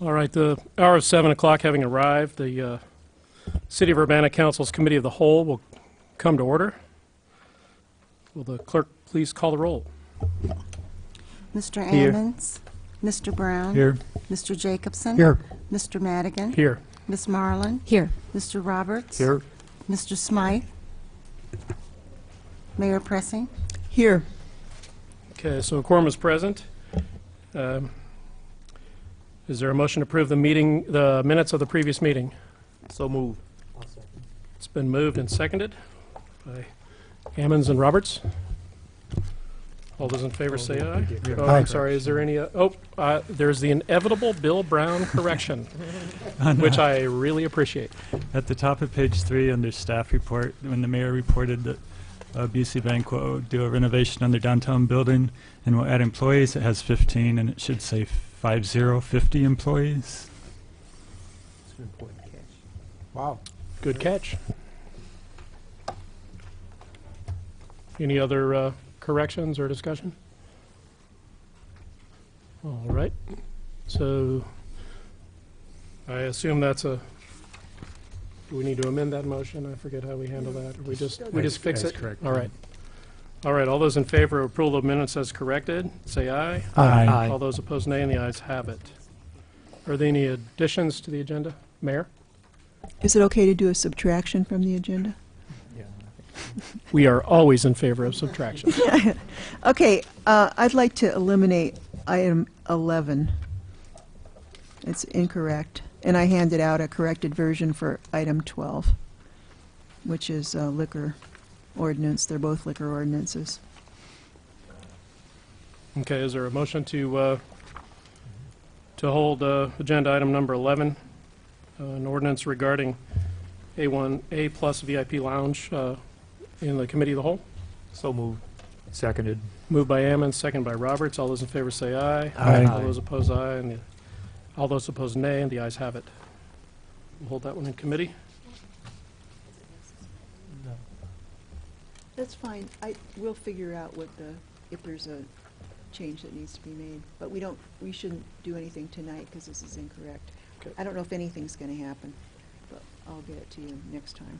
All right, the hour of 7 o'clock having arrived, the City of Urbana Council's Committee of the Whole will come to order. Will the clerk please call the roll? Mr. Here. Ammons, Mr. Brown. Here. Mr. Jacobson. Here. Mr. Madigan. Here. Ms. Marlin. Here. Mr. Roberts. Here. Mr. Smythe. Mayor Pressing. Here. Okay, so a quorum is present. Is there a motion to approve the minutes of the previous meeting? So moved. It's been moved and seconded by Ammons and Roberts. All those in favor say aye. Oh, I'm sorry, is there any, there's the inevitable Bill Brown correction, which I really appreciate. At the top of page 3 under staff report, when the mayor reported that BC Bank will do a renovation on their downtown building and will add employees, it has 15 and it should say 50 employees. That's an important catch. Wow. Good catch. Any other corrections or discussion? All right. So I assume that's a, do we need to amend that motion? I forget how we handle that. Or we just fix That's it? correct. All right. All right. All those in favor of approval of minutes as corrected, say aye. Aye. All those opposed, nay, and the ayes have it. Are there any additions to the agenda? Mayor? Is it okay to do a subtraction from the agenda? Yeah. We are always in favor of subtraction. Okay, I'd like to eliminate item 11. It's incorrect. And I handed out a corrected version for item 12, which is liquor ordinance. They're both liquor ordinances. Okay, is there a motion to hold agenda item number 11, an ordinance regarding A1A plus VIP lounge in the committee of the whole? So moved. Seconded. Moved by Ammons, second by Roberts. All those in favor say aye. Aye. All those opposed, aye. And all those opposed, nay, and the ayes have it. We'll hold that one in committee. That's fine. We'll figure out if there's a change that needs to be made. But we shouldn't do anything tonight because this is incorrect. Okay. I don't know if anything's going to happen, but I'll get it to you next time.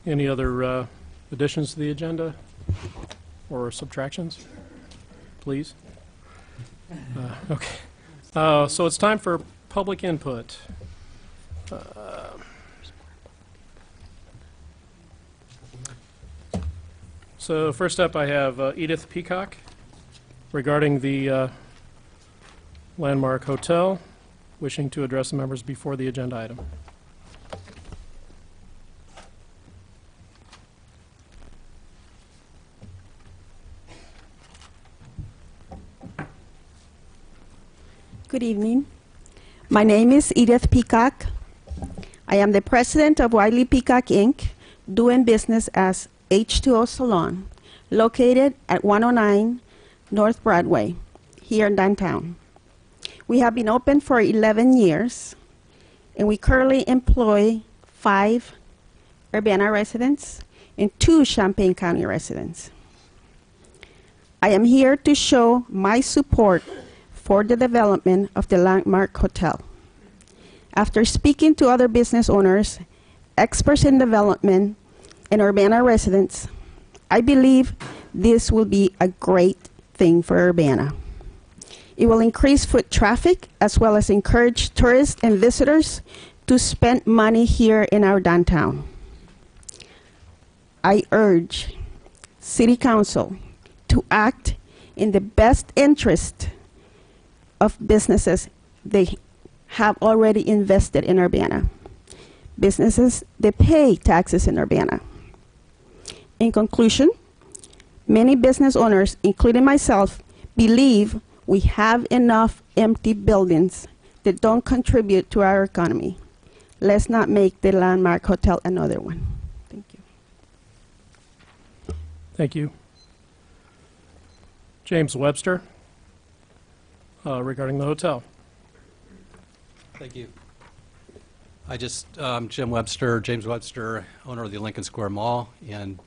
Any other additions to the agenda or subtractions? Please. Okay. So it's time for public input. So first up, I have Edith Peacock regarding the Landmark Hotel, wishing to address the members before the agenda item. Good evening. My name is Edith Peacock. I am the president of Wiley Peacock, Inc., doing business as H2O Salon, located at 109 North Broadway, here in downtown. We have been open for 11 years, and we currently employ 5 Urbana residents and 2 Champaign County residents. I am here to show my support for the development of the Landmark Hotel. After speaking to other business owners, experts in development, and Urbana residents, I believe this will be a great thing for Urbana. It will increase foot traffic as well as encourage tourists and visitors to spend money here in our downtown. I urge City Council to act in the best interest of businesses they have already invested in Urbana. Businesses that pay taxes in Urbana. In conclusion, many business owners, including myself, believe we have enough empty buildings that don't contribute to our economy. Let's not make the Landmark Hotel another one. Thank you. Thank you. James Webster, regarding the hotel. Thank you. Jim Webster, James Webster, owner of the Lincoln Square Mall, and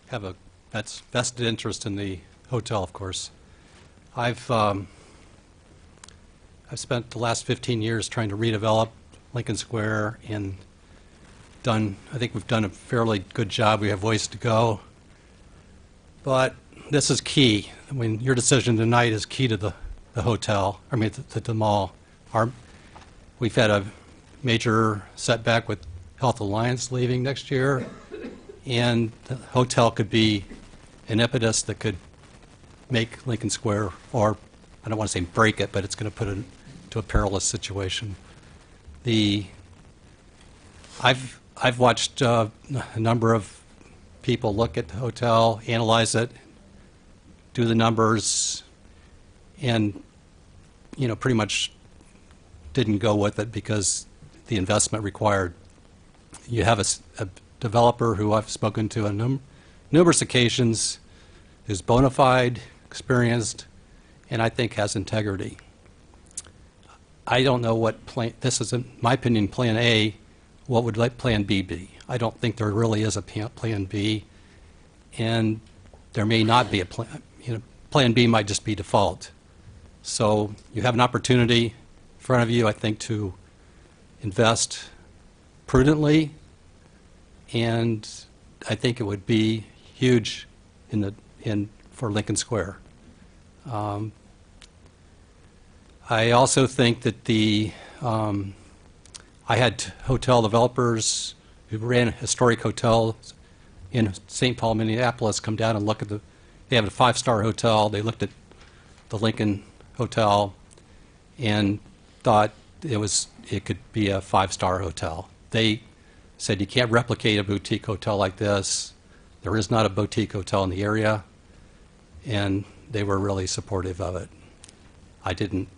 have a vested interest in the hotel, of course. I've I've spent the last 15 years trying to redevelop Lincoln Square and I think we've done a fairly good job. We have ways to go. But this is key. I mean, your decision tonight is key to the hotel, to the mall. We've had a major setback with Health Alliance leaving next year, and the hotel could be an impetus that could make Lincoln Square, or I don't want to say break it, but it's going to put it into a perilous situation. I've watched a number of people look at the hotel, analyze it, do the numbers, and pretty much didn't go with it because the investment required. You have a developer who I've spoken to on numerous occasions, who's bona fide, experienced, and I think has integrity. I don't know what this is, in my opinion, plan A. What would plan B be? I don't think there really is a plan B, and there may not be a plan. Plan B might just be default. So you have an opportunity in front of you, I think, to invest prudently, and I think it would be huge for Lincoln Square. I also think that I had hotel developers who ran historic hotels in St. Paul, Minneapolis, come down and look at they have a 5-star hotel. They looked at the Lincoln Hotel and thought it could be a 5-star hotel. They said you can't replicate a boutique hotel like this. There is not a boutique hotel in the area, and they were really supportive of it. I didn't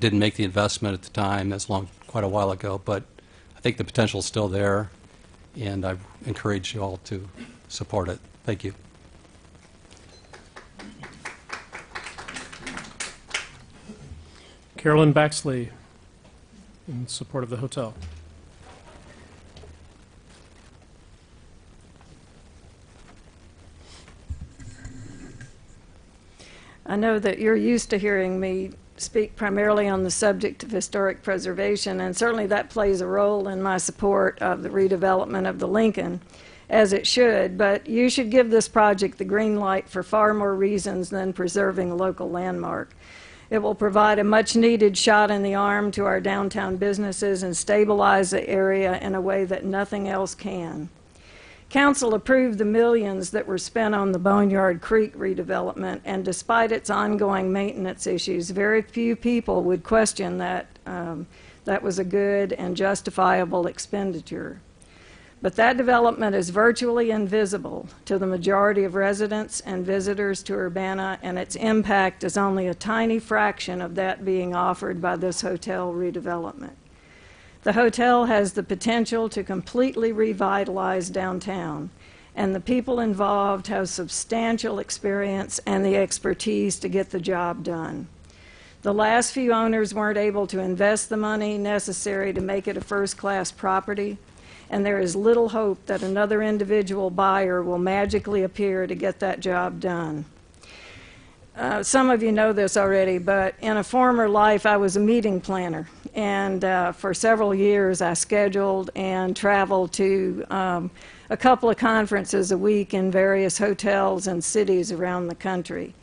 make the investment at the time. That's quite a while ago, but I think the potential is still there, and I encourage you all to support it. Thank you. Carolyn Baxley, in support of the hotel. I know that you're used to hearing me speak primarily on the subject of historic preservation, and certainly that plays a role in my support of the redevelopment of the Lincoln, as it should, but you should give this project the green light for far more reasons than preserving a local landmark. It will provide a much-needed shot in the arm to our downtown businesses and stabilize the area in a way that nothing else can. Council approved the millions that were spent on the Boneyard Creek redevelopment, and despite its ongoing maintenance issues, very few people would question that that was a good and justifiable expenditure. But that development is virtually invisible to the majority of residents and visitors to Urbana, and its impact is only a tiny fraction of that being offered by this hotel redevelopment. The hotel has the potential to completely revitalize downtown, and the people involved have substantial experience and the expertise to get the job done. The last few owners weren't able to invest the money necessary to make it a first-class property, and there is little hope that another individual buyer will magically appear to get that job done. Some of you know this already, but in a former life I was a meeting planner, and for several years I scheduled and traveled to a couple of conferences a week in various hotels and cities around the country,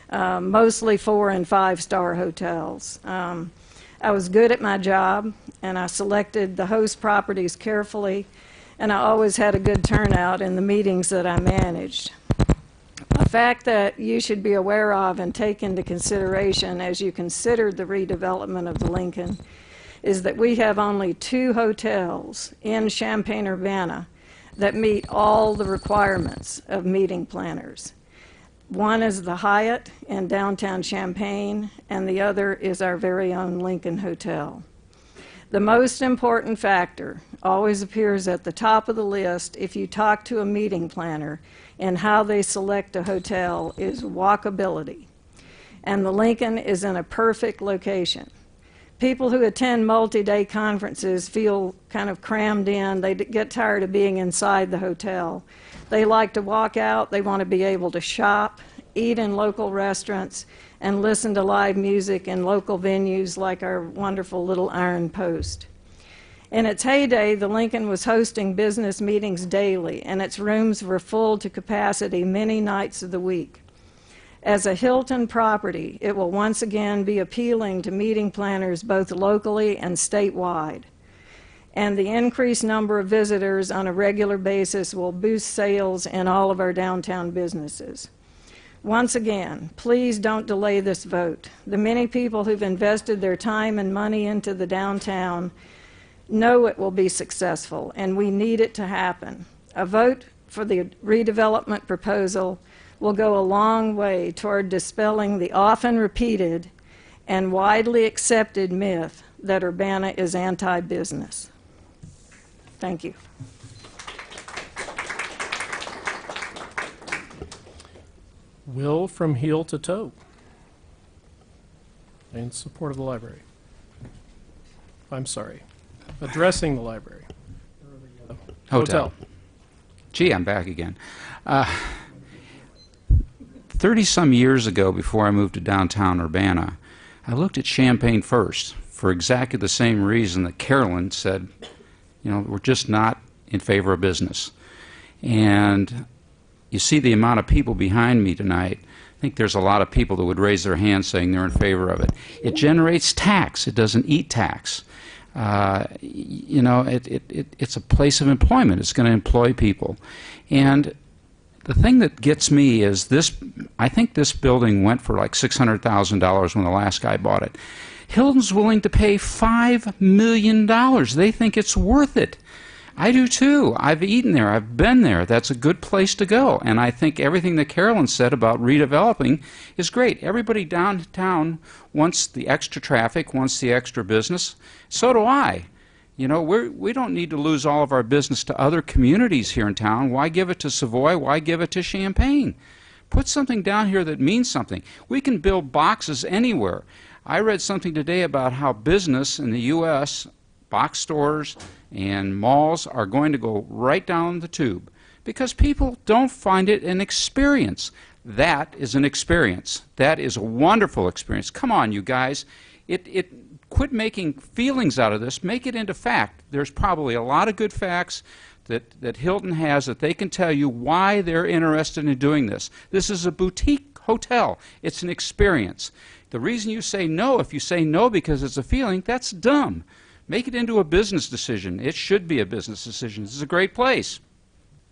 mostly 4- and 5-star hotels. I was good at my job, and I selected the host properties carefully, and I always had a good turnout in the meetings that I managed. A fact that you should be aware of and take into consideration as you consider the redevelopment of the Lincoln is that we have only 2 hotels in Champaign-Urbana that meet all the requirements of meeting planners. One is the Hyatt in downtown Champaign, and the other is our very own Lincoln Hotel. The most important factor always appears at the top of the list if you talk to a meeting planner in how they select a hotel is walkability. And the Lincoln is in a perfect location. People who attend multi-day conferences feel kind of crammed in. They get tired of being inside the hotel. They like to walk out. They want to be able to shop eat in local restaurants, and listen to live music in local venues like our wonderful Little Iron Post. In its heyday, the Lincoln was hosting business meetings daily, and its rooms were full to capacity many nights of the week. As a Hilton property, it will once again be appealing to meeting planners both locally and statewide. And the increased number of visitors on a regular basis will boost sales in all of our downtown businesses. Once again, please don't delay this vote. The many people who've invested their time and money into the downtown know it will be successful, and we need it to happen. A vote for the redevelopment proposal will go a long way toward dispelling the often repeated and widely accepted myth that Urbana is anti-business. Thank you. Will from heel to toe in support of the library. I'm sorry. Addressing the library. Hotel. Gee, I'm back again. 30-some years ago, before I moved to downtown Urbana, I looked at Champaign first for exactly the same reason that Carolyn said, you know, we're just not in favor of business. And you see the amount of people behind me tonight. I think there's a lot of people that would raise their hands saying they're in favor of it. It generates tax. It doesn't eat tax. You know, it's a place of employment. It's going to employ people. And the thing that gets me is this, I think this building went for like $600,000 when the last guy bought it. Hilton's willing to pay $5 million. They think it's worth it. I do too. I've eaten there. I've been there. That's a good place to go. And I think everything that Carolyn said about redeveloping is great. Everybody downtown wants the extra traffic, wants the extra business. So do I. You know, we don't need to lose all of our business to other communities here in town. Why give it to Savoy? Why give it to Champaign? Put something down here that means something. We can build boxes anywhere. I read something today about how business in the U.S., box stores and malls, are going to go right down the tube because people don't find it an experience. That is an experience. That is a wonderful experience. Come on, you guys. Quit making feelings out of this. Make it into fact. There's probably a lot of good facts that Hilton has that they can tell you why they're interested in doing this. This is a boutique hotel. It's an experience. The reason you say no, if you say no because it's a feeling, that's dumb. Make it into a business decision. It should be a business decision. This is a great place.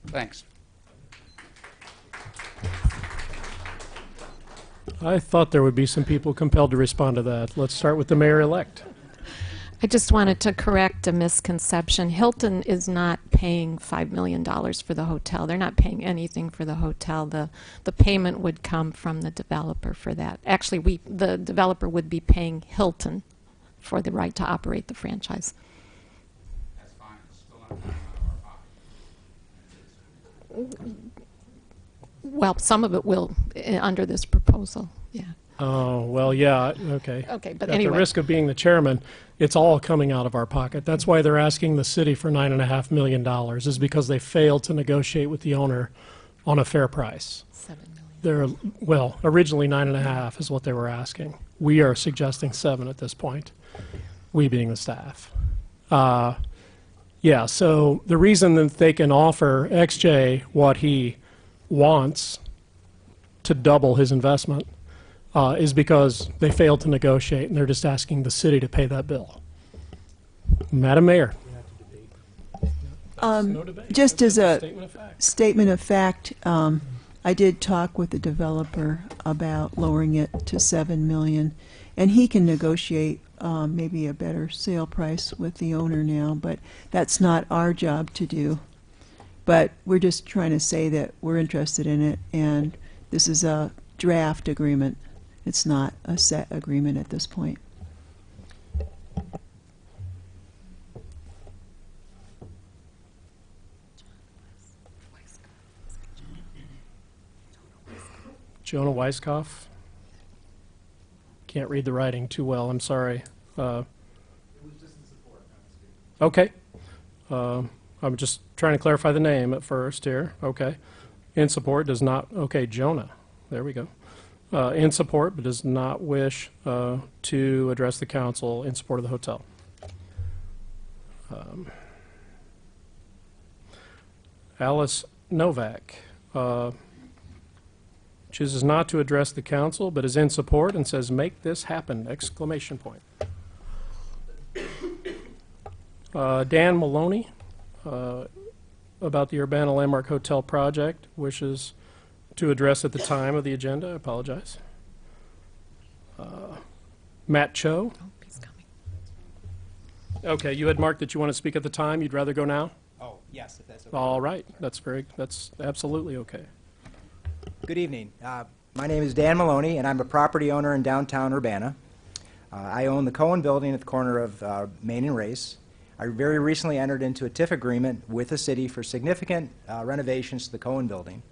Thanks. I thought there would be some people compelled to respond to that. Let's start with the mayor-elect. I just wanted to correct a misconception. Hilton is not paying $5 million for the hotel. They're not paying anything for the hotel. The payment would come from the developer for that. Actually, the developer would be paying Hilton for the right to operate the franchise. That's fine. It's still not coming out of our pocket. Well, some of it will under this proposal, yeah. Oh, well, yeah, okay. Okay, but At anyway. the risk of being the chairman, it's all coming out of our pocket. That's why they're asking the city for $9.5 million, is because they failed to negotiate with the owner on a fair price. $7 million. Well, originally 9.5 is what they were asking. We are suggesting 7 at this point, we being the staff. Yeah, so the reason that they can offer XJ what he wants to double his investment is because they failed to negotiate, and they're just asking the city to pay that bill. Madam Mayor. No debate. Just That's as a statement of fact. statement of fact, I did talk with the developer about lowering it to $7 million, and he can negotiate maybe a better sale price with the owner now, but that's not our job to do. But we're just trying to say that we're interested in it, and this is a draft agreement. It's not a set agreement at this point. Jonah Weiskopf. Can't read the writing too well, I'm sorry. Okay. I'm just trying to clarify the name at first here. Okay. In support does not, okay, Jonah. there we go, in support, but does not wish to address the council in support of the hotel. Alice Novak chooses not to address the council, but is in support and says, "Make this happen!" Exclamation point. Dan Maloney, about the Urbana Landmark Hotel project, wishes to address at the time of the agenda. I apologize. Matt Cho. Oh, he's coming. Okay, you had marked that you want to speak at the time. You'd rather go now? Oh, yes, if that's okay. All right, that's absolutely okay. Good evening. My name is Dan Maloney, and I'm a property owner in downtown Urbana. I own the Cohen Building at the corner of Main and Race. I very recently entered into a TIF agreement with the city for significant renovations to the Cohen Building,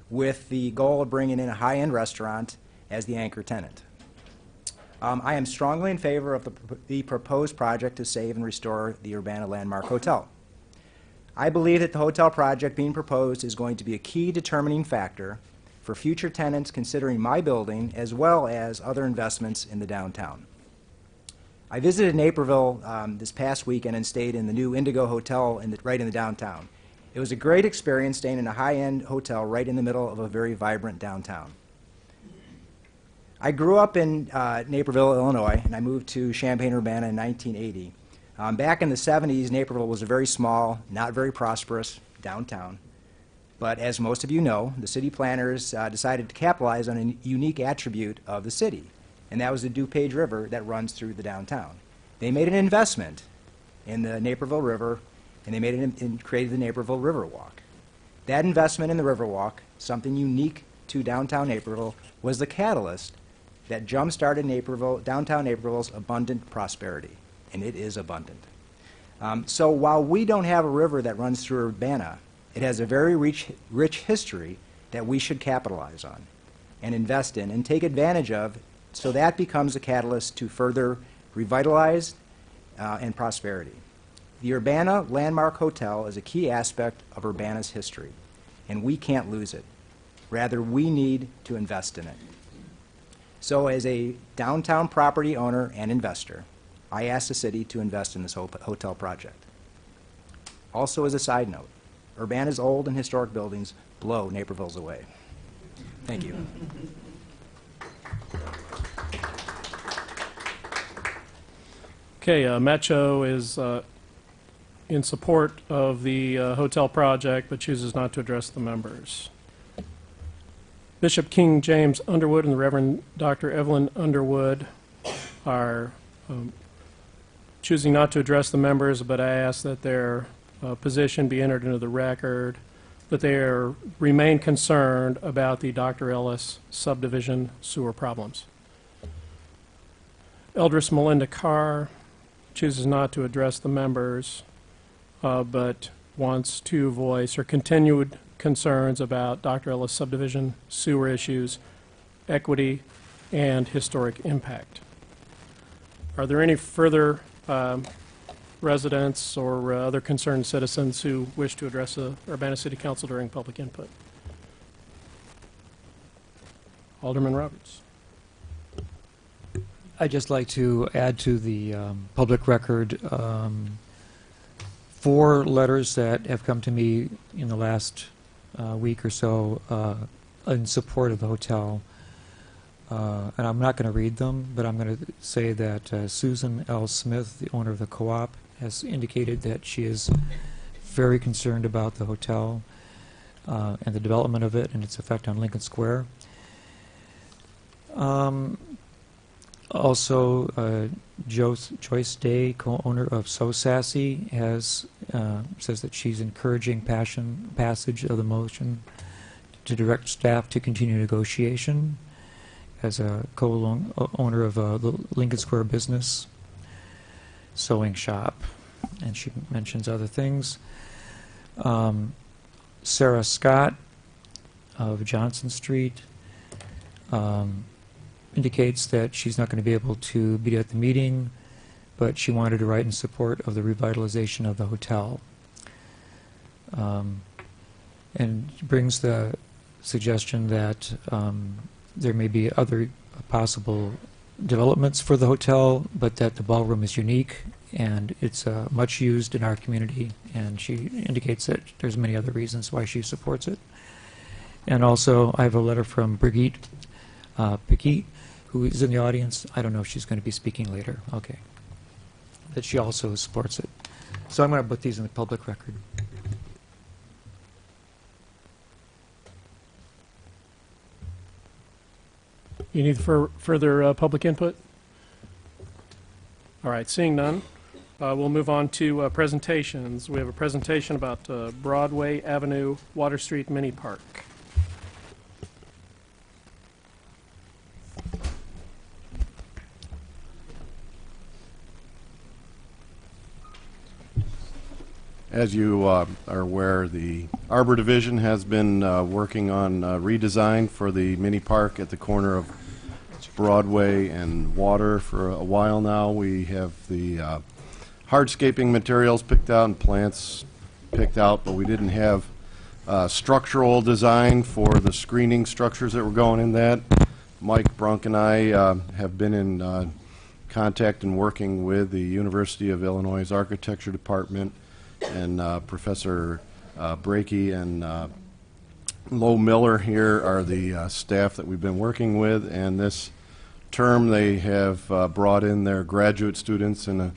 with the goal of bringing in a high-end restaurant as the anchor tenant. I am strongly in favor of the proposed project to save and restore the Urbana Landmark Hotel. I believe that the hotel project being proposed is going to be a key determining factor for future tenants considering my building as well as other investments in the downtown. I visited Naperville this past weekend and stayed in the new Indigo Hotel right in the downtown. It was a great experience staying in a high-end hotel right in the middle of a very vibrant downtown. I grew up in Naperville, Illinois, and I moved to Champaign-Urbana in 1980. Back in the 70s, Naperville was a very small, not very prosperous downtown. But as most of you know, the city planners decided to capitalize on a unique attribute of the city, and that was the DuPage River that runs through the downtown. They made an investment in the Naperville River, and they made it and created the Naperville Riverwalk. That investment in the Riverwalk, something unique to downtown Naperville, was the catalyst that jump-started downtown Naperville's abundant prosperity, and it is abundant. So while we don't have a river that runs through Urbana, it has a very rich history that we should capitalize on and invest in and take advantage of, so that becomes a catalyst to further revitalize and prosperity. The Urbana Landmark Hotel is a key aspect of Urbana's history, and we can't lose it. Rather, we need to invest in it. So as a downtown property owner and investor, I ask the city to invest in this hotel project. Also, as a side note, Urbana's old and historic buildings blow Naperville's away. Thank you. Okay, Macho is in support of the hotel project, but chooses not to address the members. Bishop King James Underwood and the Reverend Dr. Evelyn Underwood are choosing not to address the members, but I ask that their position be entered into the record, that they remain concerned about the Dr. Ellis subdivision sewer problems. Eldris Melinda Carr chooses not to address the members, but wants to voice her continued concerns about Dr. Ellis subdivision sewer issues, equity, and historic impact. Are there any further residents or other concerned citizens who wish to address the Urbana City Council during public input? Alderman Roberts. I'd just like to add to the public record 4 letters that have come to me in the last week or so in support of the hotel. And I'm not going to read them, but I'm going to say that Susan L. Smith, the owner of the co-op, has indicated that she is very concerned about the hotel and the development of it and its effect on Lincoln Square. Also, Joyce Day, co-owner of So Sassy, says that she's encouraging passage of the motion to direct staff to continue negotiation as a co-owner of the Lincoln Square business sewing shop, and she mentions other things. Sarah Scott of Johnson Street indicates that she's not going to be able to be at the meeting, but she wanted to write in support of the revitalization of the hotel. And brings the suggestion that there may be other possible developments for the hotel, but that the ballroom is unique and it's much used in our community, and she indicates that there's many other reasons why she supports it. And also, I have a letter from Brigitte Piquet, who is in the audience. I don't know if she's going to be speaking later. Okay. That she also supports it. So I'm going to put these in the public record. You need further public input? All right, seeing none, we'll move on to presentations. We have a presentation about Broadway Avenue Water Street Mini Park. As you are aware, the Arbor Division has been working on redesign for the mini park at the corner of Broadway and Water for a while now. We have the hardscaping materials picked out and plants picked out, but we didn't have structural design for the screening structures that were going in that. Mike Brunk and I have been in contact and working with the University of Illinois Architecture Department, and Professor Brakey and Lo Miller here are the staff that we've been working with, and this term they have brought in their graduate students in a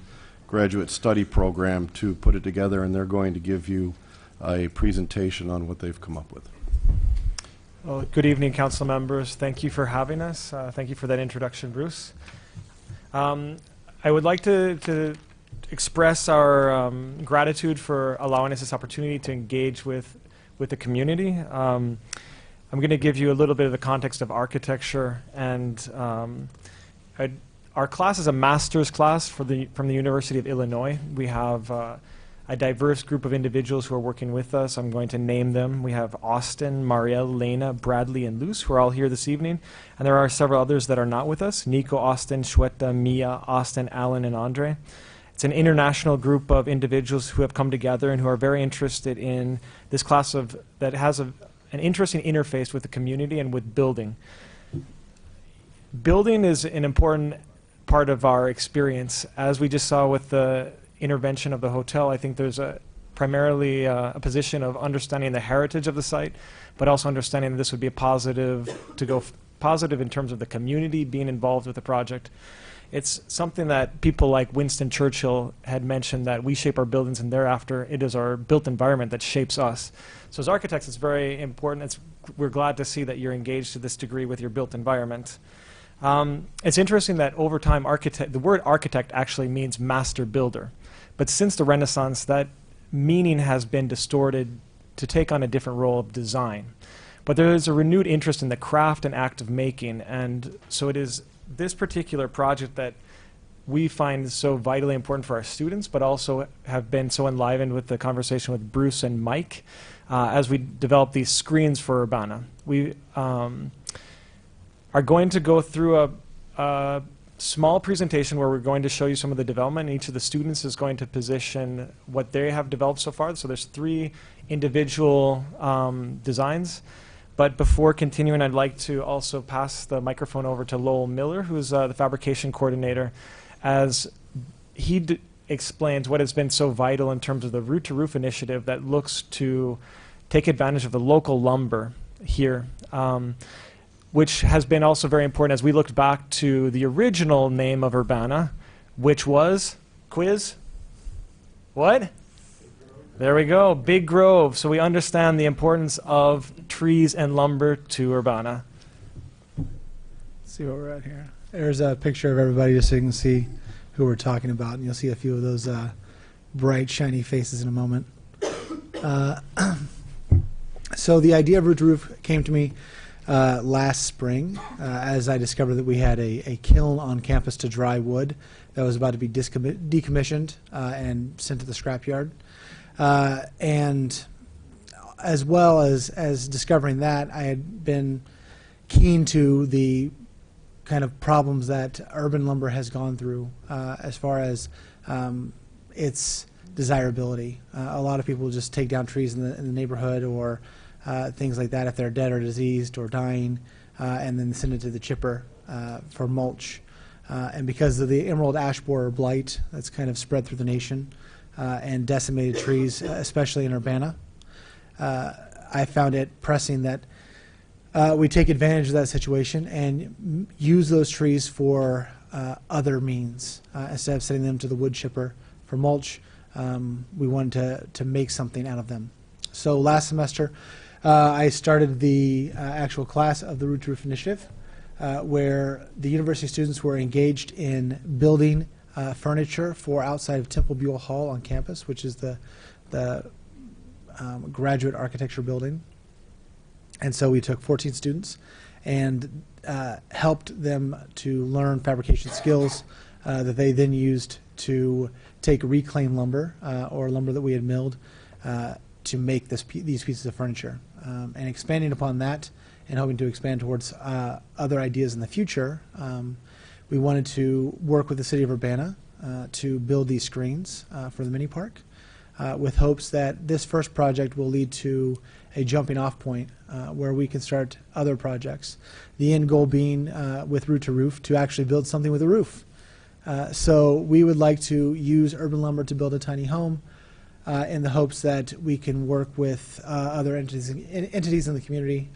graduate study program to put it together, and they're going to give you a presentation on what they've come up with. Well, good evening, council members. Thank you for having us. Thank you for that introduction, Bruce. I would like to express our gratitude for allowing us this opportunity to engage with the community. I'm going to give you a little bit of the context of architecture, and our class is a master's class from the University of Illinois. We have a diverse group of individuals who are working with us. I'm going to name them. We have Austin, Marielle, Lena, Bradley, and Luce, who are all here this evening. And there are several others that are not with us: Nico, Austin, Shweta, Mia, Austin, Alan, and Andre. It's an international group of individuals who have come together and who are very interested in this class that has an interesting interface with the community and with building. Building is an important part of our experience. As we just saw with the intervention of the hotel, I think there's primarily a position of understanding the heritage of the site, but also understanding that this would be a positive in terms of the community being involved with the project. It's something that people like Winston Churchill had mentioned, that we shape our buildings and thereafter it is our built environment that shapes us. So as architects, it's very important. We're glad to see that you're engaged to this degree with your built environment. It's interesting that over time, the word architect actually means master builder. But since the Renaissance, that meaning has been distorted to take on a different role of design. But there is a renewed interest in the craft and act of making, and so it is this particular project that we find so vitally important for our students, but also have been so enlivened with the conversation with Bruce and Mike as we develop these screens for Urbana. We are going to go through a small presentation where we're going to show you some of the development. Each of the students is going to position what they have developed so far. So there's 3 individual designs. But before continuing, I'd like to also pass the microphone over to Lowell Miller, who's the fabrication coordinator, as he explains what has been so vital in terms of the Root to Roof initiative that looks to take advantage of the local lumber here, which has been also very important as we looked back to the original name of Urbana, which was, quiz? What? There we go, Big Grove. So we understand the importance of trees and lumber to Urbana. Let's see where we're at here. There's a picture of everybody just so you can see who we're talking about, and you'll see a few of those bright, shiny faces in a moment. So the idea of Root to Roof came to me last spring as I discovered that we had a kiln on campus to dry wood that was about to be decommissioned and sent to the scrapyard. And as well as discovering that, I had been keen to the kind of problems that urban lumber has gone through as far as its desirability. A lot of people just take down trees in the neighborhood or things like that if they're dead or diseased or dying. and then send it to the chipper for mulch. And because of the emerald ash borer blight that's kind of spread through the nation and decimated trees, especially in Urbana, I found it pressing that we take advantage of that situation and use those trees for other means. Instead of sending them to the wood chipper for mulch, we wanted to make something out of them. So last semester, I started the actual class of the Root to Roof Initiative, where the university students were engaged in building furniture for outside of Temple Buell Hall on campus, which is the graduate architecture building. And so we took 14 students and helped them to learn fabrication skills that they then used to take reclaimed lumber or lumber that we had milled to make these pieces of furniture. And expanding upon that and hoping to expand towards other ideas in the future, we wanted to work with the city of Urbana to build these screens for the mini park, with hopes that this first project will lead to a jumping off point where we can start other projects. The end goal being with Root to Roof to actually build something with a roof. So we would like to use urban lumber to build a tiny home in the hopes that we can work with other entities in the community,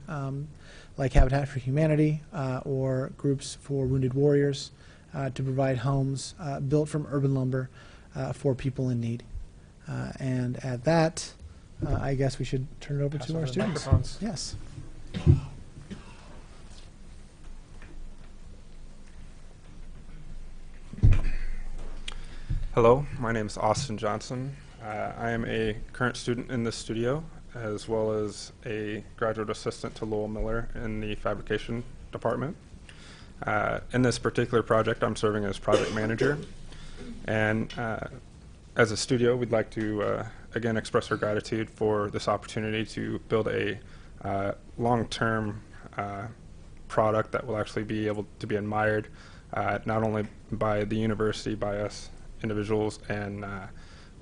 like Habitat for Humanity or groups for wounded warriors, to provide homes built from urban lumber for people in need. And at that, I guess we should turn it over to our students. Microphones. Yes. Hello, my name is Austin Johnson. I am a current student in this studio, as well as a graduate assistant to Lowell Miller in the fabrication department. In this particular project, I'm serving as project manager. And as a studio, we'd like to again express our gratitude for this opportunity to build a long-term product that will actually be able to be admired not only by the university, by us individuals, and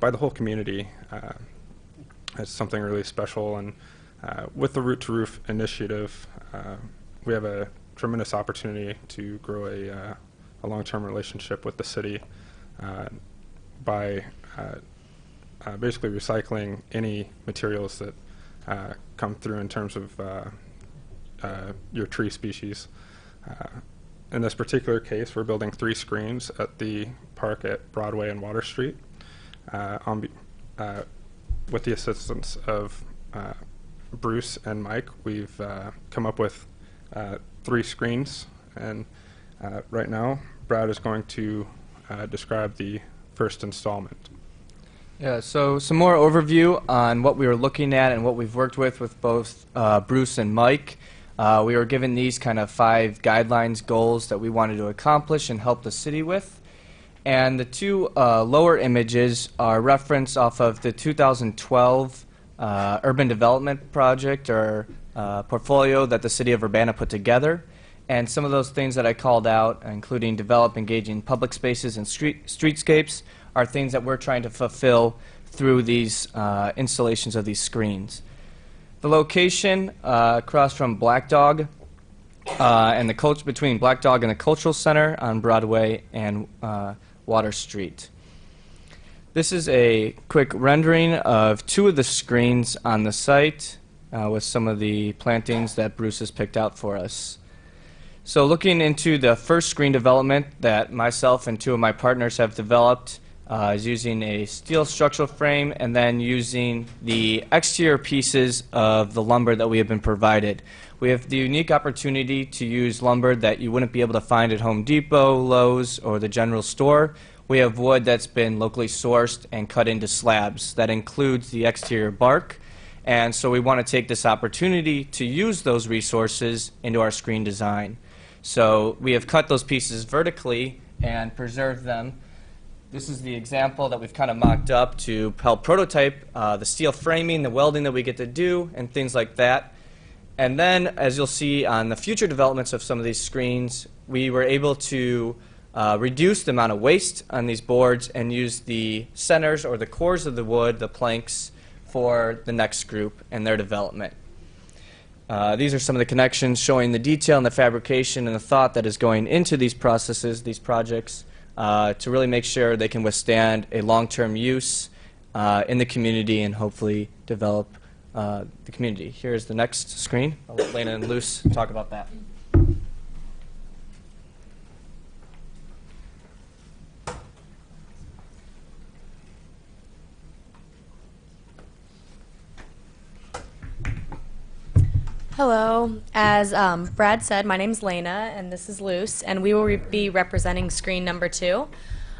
by the whole community. It's something really special, and with the Root to Roof initiative, we have a tremendous opportunity to grow a long-term relationship with the city by basically recycling any materials that come through in terms of your tree species. In this particular case, we're building 3 screens at the park at Broadway and Water Street with the assistance of Bruce and Mike. We've come up with 3 screens, and right now Brad is going to describe the first installment. Yeah, so some more overview on what we were looking at and what we've worked with both Bruce and Mike. We were given these kind of 5 guidelines, goals that we wanted to accomplish and help the city with. And the 2 lower images are reference off of the 2012 Urban Development Project or portfolio that the city of Urbana put together. And some of those things that I called out, including develop engaging public spaces and streetscapes, are things that we're trying to fulfill through these installations of these screens. The location across from Black Dog and between Black Dog and the Cultural Center on Broadway and Water Street. This is a quick rendering of 2 of the screens on the site with some of the plantings that Bruce has picked out for us. So looking into the first screen development that myself and 2 of my partners have developed is using a steel structural frame and then using the exterior pieces of the lumber that we have been provided. We have the unique opportunity to use lumber that you wouldn't be able to find at Home Depot, Lowe's, or the general store. We have wood that's been locally sourced and cut into slabs. That includes the exterior bark. And so we want to take this opportunity to use those resources into our screen design. So we have cut those pieces vertically and preserved them. This is the example that we've kind of mocked up to help prototype the steel framing, the welding that we get to do, and things like that. And then, as you'll see on the future developments of some of these screens, we were able to reduce the amount of waste on these boards and use the centers or the cores of the wood, the planks, for the next group and their development. These are some of the connections showing the detail and the fabrication and the thought that is going into these processes, these projects, to really make sure they can withstand a long-term use in the community and hopefully develop the community. Here's the next screen. I'll let Lena and Luce talk about that. Hello. As Brad said, my name's Lena, and this is Luce, and we will be representing screen number 2.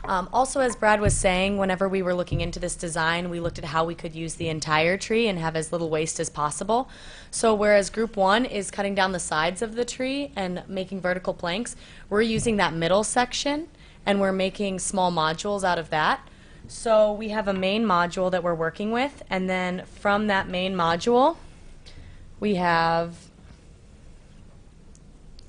Also, as Brad was saying, whenever we were looking into this design, we looked at how we could use the entire tree and have as little waste as possible. So whereas group 1 is cutting down the sides of the tree and making vertical planks, we're using that middle section, and we're making small modules out of that. So we have a main module that we're working with, and then from that main module, we have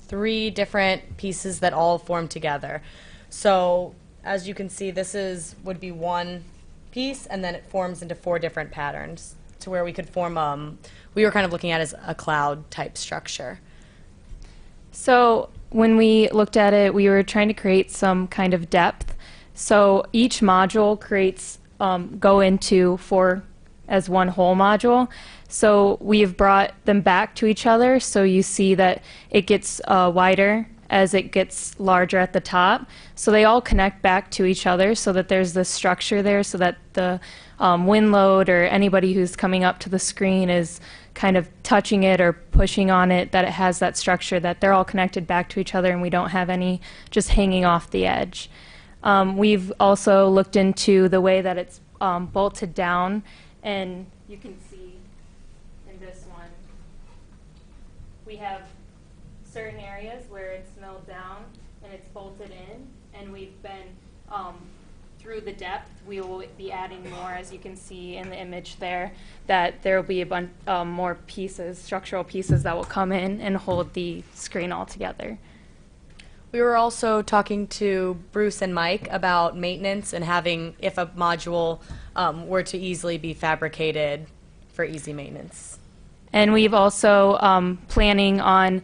3 different pieces that all form together. So as you can see, this would be one piece, and then it forms into 4 different patterns to where we could form, we were kind of looking at as a cloud type structure. So when we looked at it, we were trying to create some kind of depth. So each module creates, go into 4 as one whole module. So we've brought them back to each other, so you see that it gets wider as it gets larger at the top. So they all connect back to each other so that there's this structure there so that the wind load or anybody who's coming up to the screen is kind of touching it or pushing on it, that it has that structure, that they're all connected back to each other and we don't have any just hanging off the edge. We've also looked into the way that it's bolted down, and you can see in this one, we have certain areas where it's milled down and it's bolted in, and we've been, through the depth, we will be adding more, as you can see in the image there, that there will be a bunch more pieces, structural pieces that will come in and hold the screen all together. We were also talking to Bruce and Mike about maintenance and having, if a module were to easily be fabricated, for easy maintenance. And we've also planning on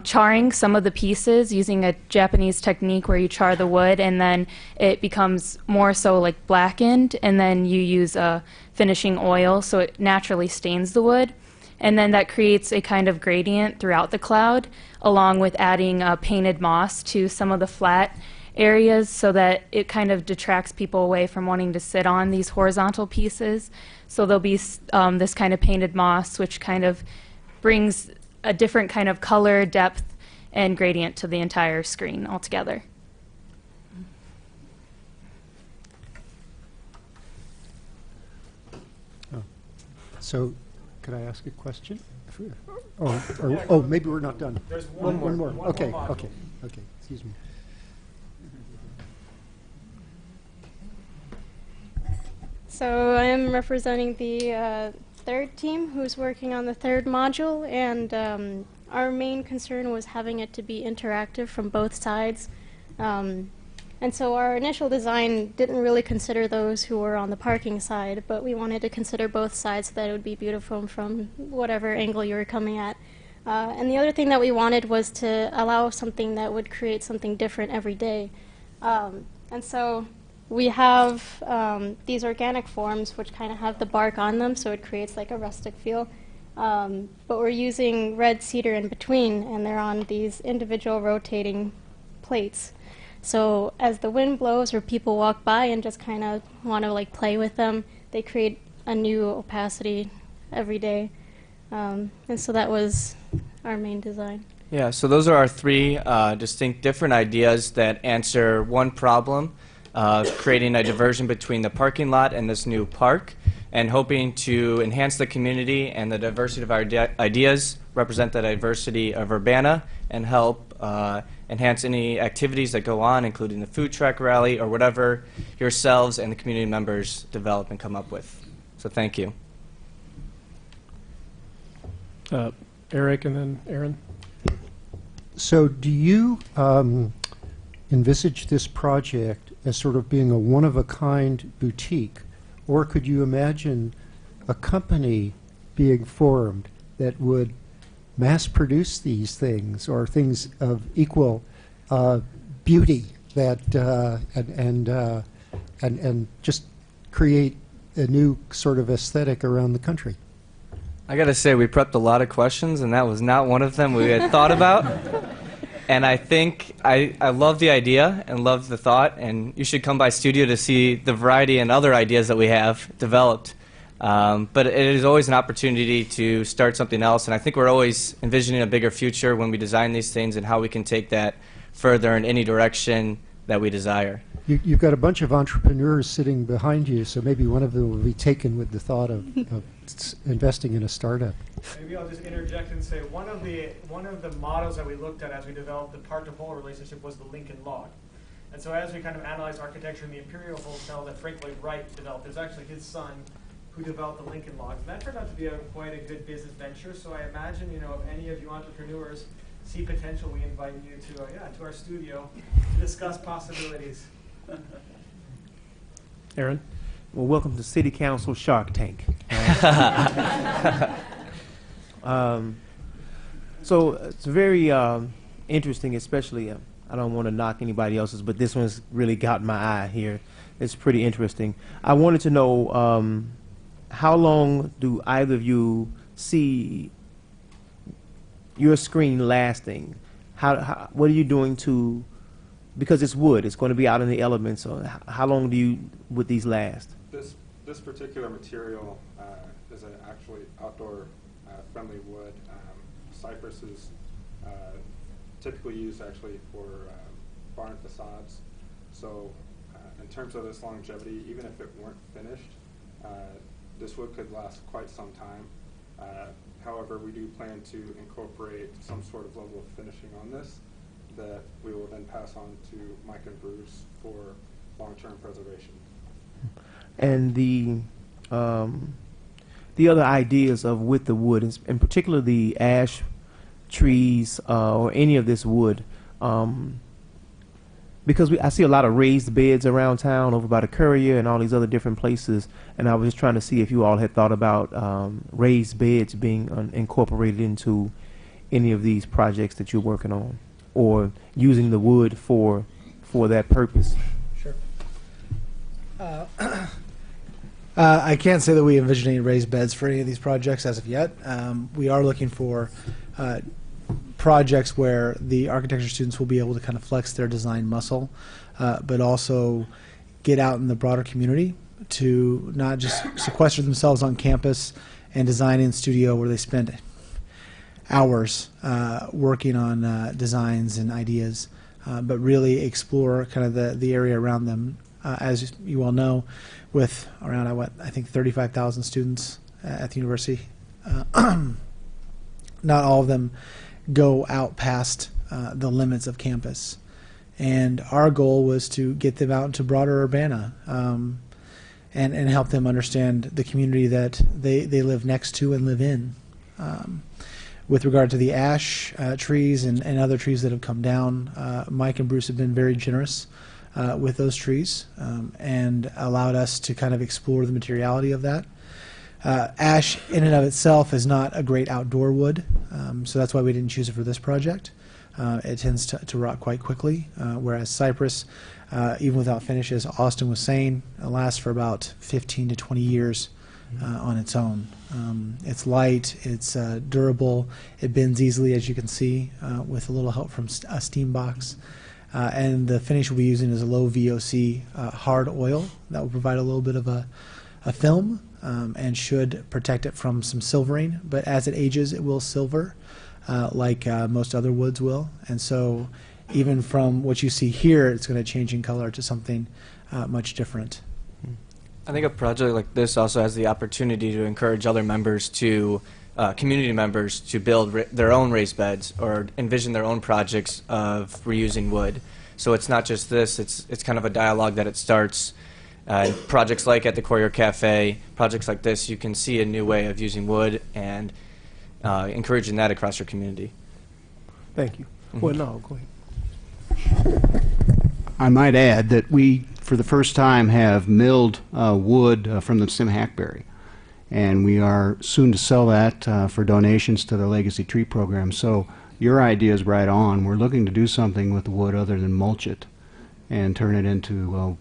charring some of the pieces using a Japanese technique where you char the wood and then it becomes more so like blackened, and then you use a finishing oil so it naturally stains the wood. And then that creates a kind of gradient throughout the cloud, along with adding painted moss to some of the flat areas so that it kind of detracts people away from wanting to sit on these horizontal pieces. So there'll be this kind of painted moss, which kind of brings a different kind of color, depth, and gradient to the entire screen altogether. So, could I ask a question? Oh, maybe we're not done. There's one more. Okay, module. okay, excuse me. So I'm representing the 3rd team who's working on the 3rd module, and our main concern was having it to be interactive from both sides. And so our initial design didn't really consider those who were on the parking side, but we wanted to consider both sides so that it would be beautiful from whatever angle you were coming at. And the other thing that we wanted was to allow something that would create something different every day. And so we have these organic forms which kind of have the bark on them, so it creates like a rustic feel. But we're using red cedar in between, and they're on these individual rotating plates. So as the wind blows or people walk by and just kind of want to like play with them, they create a new opacity every day. And so that was our main design. Yeah, so those are our 3 distinct different ideas that answer one problem, creating a diversion between the parking lot and this new park, and hoping to enhance the community and the diversity of our ideas, represent the diversity of Urbana, and help enhance any activities that go on, including the food truck rally or whatever yourselves and the community members develop and come up with. So thank you. Eric and then Aaron. So do you envisage this project as sort of being a one-of-a-kind boutique, or could you imagine a company being formed that would mass produce these things, or things of equal beauty that and just create a new sort of aesthetic around the country? I got to say, we prepped a lot of questions, and that was not one of them we had thought about. And I think I love the idea and love the thought, and you should come by studio to see the variety and other ideas that we have developed. But it is always an opportunity to start something else, and I think we're always envisioning a bigger future when we design these things and how we can take that further in any direction that we desire. You've got a bunch of entrepreneurs sitting behind you, so maybe one of them will be taken with the thought of investing in a startup. Maybe I'll just interject and say one of the models that we looked at as we developed the park-to-pole relationship was the Lincoln Log. And so as we kind of analyzed architecture in the Imperial Hotel that Frank Lloyd Wright developed, there's actually his son who developed the Lincoln Log. And that turned out to be quite a good business venture. So I imagine, if any of you entrepreneurs see potential, we invite you to our studio to discuss possibilities. Aaron? Well, welcome to City Council Shark Tank. So it's very interesting, especially, I don't want to knock anybody else's, but this one's really got my eye here. It's pretty interesting. I wanted to know, how long do either of you see your screen lasting? What are you doing to, because it's wood, it's going to be out in the elements, so how long would these last? This particular material is an actually outdoor friendly wood. Cypress is typically used actually for barn facades. So in terms of this longevity, even if it weren't finished, this wood could last quite some time. However, we do plan to incorporate some sort of level of finishing on this that we will then pass on to Mike and Bruce for long-term preservation. And the other ideas of with the wood, in particular the ash trees or any of this wood, because I see a lot of raised beds around town over by the Courier and all these other different places, and I was just trying to see if you all had thought about raised beds being incorporated into any of these projects that you're working on, or using the wood for that purpose. Sure. I can't say that we envision any raised beds for any of these projects as of yet. We are looking for projects where the architecture students will be able to kind of flex their design muscle, but also get out in the broader community to not just sequester themselves on campus and design in studio where they spend hours working on designs and ideas, but really explore kind of the area around them. As you all know, with around, I think 35,000 students at the university, not all of them go out past the limits of campus. And our goal was to get them out into broader Urbana and help them understand the community that they live next to and live in. With regard to the ash trees and other trees that have come down, Mike and Bruce have been very generous with those trees and allowed us to kind of explore the materiality of that. Ash in and of itself is not a great outdoor wood, so that's why we didn't choose it for this project. It tends to rot quite quickly, whereas cypress, even without finishes, Austin was saying, lasts for about 15 to 20 years on its own. It's light, it's durable, it bends easily, as you can see, with a little help from a steam box. And the finish we'll be using is a low VOC hard oil that will provide a little bit of a film and should protect it from some silvering. But as it ages, it will silver like most other woods will. And so even from what you see here, it's going to change in color to something much different. I think a project like this also has the opportunity to encourage other members to, community members, to build their own raised beds or envision their own projects of reusing wood. So it's not just this, it's kind of a dialogue that it starts. Projects like at the Courier Cafe, projects like this, you can see a new way of using wood and encouraging that across your community. Thank you. Mm-hmm. Well, no, go ahead. I might add that we, for the first time, have milled wood from the Sim hackberry. and we are soon to sell that for donations to the Legacy Tree Program. So your idea is right on. We're looking to do something with the wood other than mulch it and turn it into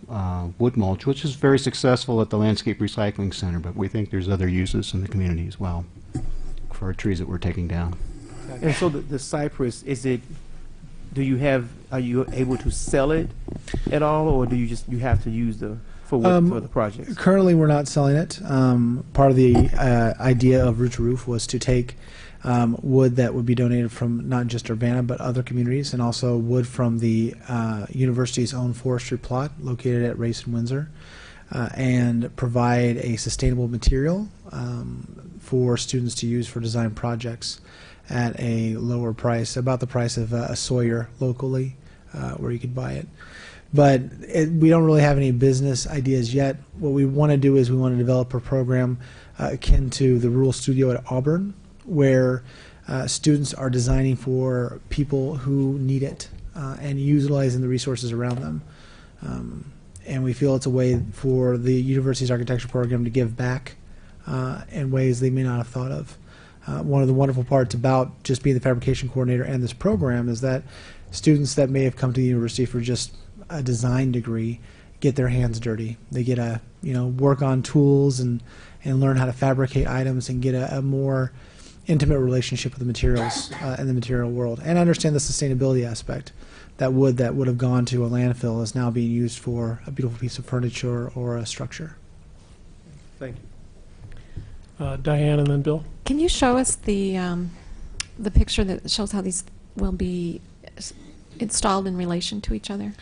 wood mulch, which is very successful at the Landscape Recycling Center, but we think there's other uses in the community as well for our trees that we're taking down. And so the cypress, are you able to sell it at all, or do you have to use for the projects? Currently, we're not selling it. Part of the idea of Roof to Roof was to take wood that would be donated from not just Urbana but other communities, and also wood from the university's own forestry plot located at Race and Windsor, and provide a sustainable material for students to use for design projects at a lower price, about the price of a Sawyer locally, where you could buy it. But we don't really have any business ideas yet. What we want to do is we want to develop a program akin to the Rural Studio at Auburn, where students are designing for people who need it and utilizing the resources around them. And we feel it's a way for the university's architecture program to give back in ways they may not have thought of. One of the wonderful parts about just being the fabrication coordinator and this program is that students that may have come to the university for just a design degree get their hands dirty. They get to work on tools and learn how to fabricate items and get a more intimate relationship with the materials in the material world, and understand the sustainability aspect. That wood that would have gone to a landfill is now being used for a beautiful piece of furniture or a structure. Thank you. Diane and then Bill. Can you show us the picture that shows how these will be installed in relation to each other?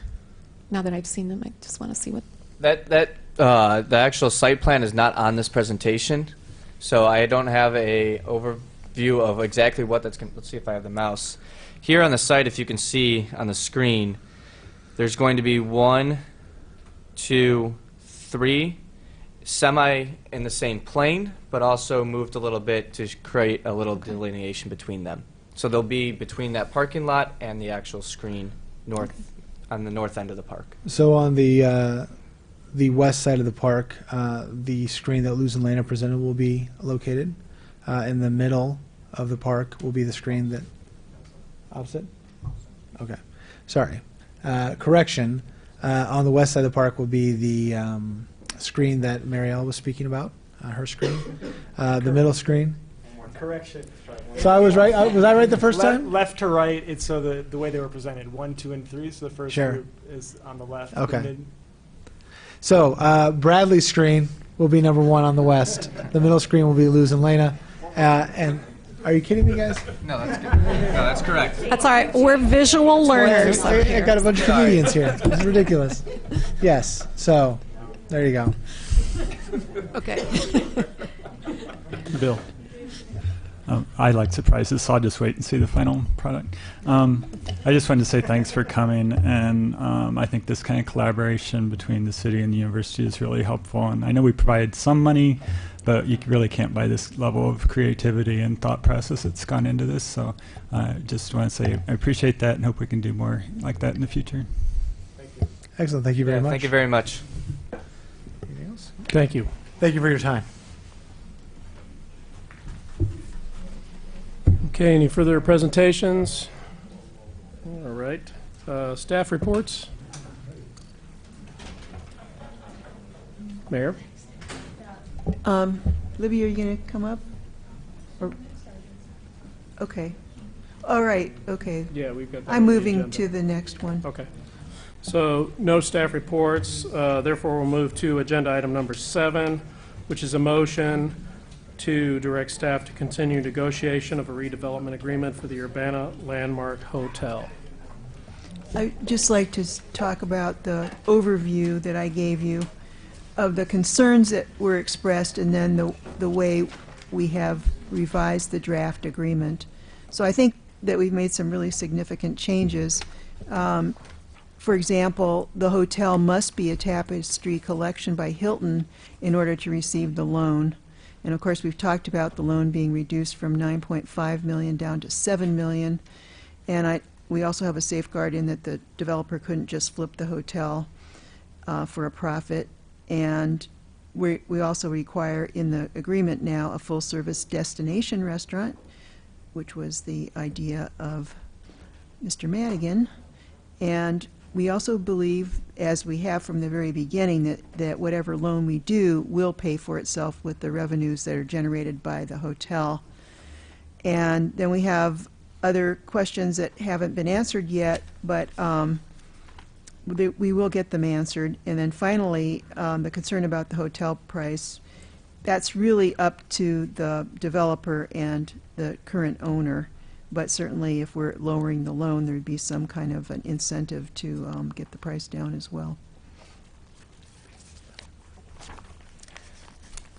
Now that I've seen them, I just want to see what. The actual site plan is not on this presentation, so I don't have a overview of exactly what that's going to. Let's see if I have the mouse. Here on the site, if you can see on the screen, there's going to be 1, 2, 3 semi in the same plane, but also moved a little bit to create a little delineation between them. So they'll be between that parking lot and the actual screen on the north end of the park. So on the west side of the park, the screen that Luz and Lena presented will be located. In the middle of the park will be the screen that opposite. Okay, sorry. Correction. On the west side of the park will be the screen that Marielle was speaking about. Her screen. The middle screen. Correction. So I was right. Was I right the first time? Left to right. It's so the way they were presented: 1, 2, and 3. So the first group is on the left. Okay. The mid. So Bradley's screen will be number 1 on the west. The middle screen will be Luz and Lena. And are you kidding me, guys? No, that's good. No, that's correct. That's all right. We're visual learners. I got a bunch of comedians here. It's ridiculous. Yes. So there you go. Okay. Bill. I like surprises, so I'll just wait and see the final product. I just wanted to say thanks for coming, and I think this kind of collaboration between the city and the university is really helpful. And I know we provide some money, but you really can't buy this level of creativity and thought process that's gone into this. So I just want to say I appreciate that and hope we can do more like that in the future. Thank you. Excellent. Thank you very much. Thank you very much. Anything else? Thank you. Thank you for your time. Okay, any further presentations? All right. Staff reports? Mayor? Libby, are you going to come up? Okay. All right, okay. Yeah, we've got that I'm on the moving agenda. to the next one. Okay. So no staff reports. Therefore, we'll move to agenda item number 7, which is a motion to direct staff to continue negotiation of a redevelopment agreement for the Urbana Landmark Hotel. I'd just like to talk about the overview that I gave you of the concerns that were expressed and then the way we have revised the draft agreement. So I think that we've made some really significant changes. For example, the hotel must be a Tapestry collection by Hilton in order to receive the loan. And of course, we've talked about the loan being reduced from $9.5 million down to $7 million. And we also have a safeguard in that the developer couldn't just flip the hotel for a profit. And we also require in the agreement now a full-service destination restaurant, which was the idea of Mr. Madigan. And we also believe, as we have from the very beginning, that whatever loan we do will pay for itself with the revenues that are generated by the hotel. And then we have other questions that haven't been answered yet, but we will get them answered. And then finally, the concern about the hotel price, that's really up to the developer and the current owner. But certainly if we're lowering the loan, there'd be some kind of an incentive to get the price down as well.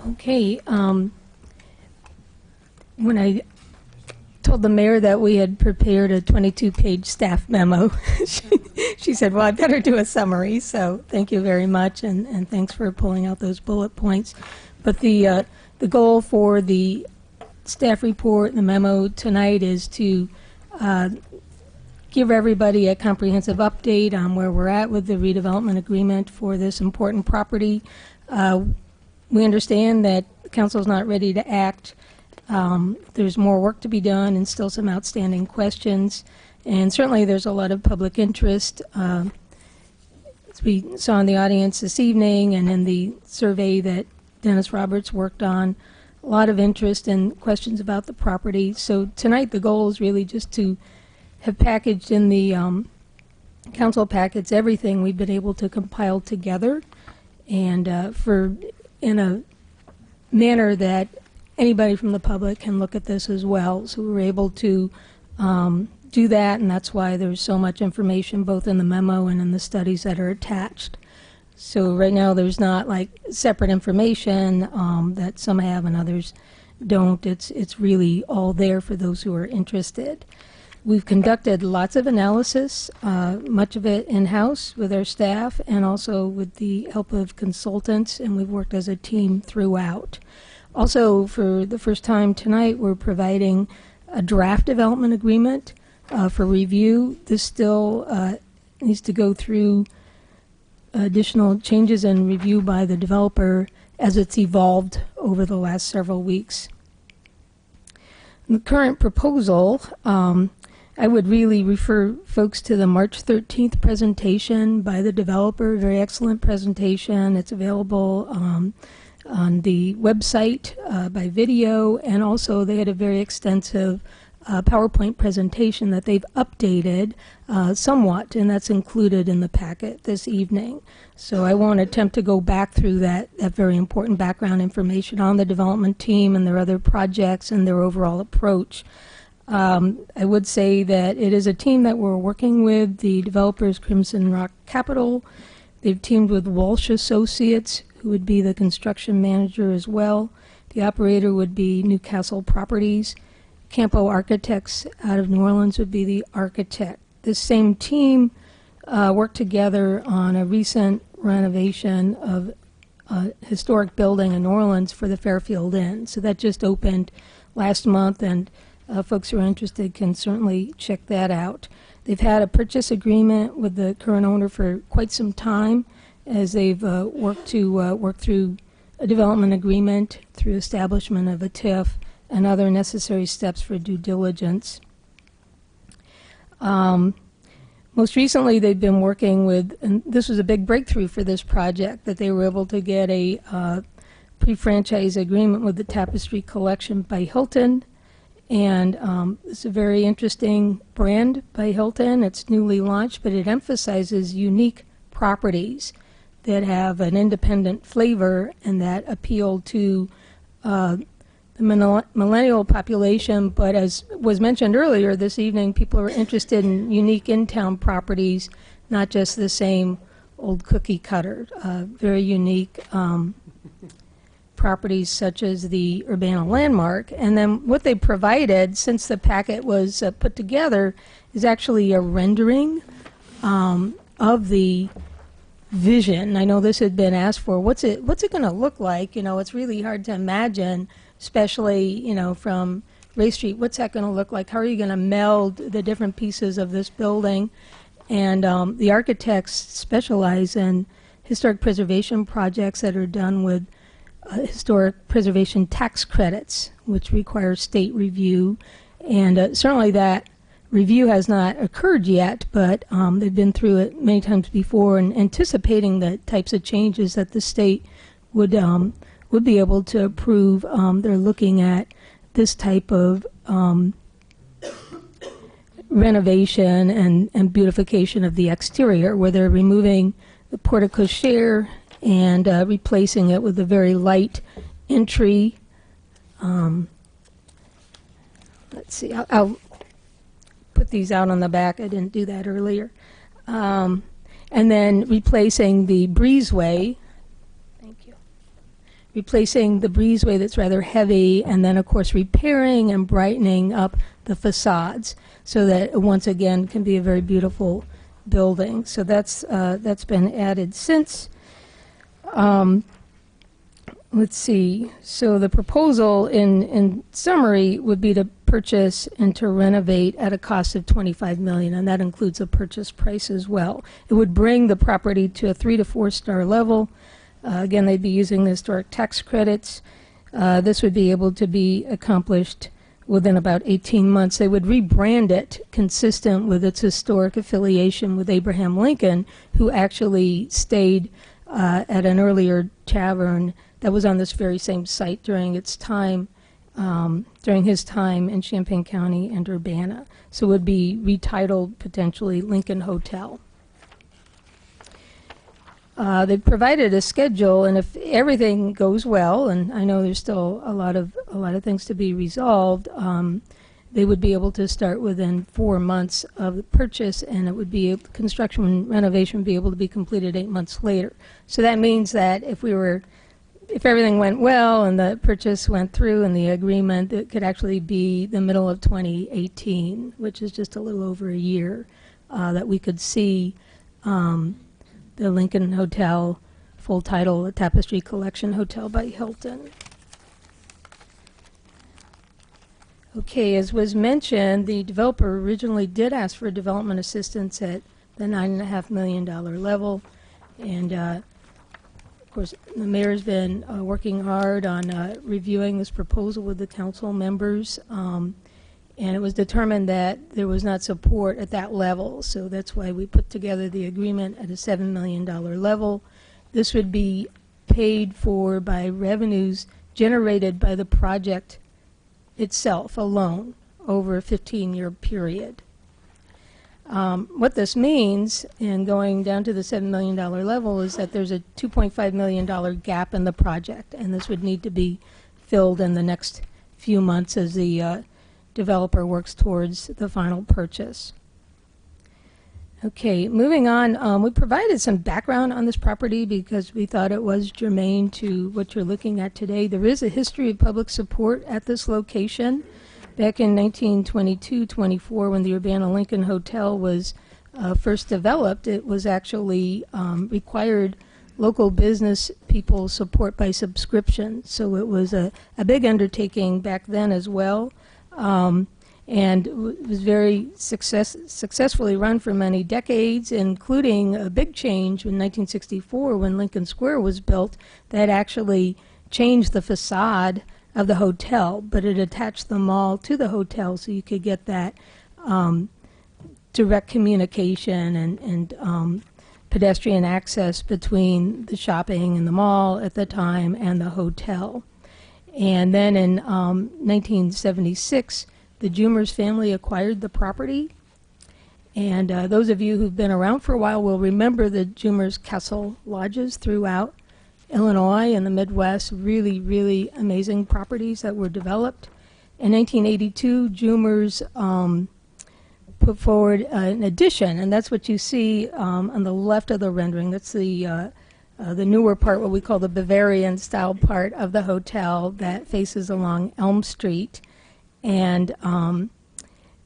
Okay. When I told the mayor that we had prepared a 22-page staff memo, she said, well, I better do a summary. So thank you very much, and thanks for pulling out those bullet points. But the goal for the staff report and the memo tonight is to give everybody a comprehensive update on where we're at with the redevelopment agreement for this important property. We understand that the council's not ready to act. There's more work to be done and still some outstanding questions. And certainly there's a lot of public interest. As we saw in the audience this evening and in the survey that Dennis Roberts worked on, a lot of interest and questions about the property. So tonight the goal is really just to have packaged in the council packets everything we've been able to compile together, and in a manner that anybody from the public can look at this as well. So we were able to do that, and that's why there's so much information both in the memo and in the studies that are attached. So right now there's not like separate information that some have and others don't. It's really all there for those who are interested. We've conducted lots of analysis, much of it in-house with our staff and also with the help of consultants, and we've worked as a team throughout. Also, for the first time tonight, we're providing a draft development agreement for review. This still needs to go through additional changes and review by the developer as it's evolved over the last several weeks. The current proposal, I would really refer folks to the March 13th presentation by the developer. Very excellent presentation. It's available on the website by video, and also they had a very extensive PowerPoint presentation that they've updated somewhat, and that's included in the packet this evening. So I won't attempt to go back through that very important background information on the development team and their other projects and their overall approach. I would say that it is a team that we're working with. The developers, Crimson Rock Capital. They've teamed with Walsh Associates, who would be the construction manager as well. The operator would be Newcastle Properties. Campo Architects out of New Orleans would be the architect. This same team worked together on a recent renovation of a historic building in New Orleans for the Fairfield Inn. So that just opened last month, and folks who are interested can certainly check that out. They've had a purchase agreement with the current owner for quite some time, as they've worked to work through a development agreement, through establishment of a TIF, and other necessary steps for due diligence. Most recently, they've been working with, and this was a big breakthrough for this project, that they were able to get a pre-franchise agreement with the Tapestry Collection by Hilton. And it's a very interesting brand by Hilton. It's newly launched, but it emphasizes unique properties that have an independent flavor and that appeal to the millennial population. But as was mentioned earlier this evening, people are interested in unique in-town properties, not just the same old cookie cutter. Very unique properties such as the Urbana Landmark. And then what they provided, since the packet was put together, is actually a rendering of the vision. I know this had been asked for. What's it going to look like? You know, it's really hard to imagine, especially, you know, from Ray Street. What's that going to look like? How are you going to meld the different pieces of this building? And the architects specialize in historic preservation projects that are done with historic preservation tax credits, which require state review. And certainly that review has not occurred yet, but they've been through it many times before, and anticipating the types of changes that the state would be able to approve. They're looking at this type of renovation and beautification of the exterior, where they're removing the porte cochere and replacing it with a very light entry. Let's see, I'll put these out on the back. I didn't do that earlier. And then replacing the breezeway. Thank you. Replacing the breezeway that's rather heavy, and then of course repairing and brightening up the facades so that it once again can be a very beautiful building. So that's been added since. Let's see. So the proposal in summary would be to purchase and to renovate at a cost of $25 million, and that includes a purchase price as well. It would bring the property to a 3 to 4 star level. Again, they'd be using the historic tax credits. This would be able to be accomplished within about 18 months. They would rebrand it consistent with its historic affiliation with Abraham Lincoln, who actually stayed at an earlier tavern that was on this very same site during its time, during his time in Champaign County and Urbana. So it would be retitled potentially Lincoln Hotel. They provided a schedule, and if everything goes well, and I know there's still a lot of things to be resolved, they would be able to start within 4 months of the purchase, and it would be construction and renovation would be able to be completed 8 months later. So that means that if everything went well and the purchase went through and the agreement, it could actually be the middle of 2018, which is just a little over a year, that we could see the Lincoln Hotel, full title, the Tapestry Collection Hotel by Hilton. Okay, as was mentioned, the developer originally did ask for development assistance at the $9.5 million level, and of course the mayor's been working hard on reviewing this proposal with the council members, and it was determined that there was not support at that level, so that's why we put together the agreement at a $7 million level. This would be paid for by revenues generated by the project itself alone over a 15-year period. What this means, in going down to the $7 million level, is that there's a $2.5 million gap in the project, and this would need to be filled in the next few months as the developer works towards the final purchase. Okay, moving on, we provided some background on this property because we thought it was germane to what you're looking at today. There is a history of public support at this location. Back in 1922-24, when the Urbana Lincoln Hotel was first developed, it was actually required local business people's support by subscription. So it was a big undertaking back then as well. And it was very successfully run for many decades, including a big change in 1964 when Lincoln Square was built that actually changed the facade of the hotel, but it attached the mall to the hotel so you could get that direct communication and pedestrian access between the shopping and the mall at the time and the hotel. And then in 1976, the Jumers family acquired the property, and those of you who've been around for a while will remember the Jumers Castle Lodges throughout Illinois and the Midwest, really, really amazing properties that were developed. In 1982, Jumers put forward an addition, and that's what you see on the left of the rendering. That's the newer part, what we call the Bavarian style part of the hotel that faces along Elm Street. And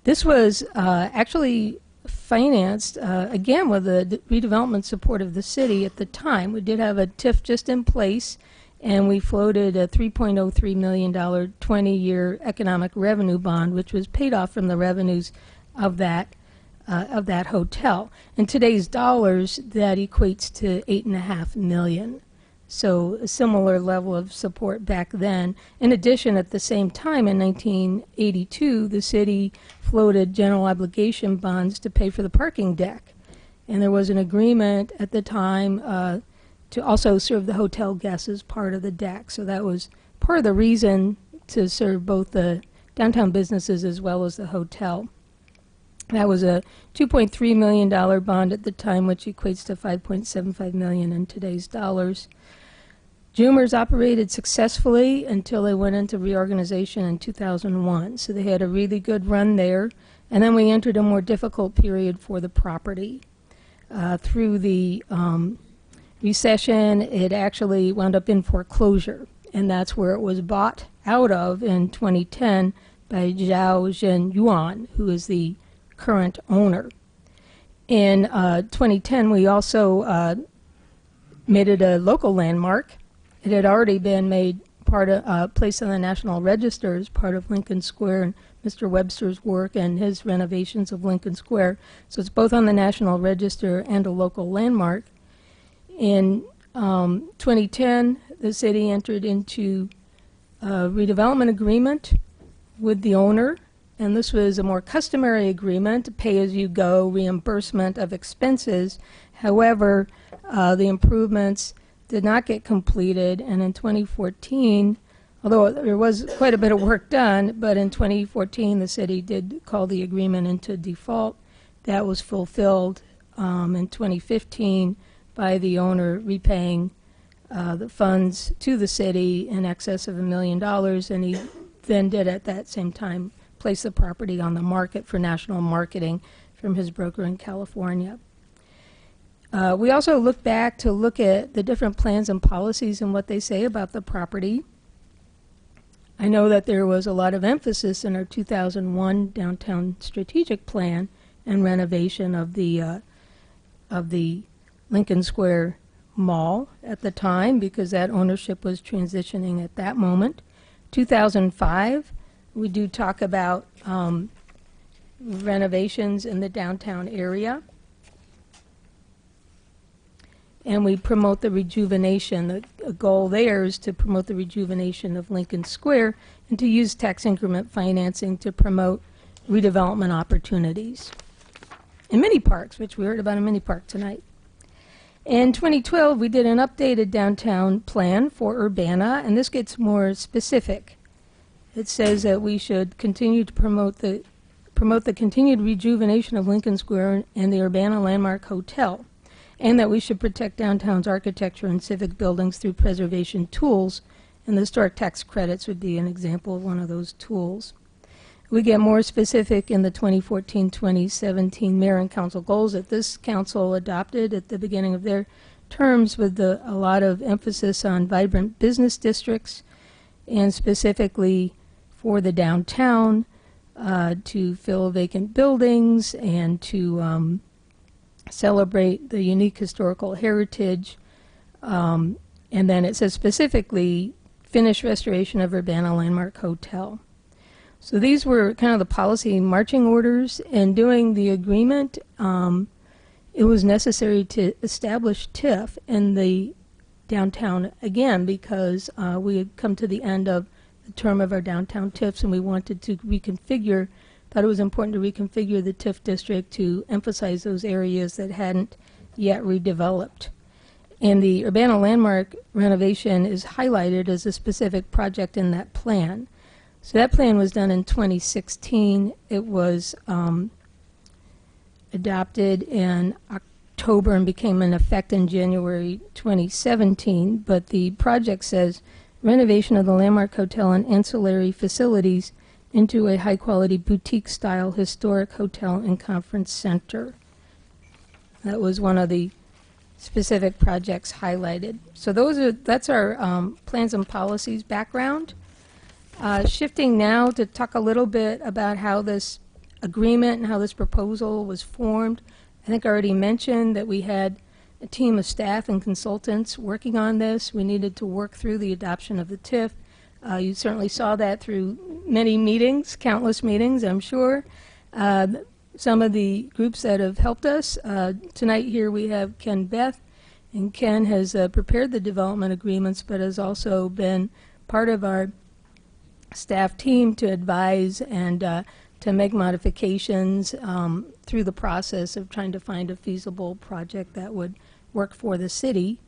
this was actually financed, again, with the redevelopment support of the city at the time. We did have a TIF just in place, and we floated a $3.03 million 20-year economic revenue bond, which was paid off from the revenues of that hotel. In today's dollars, that equates to $8.5 million. So a similar level of support back then. In addition, at the same time, in 1982, the city floated general obligation bonds to pay for the parking deck. And there was an agreement at the time to also serve the hotel guests as part of the deck. So that was part of the reason to serve both the downtown businesses as well as the hotel. That was a $2.3 million bond at the time, which equates to $5.75 million in today's dollars. Jumers operated successfully until they went into reorganization in 2001. So they had a really good run there. And then we entered a more difficult period for the property. Through the recession, it actually wound up in foreclosure. And that's where it was bought out of in 2010 by Zhao Zhenyuan, who is the current owner. In 2010, we also made it a local landmark. It had already been made part of, placed on the National Register as part of Lincoln Square and Mr. Webster's work and his renovations of Lincoln Square. So it's both on the National Register and a local landmark. In 2010, the city entered into a redevelopment agreement with the owner, and this was a more customary agreement, pay-as-you-go reimbursement of expenses. However, the improvements did not get completed, and in 2014, although there was quite a bit of work done, but in 2014 the city did call the agreement into default. That was fulfilled in 2015 by the owner repaying the funds to the city in excess of $1 million, and he then did at that same time place the property on the market for national marketing from his broker in California. We also look back to look at the different plans and policies and what they say about the property. I know that there was a lot of emphasis in our 2001 downtown strategic plan and renovation of the Lincoln Square Mall at the time, because that ownership was transitioning at that moment. 2005, we do talk about renovations in the downtown area. And we promote the rejuvenation. The goal there is to promote the rejuvenation of Lincoln Square and to use tax increment financing to promote redevelopment opportunities in many parks, which we heard about in Mini Park tonight. In 2012, we did an updated downtown plan for Urbana, and this gets more specific. It says that we should continue to promote the continued rejuvenation of Lincoln Square and the Urbana Landmark Hotel, and that we should protect downtown's architecture and civic buildings through preservation tools, and the historic tax credits would be an example of one of those tools. We get more specific in the 2014-2017 Mayor and Council goals that this council adopted at the beginning of their terms, with a lot of emphasis on vibrant business districts, and specifically for the downtown, to fill vacant buildings and to celebrate the unique historical heritage. And then it says specifically, finish restoration of Urbana Landmark Hotel. So these were kind of the policy marching orders, and doing the agreement, it was necessary to establish TIF in the downtown again, because we had come to the end of the term of our downtown TIFs, and we wanted to reconfigure, thought it was important to reconfigure the TIF district to emphasize those areas that hadn't yet redeveloped. And the Urbana Landmark renovation is highlighted as a specific project in that plan. So that plan was done in 2016. It was adopted in October and became in effect in January 2017. But the project says renovation of the Landmark Hotel and ancillary facilities into a high-quality boutique-style historic hotel and conference center. That was one of the specific projects highlighted. So that's our plans and policies background. Shifting now to talk a little bit about how this agreement and how this proposal was formed. I think I already mentioned that we had a team of staff and consultants working on this. We needed to work through the adoption of the TIF. You certainly saw that through many meetings, countless meetings, I'm sure. Some of the groups that have helped us, tonight here we have Ken Beth And Ken has prepared the development agreements, but has also been part of our staff team to advise and to make modifications through the process of trying to find a feasible project that would work for the city.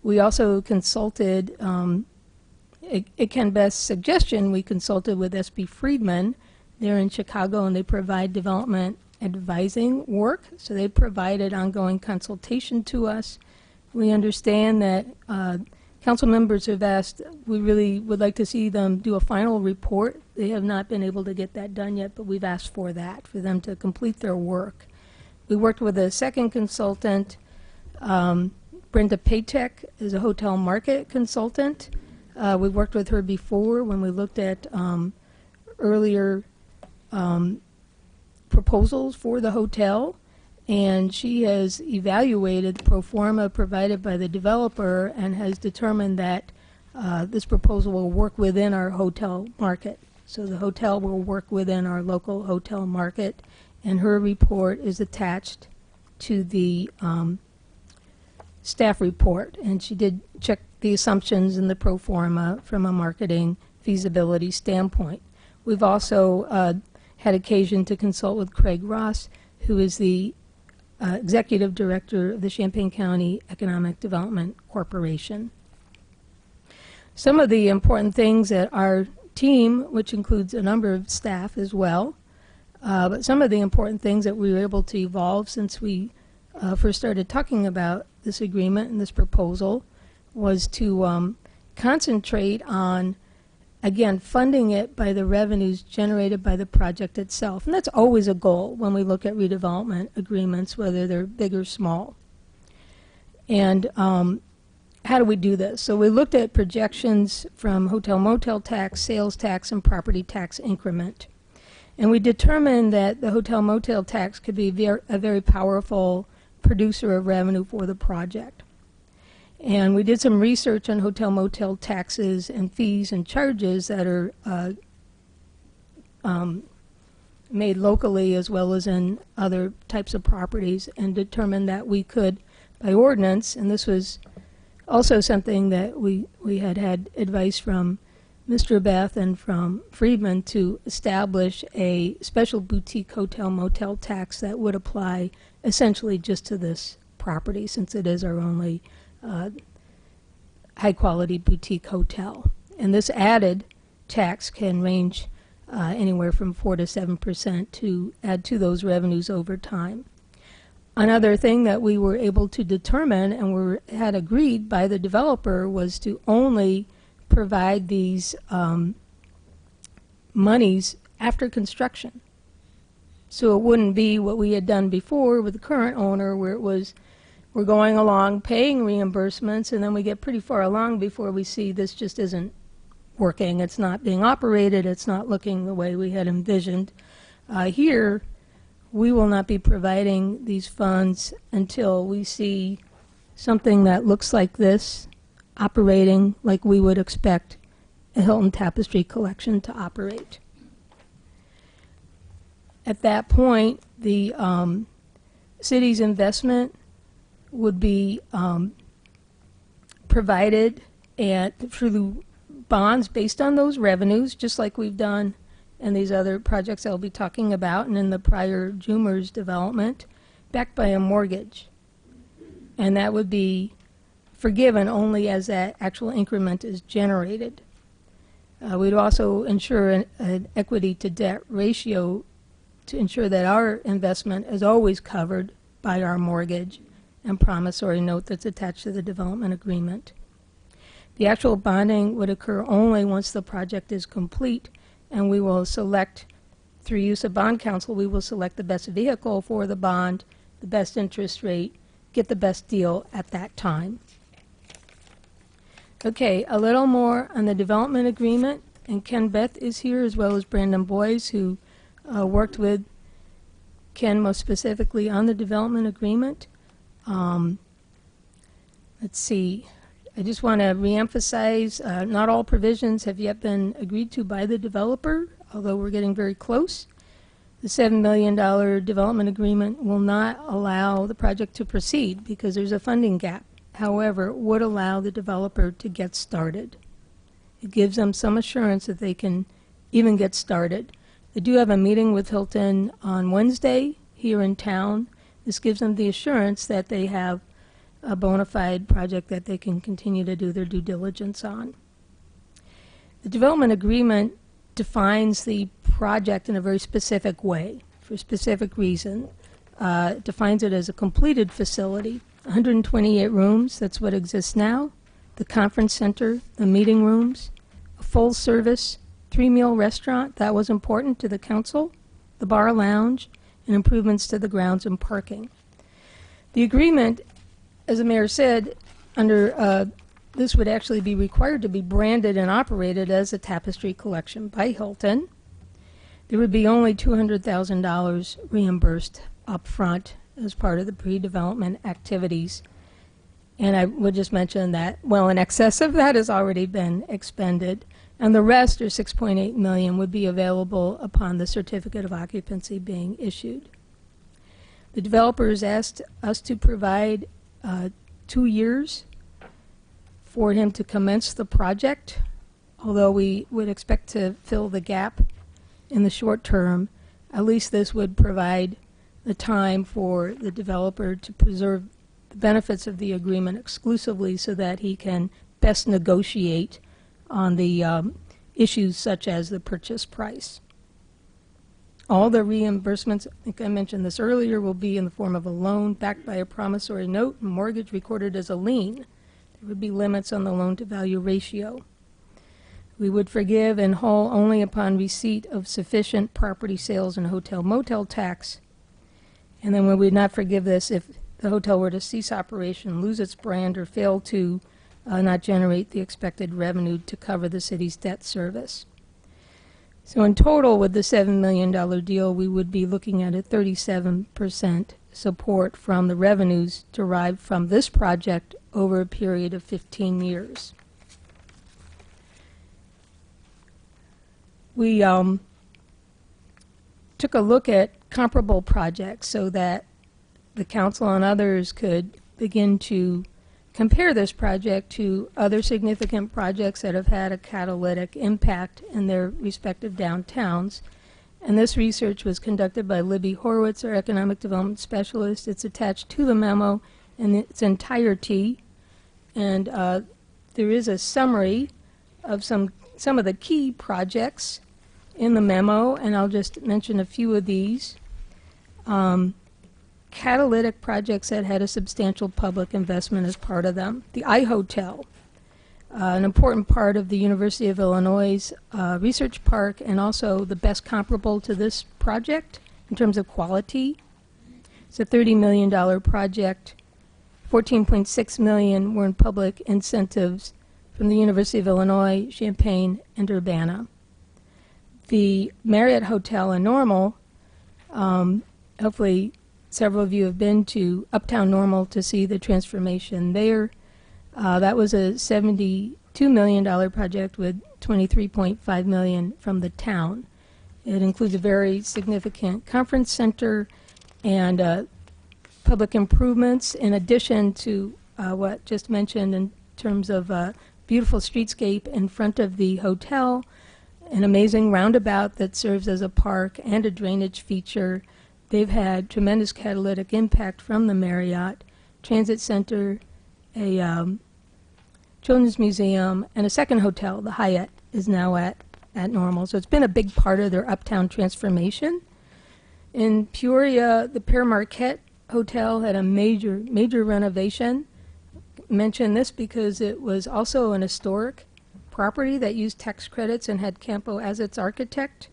We also consulted, at Ken Best's suggestion, we consulted with SB Friedman. They're in Chicago, and they provide development advising work, so they provided ongoing consultation to us. We understand that council members have asked, we really would like to see them do a final report. They have not been able to get that done yet, but we've asked for that, for them to complete their work. We worked with a second consultant, Brenda Paytek is a hotel market consultant. We worked with her before when we looked at earlier proposals for the hotel, and she has evaluated the pro forma provided by the developer and has determined that this proposal will work within our hotel market. So the hotel will work within our local hotel market, and her report is attached to the staff report, and she did check the assumptions in the pro forma from a marketing feasibility standpoint. We've also had occasion to consult with Craig Ross, who is the Executive Director of the Champaign County Economic Development Corporation. Some of the important things that our team, which includes a number of staff as well, but some of the important things that we were able to evolve since we first started talking about this agreement and this proposal was to concentrate on, again, funding it by the revenues generated by the project itself. And that's always a goal when we look at redevelopment agreements, whether they're big or small. And how do we do this? So we looked at projections from hotel motel tax, sales tax, and property tax increment. And we determined that the hotel motel tax could be a very powerful producer of revenue for the project. And we did some research on hotel motel taxes and fees and charges that are made locally as well as in other types of properties, and determined that we could, by ordinance, and this was also something that we had advice from Mr. Beth and from Friedman, to establish a special boutique hotel motel tax that would apply essentially just to this property, since it is our only high-quality boutique hotel. And this added tax can range anywhere from 4 to 7% to add to those revenues over time. Another thing that we were able to determine and had agreed by the developer was to only provide these monies after construction. So it wouldn't be what we had done before with the current owner, where it was we're going along paying reimbursements, and then we get pretty far along before we see this just isn't working. It's not being operated. It's not looking the way we had envisioned. Here, we will not be providing these funds until we see something that looks like this operating like we would expect a Hilton Tapestry collection to operate. At that point, the city's investment would be provided through bonds based on those revenues, just like we've done in these other projects I'll be talking about and in the prior Jumers development, backed by a mortgage. And that would be forgiven only as that actual increment is generated. We'd also ensure an equity to debt ratio to ensure that our investment is always covered by our mortgage and promissory note that's attached to the development agreement. The actual bonding would occur only once the project is complete, and we will select, through use of bond counsel, we will select the best vehicle for the bond, the best interest rate, get the best deal at that time. Okay, a little more on the development agreement, and Ken Beth is here, as well as Brandon Boyes, who worked with Ken most specifically on the development agreement. Let's see. I just want to reemphasize, not all provisions have yet been agreed to by the developer, although we're getting very close. The $7 million development agreement will not allow the project to proceed because there's a funding gap. However, it would allow the developer to get started. It gives them some assurance that they can even get started. They do have a meeting with Hilton on Wednesday here in town. This gives them the assurance that they have a bona fide project that they can continue to do their due diligence on. The development agreement defines the project in a very specific way, for a specific reason. It defines it as a completed facility, 128 rooms, that's what exists now, the conference center, the meeting rooms, a full service, 3-meal restaurant, that was important to the council, the bar lounge, and improvements to the grounds and parking. The agreement, as the mayor said, under this would actually be required to be branded and operated as a Tapestry Collection by Hilton. There would be only $200,000 reimbursed up front as part of the pre-development activities. And I would just mention that, well, in excess of that has already been expended, and the rest, or $6.8 million, would be available upon the certificate of occupancy being issued. The developers asked us to provide 2 years for him to commence the project, although we would expect to fill the gap in the short term. At least this would provide the time for the developer to preserve the benefits of the agreement exclusively so that he can best negotiate on the issues such as the purchase price. All the reimbursements, I think I mentioned this earlier, will be in the form of a loan backed by a promissory note and mortgage recorded as a lien. There would be limits on the loan-to-value ratio. We would forgive in whole only upon receipt of sufficient property sales and hotel-motel tax. And then we would not forgive this if the hotel were to cease operation, lose its brand, or fail to not generate the expected revenue to cover the city's debt service. So in total, with the $7 million deal, we would be looking at a 37% support from the revenues derived from this project over a period of 15 years. We took a look at comparable projects so that the council and others could begin to compare this project to other significant projects that have had a catalytic impact in their respective downtowns. And this research was conducted by Libby Horowitz, our economic development specialist. It's attached to the memo in its entirety. And there is a summary of some of the key projects in the memo, and I'll just mention a few of these. Catalytic projects that had a substantial public investment as part of them. The iHotel, an important part of the University of Illinois' research park, and also the best comparable to this project in terms of quality. It's a $30 million project. $14.6 million were in public incentives from the University of Illinois, Champaign, and Urbana. The Marriott Hotel in Normal, hopefully several of you have been to Uptown Normal to see the transformation there. That was a $72 million project with $23.5 million from the town. It includes a very significant conference center and public improvements in addition to what just mentioned in terms of beautiful streetscape in front of the hotel, an amazing roundabout that serves as a park and a drainage feature. They've had tremendous catalytic impact from the Marriott, transit center, a children's museum, and a second hotel, the Hyatt, is now at Normal. So it's been a big part of their uptown transformation. In Peoria, the Pere Marquette Hotel had a major renovation. Mention this because it was also an historic property that used tax credits and had Campo as its architect.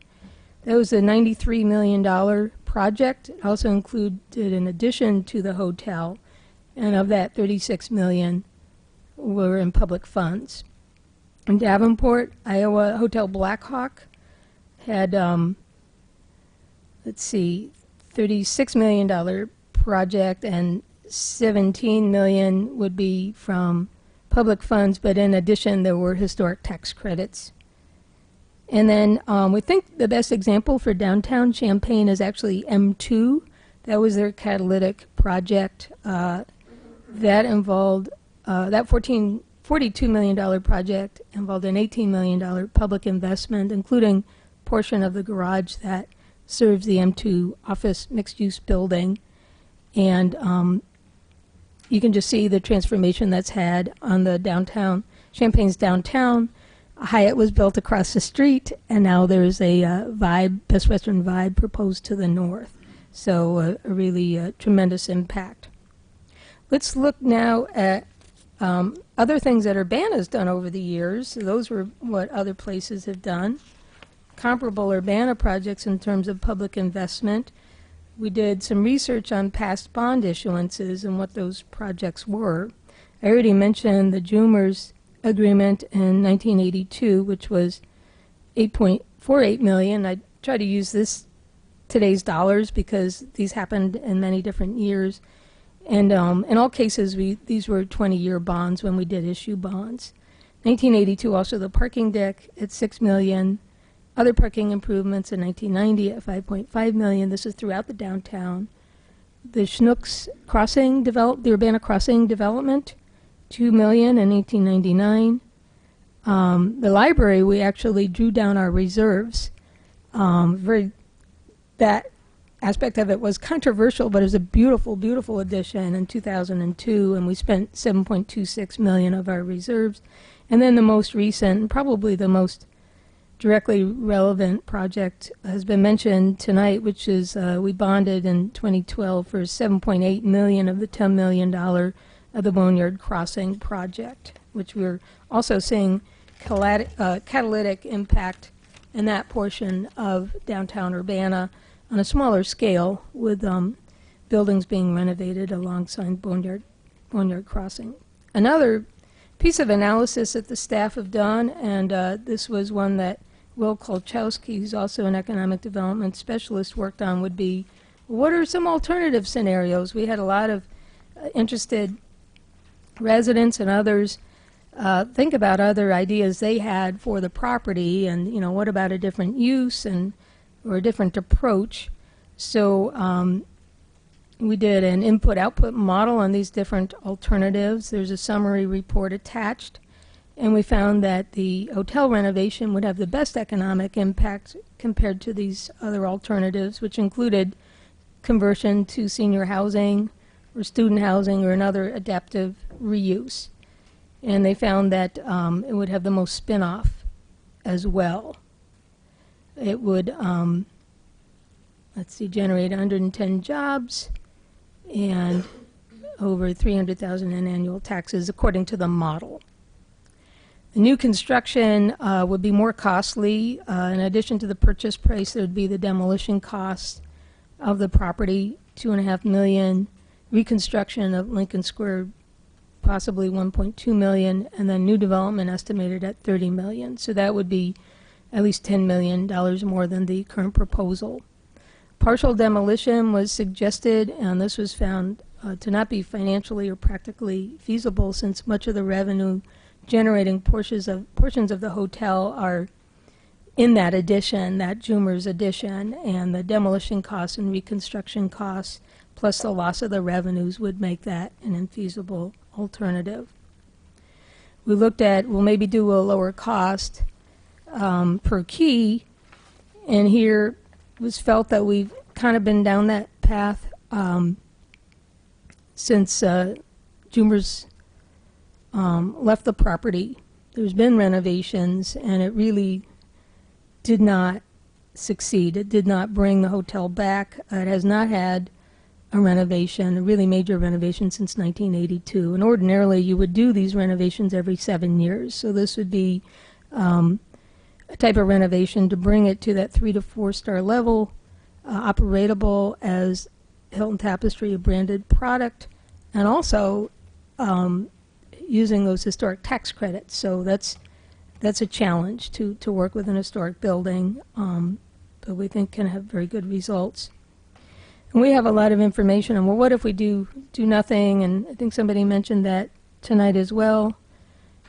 That was a $93 million project. It also included, in addition to the hotel, and of that, $36 million were in public funds. In Davenport, Iowa, Hotel Blackhawk had, $36 million project, and $17 million would be from public funds, but in addition, there were historic tax credits. And then we think the best example for downtown Champaign is actually M2. That was their catalytic project. That involved, that $42 million project involved an $18 million public investment, including a portion of the garage that serves the M2 office mixed-use building. And you can just see the transformation that's had on the downtown, Champaign's downtown. Hyatt was built across the street, and now there's a Vibe, Best Western Vibe proposed to the north. So a really tremendous impact. Let's look now at other things that Urbana's done over the years. Those were what other places have done. Comparable Urbana projects in terms of public investment. We did some research on past bond issuances and what those projects were. I already mentioned the Jumers agreement in 1982, which was $8.48 million. I try to use today's dollars because these happened in many different years. And in all cases, these were 20-year bonds when we did issue bonds. 1982, also the parking deck at $6 million. Other parking improvements in 1990 at $5.5 million. This is throughout the downtown. The Schnucks Crossing the Urbana Crossing development, $2 million in 1899. The library, we actually drew down our reserves. That aspect of it was controversial, but it was a beautiful, beautiful addition in 2002, and we spent $7.26 million of our reserves. And then the most recent, probably the most directly relevant project has been mentioned tonight, which is we bonded in 2012 for $7.8 million of the $10 million of the Boneyard Crossing project, which we're also seeing catalytic impact in that portion of downtown Urbana on a smaller scale, with buildings being renovated alongside Boneyard Crossing. Another piece of analysis that the staff have done, and this was one that Will Kolchowski, who's also an economic development specialist, worked on, would be, what are some alternative scenarios? We had a lot of interested residents and others think about other ideas they had for the property, and what about a different use or a different approach. So we did an input-output model on these different alternatives. There's a summary report attached, and we found that the hotel renovation would have the best economic impact compared to these other alternatives, which included conversion to senior housing or student housing or another adaptive reuse. And they found that it would have the most spin-off as well. It would, generate 110 jobs and over $300,000 in annual taxes, according to the model. The new construction would be more costly. In addition to the purchase price, there would be the demolition costs of the property, $2.5 million, reconstruction of Lincoln Square, possibly $1.2 million, and then new development estimated at $30 million. So that would be at least $10 million more than the current proposal. Partial demolition was suggested, and this was found to not be financially or practically feasible, since much of the revenue generating portions of the hotel are in that addition, that Jumers addition, and the demolition costs and reconstruction costs, plus the loss of the revenues, would make that an infeasible alternative. We looked at, we'll maybe do a lower cost per key, and here it was felt that we've kind of been down that path since Jumers left the property. There's been renovations, and it really did not succeed. It did not bring the hotel back. It has not had a renovation, a really major renovation, since 1982. And ordinarily, you would do these renovations every 7 years. So this would be a type of renovation to bring it to that 3 to 4 star level, operatable as Hilton Tapestry, a branded product, and also using those historic tax credits. So that's a challenge to work with an historic building, but we think can have very good results. And we have a lot of information on, well, what if we do nothing? And I think somebody mentioned that tonight as well.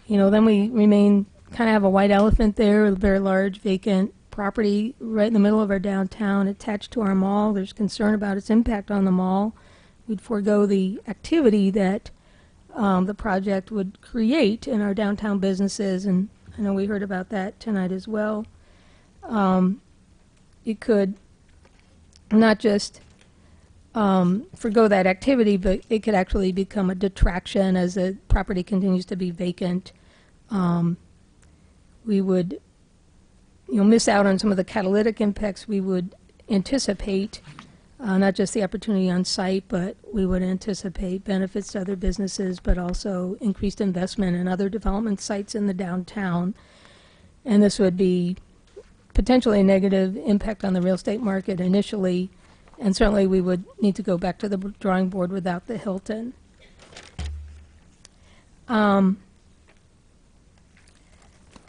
Then we remain kind of have a white elephant there, a very large vacant property right in the middle of our downtown attached to our mall. There's concern about its impact on the mall. We'd forego the activity that the project would create in our downtown businesses, and I know we heard about that tonight as well. It could not just forgo that activity, but it could actually become a detraction as the property continues to be vacant. We would miss out on some of the catalytic impacts we would anticipate, not just the opportunity on site, but we would anticipate benefits to other businesses, but also increased investment in other development sites in the downtown. And this would be potentially a negative impact on the real estate market initially, and certainly we would need to go back to the drawing board without the Hilton.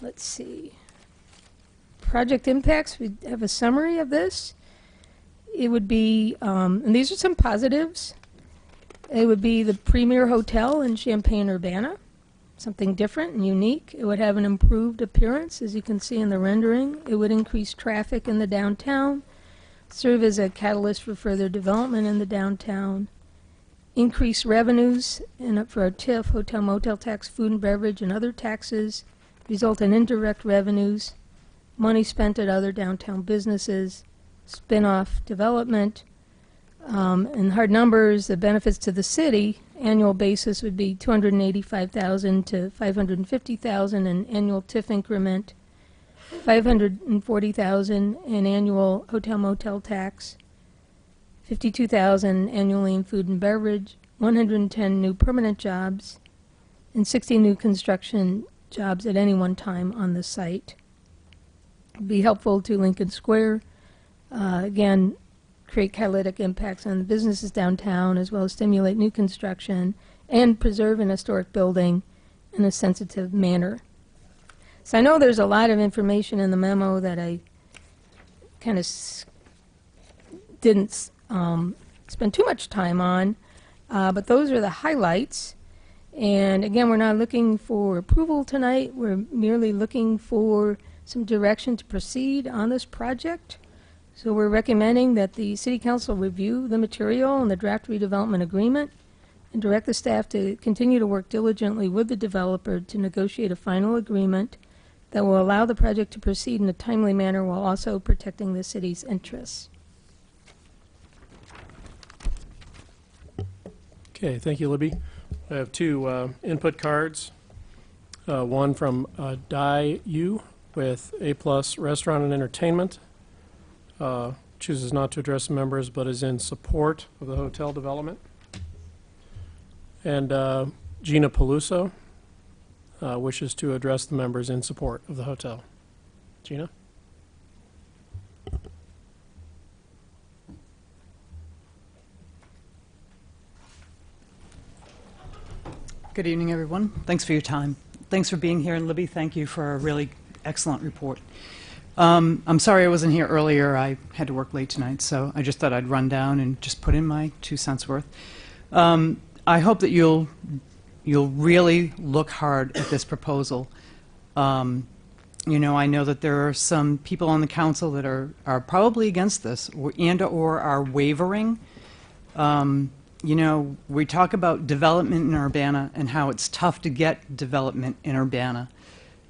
Let's see. Project impacts, we have a summary of this. It would be, and these are some positives. It would be the premier hotel in Champaign-Urbana, something different and unique. It would have an improved appearance, as you can see in the rendering. It would increase traffic in the downtown, serve as a catalyst for further development in the downtown, increase revenues for our TIF, hotel, motel tax, food and beverage, and other taxes, result in indirect revenues, money spent at other downtown businesses, spin-off development. In hard numbers, the benefits to the city, annual basis would be $285,000 to $550,000 in annual TIF increment, $540,000 in annual hotel motel tax, $52,000 annually in food and beverage, 110 new permanent jobs, and 60 new construction jobs at any one time on the site. It'd be helpful to Lincoln Square. Again, create catalytic impacts on the businesses downtown, as well as stimulate new construction and preserve an historic building in a sensitive manner. So I know there's a lot of information in the memo that I kind of didn't spend too much time on, but those are the highlights. And again, we're not looking for approval tonight. We're merely looking for some direction to proceed on this project. So we're recommending that the City Council review the material and the draft redevelopment agreement and direct the staff to continue to work diligently with the developer to negotiate a final agreement that will allow the project to proceed in a timely manner while also protecting the city's interests. Okay, thank you, Libby. I have two input cards. One from Dai Yu with A+ Restaurant and Entertainment. Chooses not to address members but is in support of the hotel development. And Gina Peluso wishes to address the members in support of the hotel. Gina? Good evening, everyone. Thanks for your time. Thanks for being here, and Libby, thank you for a really excellent report. I'm sorry I wasn't here earlier. I had to work late tonight, so I just thought I'd run down and just put in my 2 cents worth. I hope that you'll really look hard at this proposal. You know, I know that there are some people on the council that are probably against this or are wavering. You know, we talk about development in Urbana and how it's tough to get development in Urbana.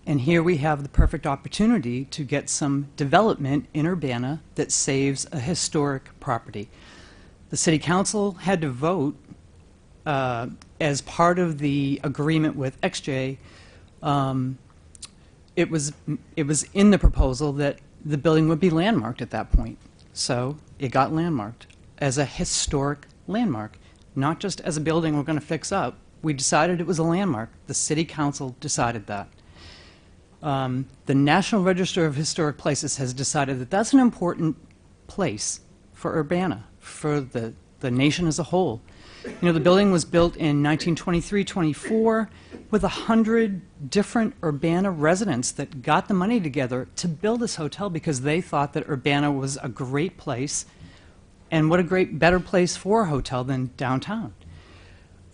And here we have the perfect opportunity to get some development in Urbana that saves a historic property. The City Council had to vote as part of the agreement with XJ. It was in the proposal that the building would be landmarked at that point. So it got landmarked as a historic landmark, not just as a building we're going to fix up. We decided it was a landmark. The City Council decided that. The National Register of Historic Places has decided that that's an important place for Urbana, for the nation as a whole. You know, the building was built in 1923-24 with 100 different Urbana residents that got the money together to build this hotel because they thought that Urbana was a great place, and what a better place for a hotel than downtown.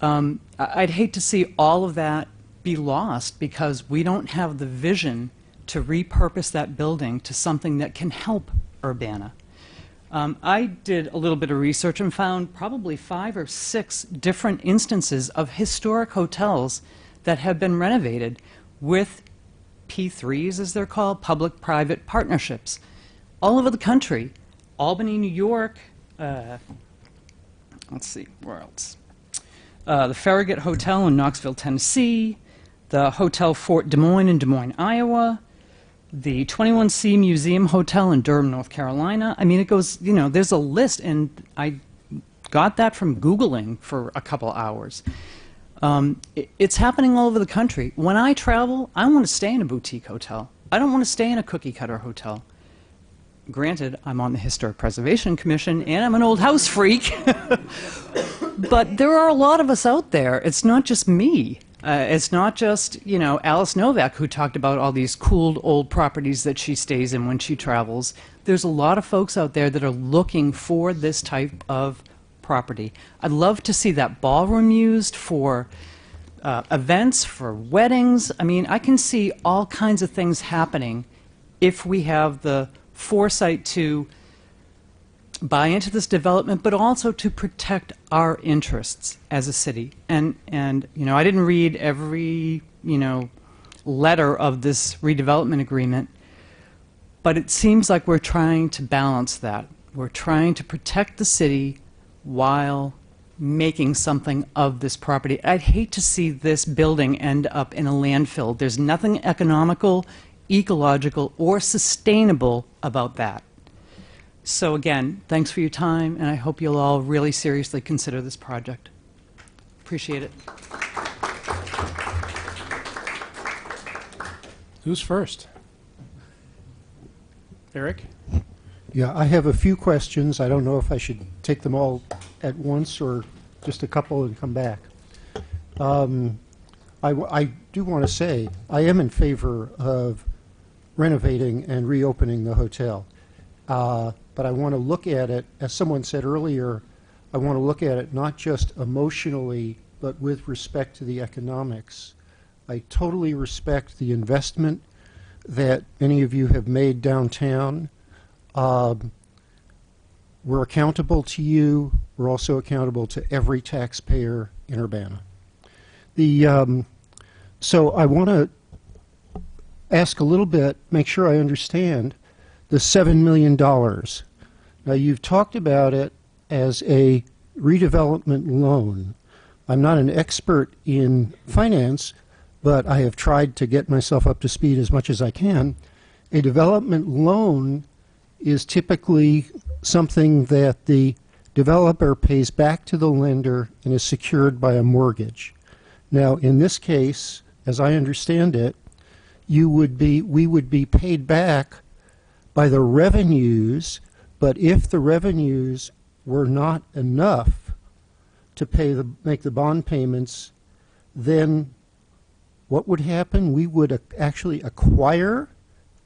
I'd hate to see all of that be lost because we don't have the vision to repurpose that building to something that can help Urbana. I did a little bit of research and found probably 5 or 6 different instances of historic hotels that have been renovated with P3s, as they're called, public-private partnerships, all over the country. Albany, New York, let's see, where else? The Farragut Hotel in Knoxville, Tennessee, the Hotel Fort Des Moines in Des Moines, Iowa, the 21C Museum Hotel in Durham, North Carolina. I mean, it goes, you know, there's a list, and I got that from Googling for a couple hours. It's happening all over the country. When I travel, I want to stay in a boutique hotel. I don't want to stay in a cookie-cutter hotel. Granted, I'm on the Historic Preservation Commission, and I'm an old house freak. But there are a lot of us out there. It's not just me. It's not just, you know, Alice Novak, who talked about all these cool old properties that she stays in when she travels. There's a lot of folks out there that are looking for this type of property. I'd love to see that ballroom used for events, for weddings. I mean, I can see all kinds of things happening if we have the foresight to buy into this development, but also to protect our interests as a city. And you know, I didn't read every, you know, letter of this redevelopment agreement, but it seems like we're trying to balance that. We're trying to protect the city while making something of this property. I'd hate to see this building end up in a landfill. There's nothing economical, ecological, or sustainable about that. So again, thanks for your time, and I hope you'll all really seriously consider this project. Appreciate it. Who's first? Eric? Yeah, I have a few questions. I don't know if I should take them all at once or just a couple and come back. I do want to say I am in favor of renovating and reopening the hotel. But I want to look at it, as someone said earlier, I want to look at it not just emotionally, but with respect to the economics. I totally respect the investment that many of you have made downtown. We're accountable to you. We're also accountable to every taxpayer in Urbana. So I want to ask a little bit, make sure I understand the $7 million. Now, you've talked about it as a redevelopment loan. I'm not an expert in finance, but I have tried to get myself up to speed as much as I can. A development loan is typically something that the developer pays back to the lender and is secured by a mortgage. Now, in this case, as I understand it, we would be paid back by the revenues, but if the revenues were not enough to make the bond payments, then what would happen? We would actually acquire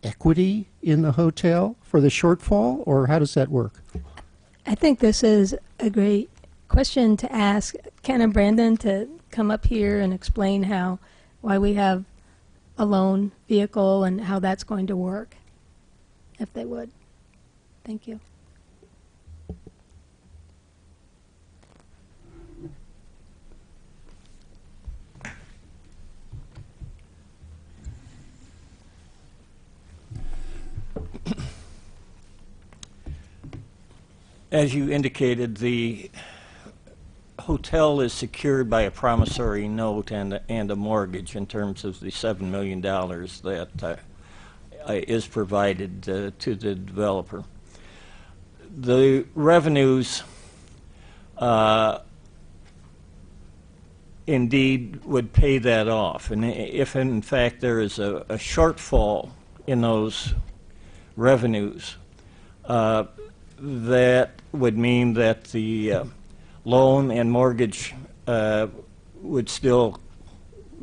equity in the hotel for the shortfall, or how does that work? I think this is a great question to ask Ken and Brandon to come up here and explain why we have a loan vehicle and how that's going to work, if they would. Thank you. As you indicated, the hotel is secured by a promissory note and a mortgage in terms of the $7 million that is provided to the developer. The revenues indeed would pay that off, and if in fact there is a shortfall in those revenues, that would mean that the loan and mortgage would still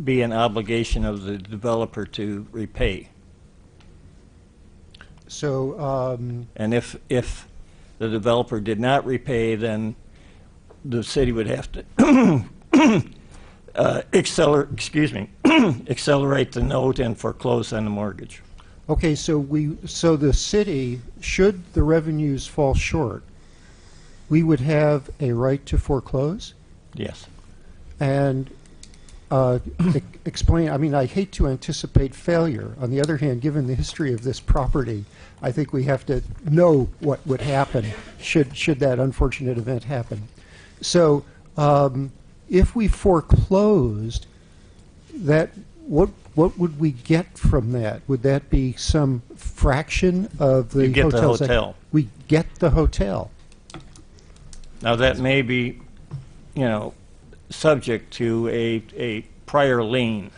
be an obligation of the developer to repay. So, and if the developer did not repay, then the city would have to accelerate the note and foreclose on the mortgage. Okay, so the city, should the revenues fall short, we would have a right to foreclose? Yes. And explain, I mean, I hate to anticipate failure. On the other hand, given the history of this property, I think we have to know what would happen should that unfortunate event happen. So if we foreclosed, what would we get from that? Would that be some fraction of the You get the hotel's hotel. We get the hotel. Now, that may be, subject to a prior lien.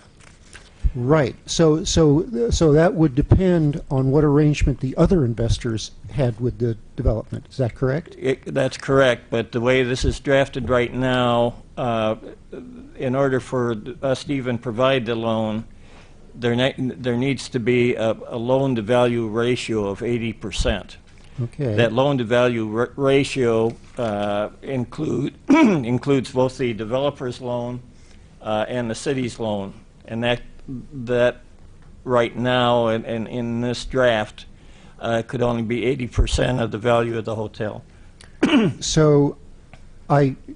Right. So that would depend on what arrangement the other investors had with the development. Is that correct? That's correct, but the way this is drafted right now, in order for us to even provide the loan, there needs to be a loan-to-value ratio of 80%. Okay. That loan-to-value ratio includes both the developer's loan and the city's loan, and that right now and in this draft could only be 80% of the value of the hotel. So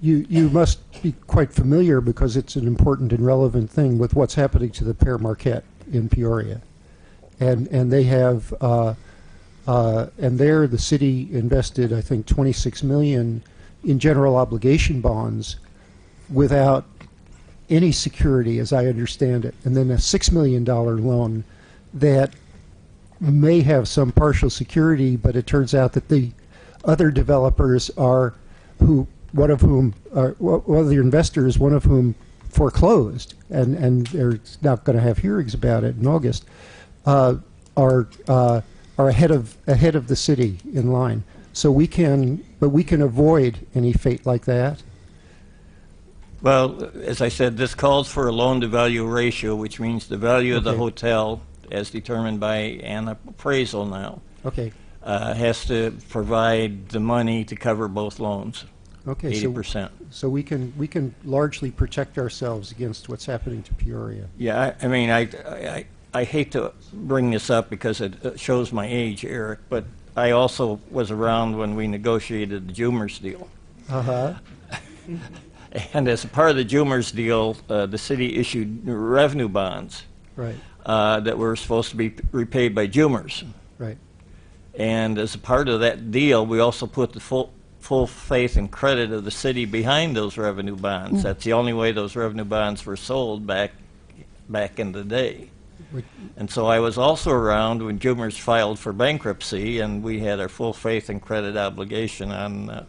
you must be quite familiar, because it's an important and relevant thing, with what's happening to the Père Marquette in Peoria. And they have and there the city invested, I think, $26 million in general obligation bonds without any security, as I understand it, and then a $6 million loan that may have some partial security, but it turns out that the other developers are one of the investors, one of whom foreclosed, and they're not going to have hearings about it in August, are ahead of the city in line. So we can avoid any fate like that. Well, as I said, this calls for a loan-to-value ratio, which means the value of the hotel, as determined by an appraisal now, has to provide the money to cover both loans. Okay, 80%. So we can largely protect ourselves against what's happening to Peoria. Yeah, I mean, I hate to bring this up because it shows my age, Eric, but I also was around when we negotiated the Jumers deal. Uh-huh. And as a part of the Jumers deal, the city issued revenue bonds that were supposed to be repaid by Jumers. Right. And as a part of that deal, we also put the full faith and credit of the city behind those revenue bonds. That's the only way those revenue bonds were sold back in the day. And so I was also around when Jumers filed for bankruptcy, and we had our full faith and credit obligation on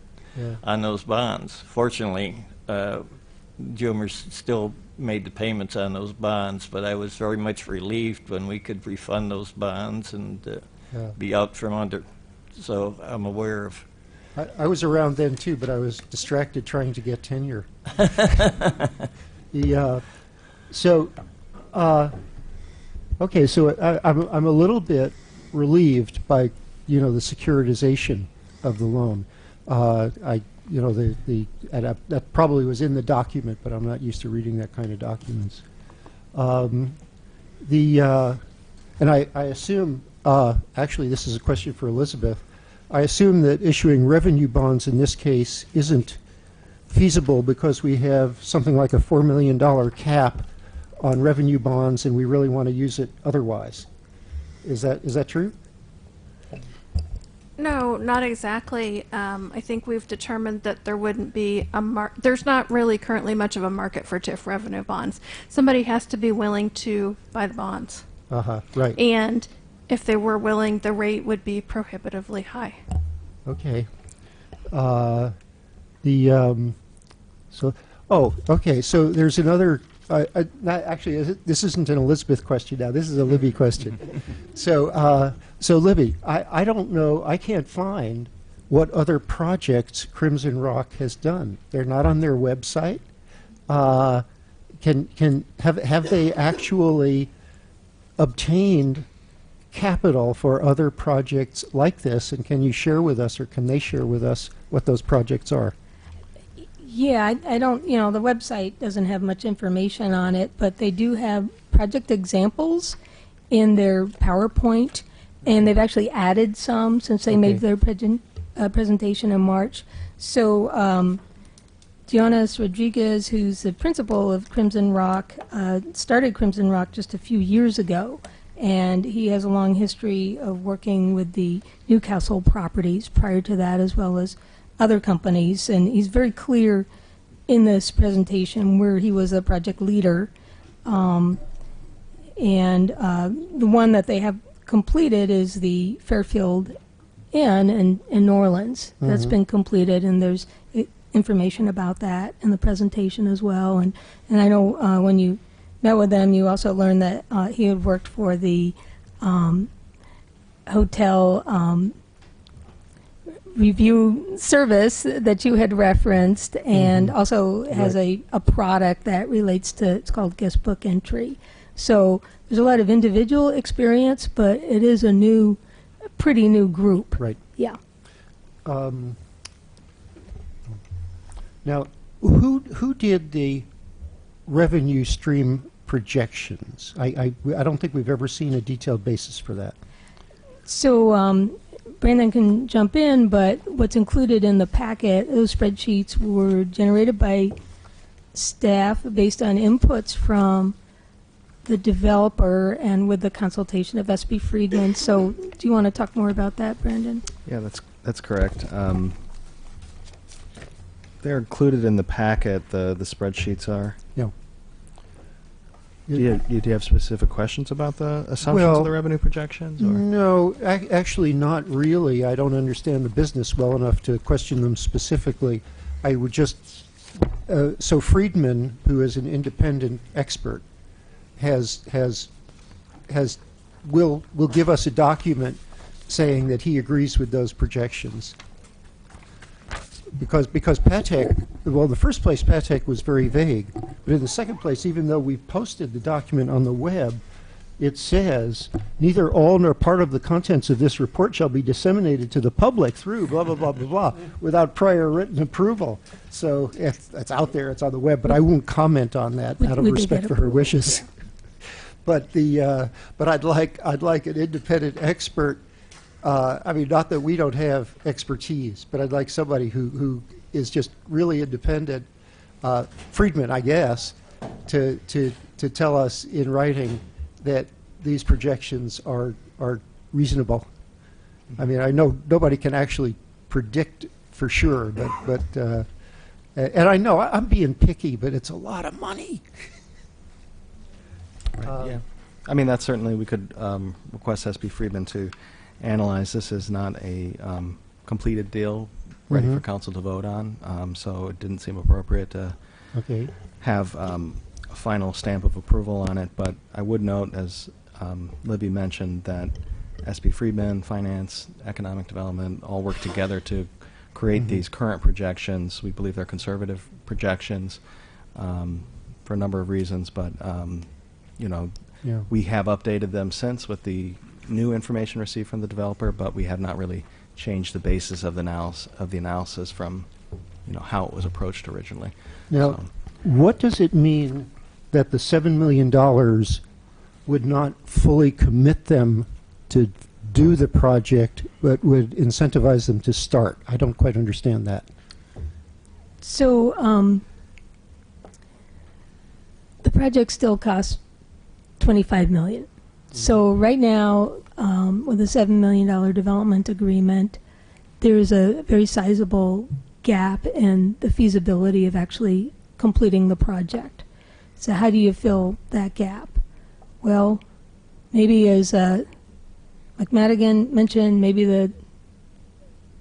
those bonds. Fortunately, Jumers still made the payments on those bonds, but I was very much relieved when we could refund those bonds and be out from under. So I'm aware of. I was around then too, but I was distracted trying to get tenure. Okay, so I'm a little bit relieved by the securitization of the loan. That probably was in the document, but I'm not used to reading that kind of documents. And I assume, actually this is a question for Elizabeth, I assume that issuing revenue bonds in this case isn't feasible because we have something like a $4 million cap on revenue bonds, and we really want to use it otherwise. Is that true? No, not exactly. I think we've determined that there wouldn't be there's not really currently much of a market for TIF revenue bonds. Somebody has to be willing to buy the bonds. Right. And if they were willing, the rate would be prohibitively high. Okay. So there's another. Actually, this isn't an Elizabeth question now. This is a Libby question. So Libby, I don't know. I can't find what other projects Crimson Rock has done. They're not on their website. Have they actually obtained capital for other projects like this? And can you share with us, or can they share with us, what those projects are? Yeah, I don't, the website doesn't have much information on it, but they do have project examples in their PowerPoint, and they've actually added some since they made their presentation in March. So Jonas Rodriguez, who's the principal of Crimson Rock, started Crimson Rock just a few years ago, and he has a long history of working with the Newcastle properties prior to that, as well as other companies, and he's very clear in this presentation where he was a project leader. And the one that they have completed is the Fairfield Inn in New Orleans. That's been completed, and there's information about that in the presentation as well. And I know when you met with them, you also learned that he had worked for the hotel review service that you had referenced, and also has a product that relates to, it's called guest book entry. So there's a lot of individual experience, but it is a pretty new group. Right. Yeah. Now, who did the revenue stream projections? I don't think we've ever seen a detailed basis for that. So Brandon can jump in, but what's included in the packet, those spreadsheets were generated by staff based on inputs from the developer and with the consultation of SB Friedman. So do you want to talk more about that, Brandon? Yeah, that's correct. They're included in the packet, the spreadsheets are. Yeah. Do you have specific questions about the assumptions of the revenue projections? Or? No, actually not really. I don't understand the business well enough to question them specifically. I would just, so Friedman, who is an independent expert, will give us a document saying that he agrees with those projections. Because Patek, well, in the first place, Patek was very vague. But in the second place, even though we've posted the document on the web, it says, neither all nor part of the contents of this report shall be disseminated to the public through blah, blah, blah, blah, blah, without prior written approval. So it's out there, it's on the web, but I won't comment on that out of respect for her wishes. But I'd like an independent expert. I mean, not that we don't have expertise, but I'd like somebody who is just really independent, Friedman, I guess, to tell us in writing that these projections are reasonable. I mean, I know nobody can actually predict for sure, but and I know I'm being picky, but it's a lot of money. Right, yeah. I mean, that's certainly, we could request SB Friedman to analyze. This is not a completed deal ready for council to vote on, so it didn't seem appropriate to have a final stamp of approval on it. But I would note, as Libby mentioned, that SB Friedman, Finance, Economic Development all work together to create these current projections. We believe they're conservative projections for a number of reasons, but we have updated them since with the new information received from the developer, but we have not really changed the basis of the analysis from how it was approached originally. Now, what does it mean that the $7 million would not fully commit them to do the project, but would incentivize them to start? I don't quite understand that. So the project still costs $25 million. So right now, with a $7 million development agreement, there's a very sizable gap in the feasibility of actually completing the project. So how do you fill that gap? Well, maybe as like Madigan mentioned, maybe the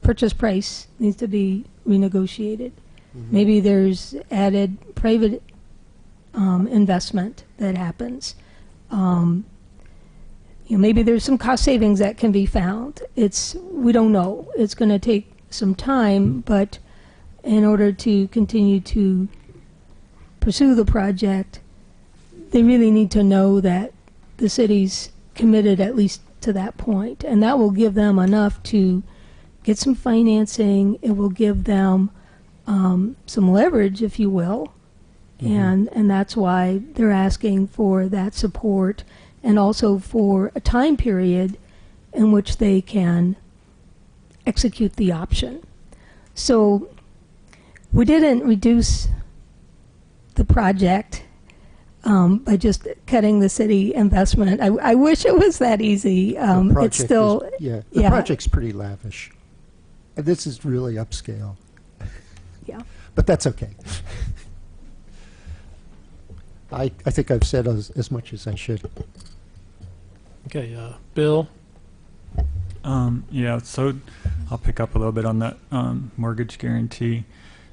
purchase price needs to be renegotiated. Maybe there's added private investment that happens. Maybe there's some cost savings that can be found. We don't know. It's going to take some time, but in order to continue to pursue the project, they really need to know that the city's committed at least to that point, and that will give them enough to get some financing. It will give them some leverage, if you will. And that's why they're asking for that support and also for a time period in which they can execute the option. So we didn't reduce the project by just cutting the city investment. I wish it was that easy. It's still, the project's pretty lavish. And this is really upscale. Yeah. But that's okay. I think I've said as much as I should. Okay, Bill? Yeah, so I'll pick up a little bit on that mortgage guarantee.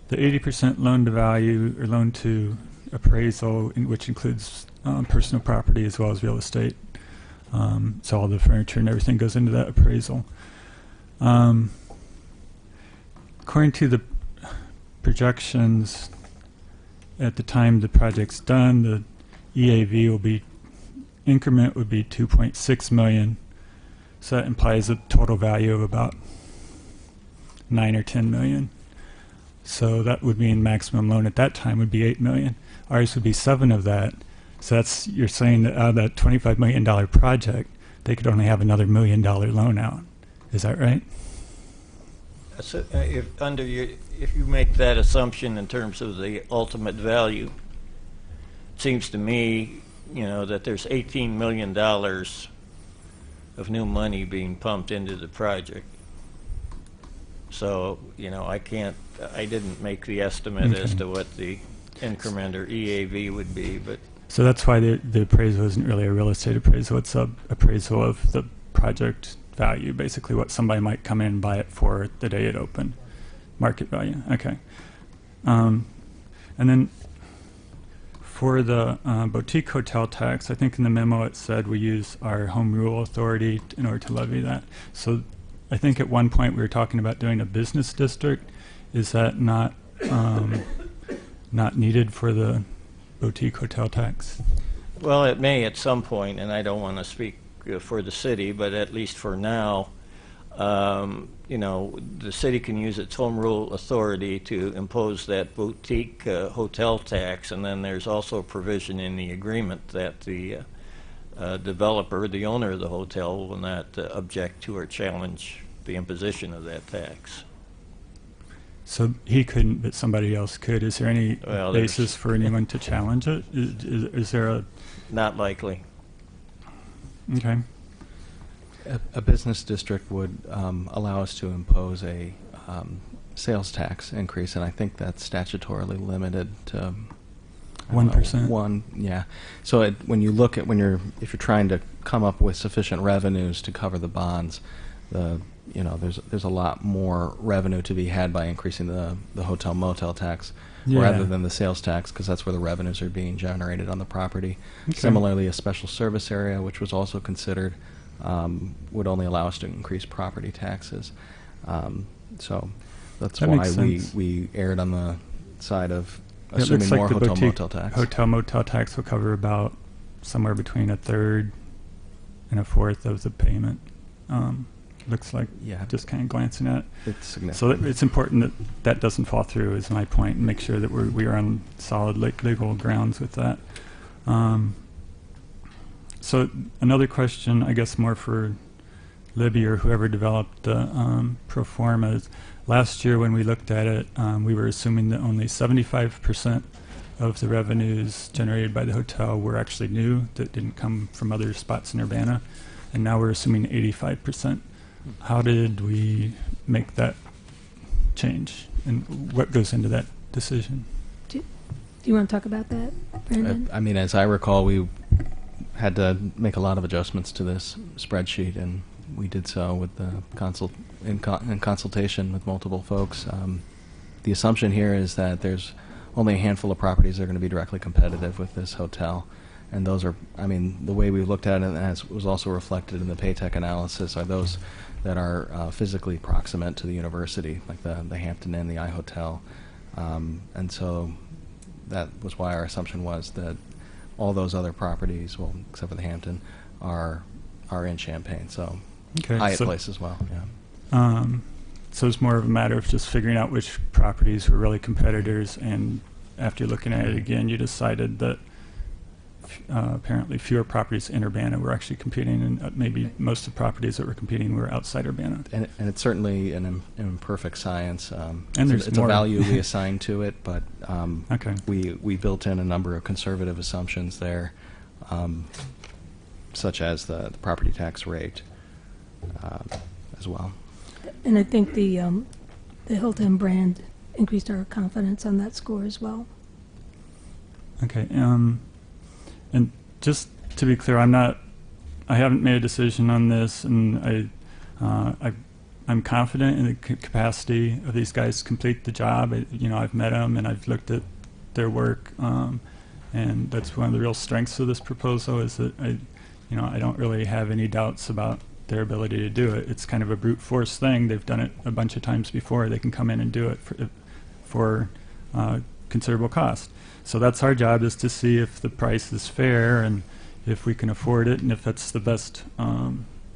The 80% loan to value or loan to appraisal, which includes personal property as well as real estate. So all the furniture and everything goes into that appraisal. According to the projections, at the time the project's done, the EAV will be, increment would be 2.6 million. So that implies a total value of about 9 or 10 million. So that would mean maximum loan at that time would be 8 million. Ours would be 7 of that. So that's, you're saying that out of that $25 million project, they could only have another $1 million loan out. Is that right? So, if you make that assumption in terms of the ultimate value, it seems to me, that there's $18 million of new money being pumped into the project. So, I didn't make the estimate as to what the increment or EAV would be, but. So that's why the appraisal isn't really a real estate appraisal. It's a appraisal of the project value, basically what somebody might come in and buy it for the day it opened. Market value, okay. And then for the boutique hotel tax, I think in the memo it said we use our home rule authority in order to levy that. So I think at one point we were talking about doing a business district. Is that not not needed for the boutique hotel tax? Well, it may at some point, and I don't want to speak for the city, but at least for now, the city can use its home rule authority to impose that boutique hotel tax, and then there's also a provision in the agreement that the developer, the owner of the hotel, will not object to or challenge the imposition of that tax. So he couldn't, but somebody else could. Is there any basis for anyone to challenge it? Is there a... Not likely. Okay. A business district would allow us to impose a sales tax increase, and I think that's statutorily limited to 1%. One, yeah. So when you look at if you're trying to come up with sufficient revenues to cover the bonds, there's a lot more revenue to be had by increasing the hotel motel tax rather than the sales tax, because that's where the revenues are being generated on the property. Okay. Similarly, a special service area, which was also considered, would only allow us to increase property taxes. So that's That why makes sense. we erred on the side of It assuming looks like more the hotel boutique motel tax. hotel motel tax will cover about somewhere between a third and a fourth of the payment. Looks like, just kind of glancing at it. It's significant. So it's important that that doesn't fall through, is my point, and make sure that we are on solid legal grounds with that. So another question, I guess more for Libby or whoever developed the pro formas. Last year when we looked at it, we were assuming that only 75% of the revenues generated by the hotel were actually new, that didn't come from other spots in Urbana, and now we're assuming 85%. How did we make that change, and what goes into that decision? Do you want to talk about that, Brandon? I mean, as I recall, we had to make a lot of adjustments to this spreadsheet, and we did so with the in consultation with multiple folks. The assumption here is that there's only a handful of properties that are going to be directly competitive with this hotel. And those are, I mean, the way we looked at it, as was also reflected in the Paytech analysis, are those that are physically proximate to the university, like the Hampton Inn, the iHotel. And so that was why our assumption was that all those other properties, well, except for the Hampton, are in Champaign. So Okay, Hyatt so- Place as well, yeah. so it's more of a matter of just figuring out which properties were really competitors, and after looking at it again, you decided that apparently fewer properties in Urbana were actually competing, and maybe most of the properties that were competing were outside Urbana. And it's certainly an imperfect science. And It's a value we assign to it, but Okay. we built in a number of conservative assumptions there, such as the property tax rate as well. And I think the Hilton brand increased our confidence on that score as well. Okay. And just to be clear, I haven't made a decision on this, and I'm confident in the capacity of these guys to complete the job. I've met them and I've looked at their work, and that's one of the real strengths of this proposal, is that I don't really have any doubts about their ability to do it. It's kind of a brute force thing. They've done it a bunch of times before. They can come in and do it for considerable cost. So that's our job, is to see if the price is fair and if we can afford it, and if that's the best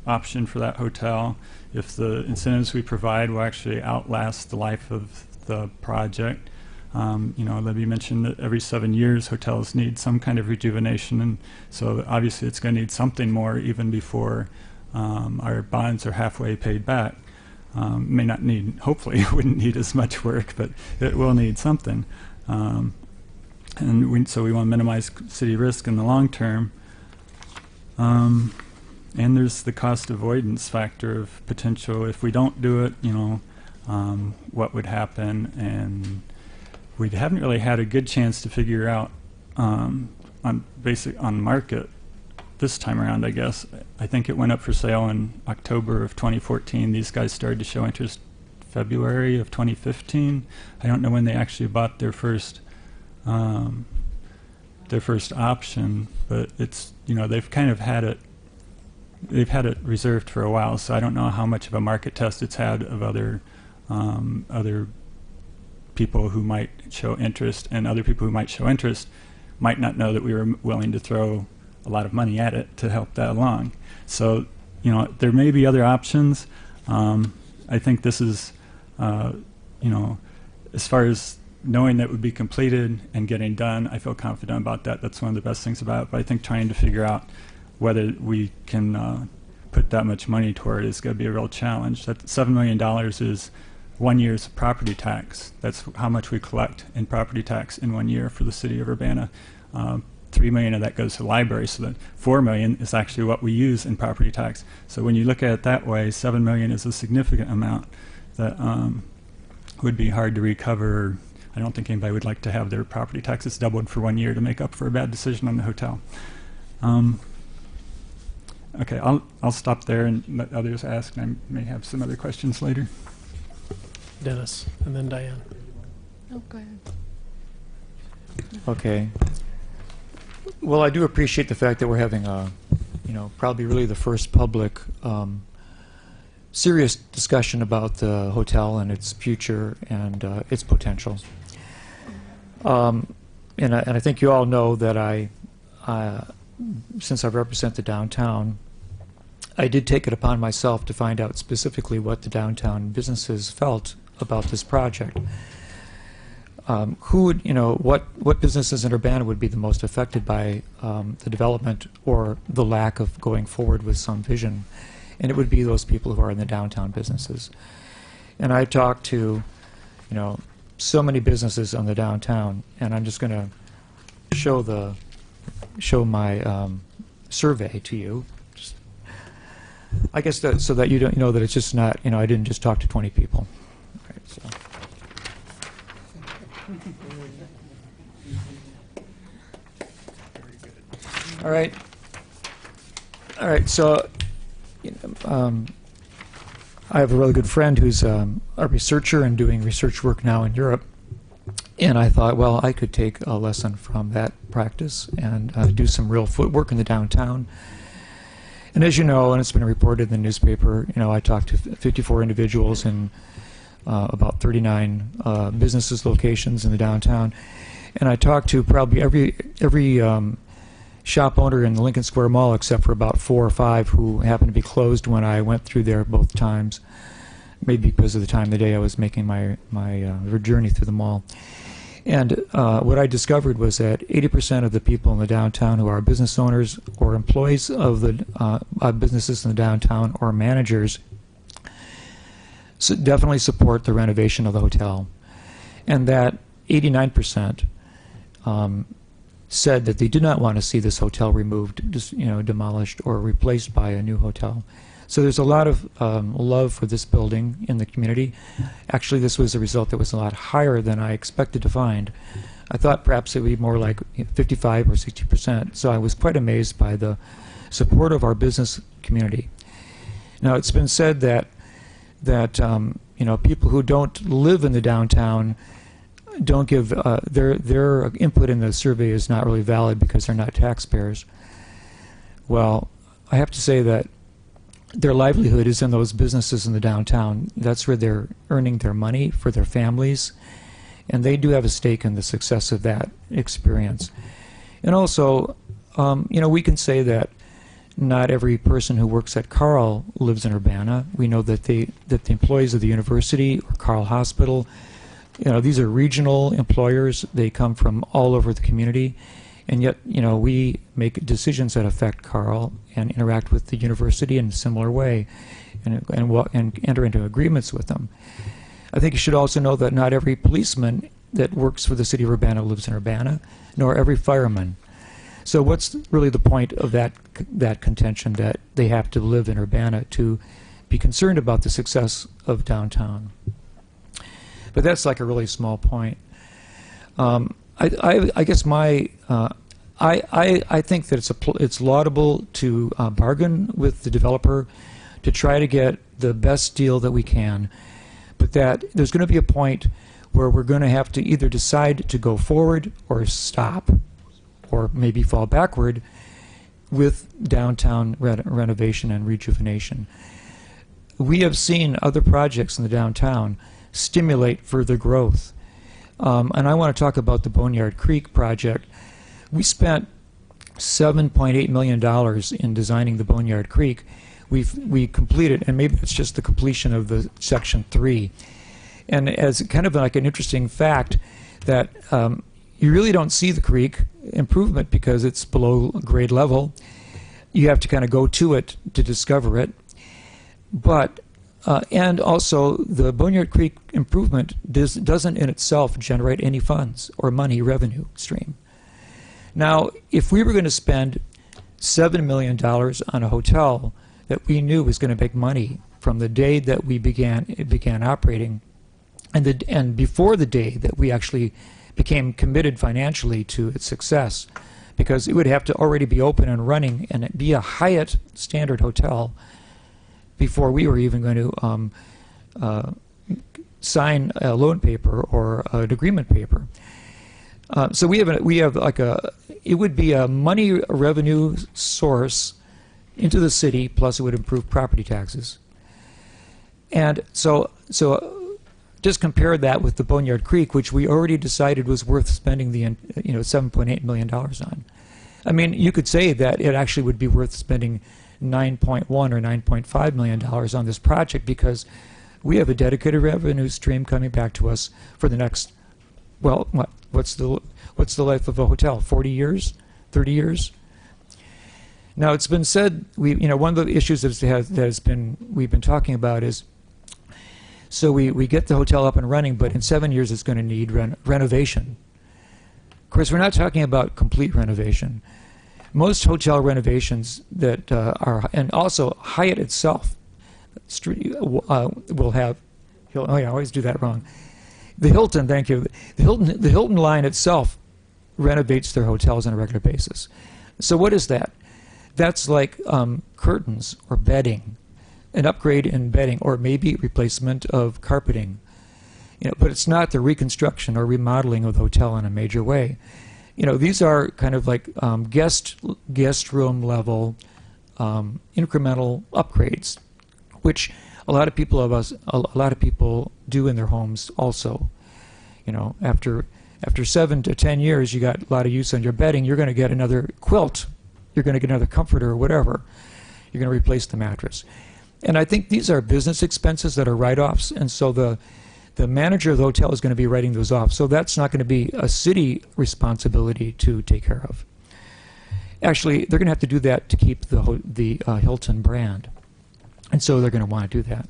option for that hotel, if the incentives we provide will actually outlast the life of the project. Libby mentioned that every 7 years hotels need some kind of rejuvenation, and so obviously it's going to need something more even before our bonds are halfway paid back. May not need, hopefully it wouldn't need as much work, but it will need something. So we want to minimize city risk in the long term. And there's the cost avoidance factor of potential. If we don't do it, what would happen? And we haven't really had a good chance to figure out on market this time around, I guess. I think it went up for sale in October of 2014. These guys started to show interest February of 2015. I don't know when they actually bought their first option, but it's, they've kind of had it. They've had it reserved for a while, so I don't know how much of a market test it's had of other people who might show interest, and other people who might show interest might not know that we were willing to throw a lot of money at it to help that along. So, there may be other options. I think this is, as far as knowing that it would be completed and getting done, I feel confident about that. That's one of the best things about it. But I think trying to figure out whether we can put that much money toward it is going to be a real challenge. That $7 million is 1 year's property tax. That's how much we collect in property tax in 1 year for the city of Urbana. $3 million of that goes to the library, so that $4 million is actually what we use in property tax. So when you look at it that way, $7 million is a significant amount that would be hard to recover. I don't think anybody would like to have their property taxes doubled for 1 year to make up for a bad decision on the hotel. Okay, I'll stop there and let others ask, and I may have some other questions later. Dennis, and then Diane. Oh, go ahead. Okay. Well, I do appreciate the fact that we're having probably really the first public serious discussion about the hotel and its future and its potential. And I think you all know that since I represent the downtown, I did take it upon myself to find out specifically what the downtown businesses felt about this project. What businesses in Urbana would be the most affected by the development or the lack of going forward with some vision? And it would be those people who are in the downtown businesses. And I talked to, so many businesses on the downtown, and I'm just going to show my survey to you. I guess so that you don't know that it's just not, I didn't just talk to 20 people. Right, so. All right. So, I have a really good friend who's a researcher and doing research work now in Europe. And I thought, well, I could take a lesson from that practice and do some real footwork in the downtown. And as you know, and it's been reported in the newspaper, I talked to 54 individuals in about 39 businesses locations in the downtown. And I talked to probably every shop owner in the Lincoln Square Mall except for about 4 or 5 who happened to be closed when I went through there both times. maybe because of the time of the day I was making my journey through the mall. And what I discovered was that 80% of the people in the downtown who are business owners or employees of the businesses in the downtown or managers definitely support the renovation of the hotel. And that 89% said that they did not want to see this hotel removed, demolished or replaced by a new hotel. So there's a lot of love for this building in the community. Actually, this was a result that was a lot higher than I expected to find. I thought perhaps it would be more like 55 or 60%. So I was quite amazed by the support of our business community. Now, it's been said that people who don't live in the downtown don't give their input in the survey is not really valid because they're not taxpayers. Well, I have to say that their livelihood is in those businesses in the downtown. That's where they're earning their money for their families, and they do have a stake in the success of that experience. And also, we can say that not every person who works at Carl lives in Urbana. We know that the employees of the university or Carl Hospital, these are regional employers. They come from all over the community. And yet, we make decisions that affect Carl and interact with the university in a similar way and enter into agreements with them. I think you should also know that not every policeman that works for the city of Urbana lives in Urbana, nor every fireman. So what's really the point of that contention that they have to live in Urbana to be concerned about the success of downtown? But that's like a really small point. I guess I think that it's laudable to bargain with the developer to try to get the best deal that we can, but that there's going to be a point where we're going to have to either decide to go forward or stop, or maybe fall backward with downtown renovation and rejuvenation. We have seen other projects in the downtown stimulate further growth. And I want to talk about the Boneyard Creek project. We spent $7.8 million in designing the Boneyard Creek. We completed, and maybe it's just the completion of the Section 3. And as kind of like an interesting fact, that you really don't see the creek improvement because it's below grade level. You have to kind of go to it to discover it. But and also, the Boneyard Creek improvement doesn't in itself generate any funds or money revenue stream. Now, if we were going to spend $7 million on a hotel that we knew was going to make money from the day that it began operating, and before the day that we actually became committed financially to its success, because it would have to already be open and running and be a Hyatt standard hotel before we were even going to sign a loan paper or an agreement paper. So we have like it would be a money revenue source into the city, plus it would improve property taxes. And so just compare that with the Boneyard Creek, which we already decided was worth spending the $7.8 million on. I mean, you could say that it actually would be worth spending $9.1 or $9.5 million on this project because we have a dedicated revenue stream coming back to us for the next, well, what's the life of a hotel? 40 years, 30 years. Now it's been said one of the issues we've been talking about is, so we get the hotel up and running, but in 7 years it's going to need renovation. Of course, we're not talking about complete renovation. Most hotel renovations that are, and also Hyatt itself, will have. Oh yeah, I always do that wrong. The Hilton, thank you. The Hilton line itself renovates their hotels on a regular basis. So what is that? That's like curtains or bedding, an upgrade in bedding, or maybe replacement of carpeting. But it's not the reconstruction or remodeling of the hotel in a major way. These are kind of like guest room level incremental upgrades, which a lot of people do in their homes also. After 7 to 10 years, you got a lot of use on your bedding. You're going to get another quilt. You're going to get another comforter or whatever. You're going to replace the mattress. And I think these are business expenses that are write-offs, and so the manager of the hotel is going to be writing those off. So that's not going to be a city responsibility to take care of. Actually, they're going to have to do that to keep the Hilton brand, and so they're going to want to do that.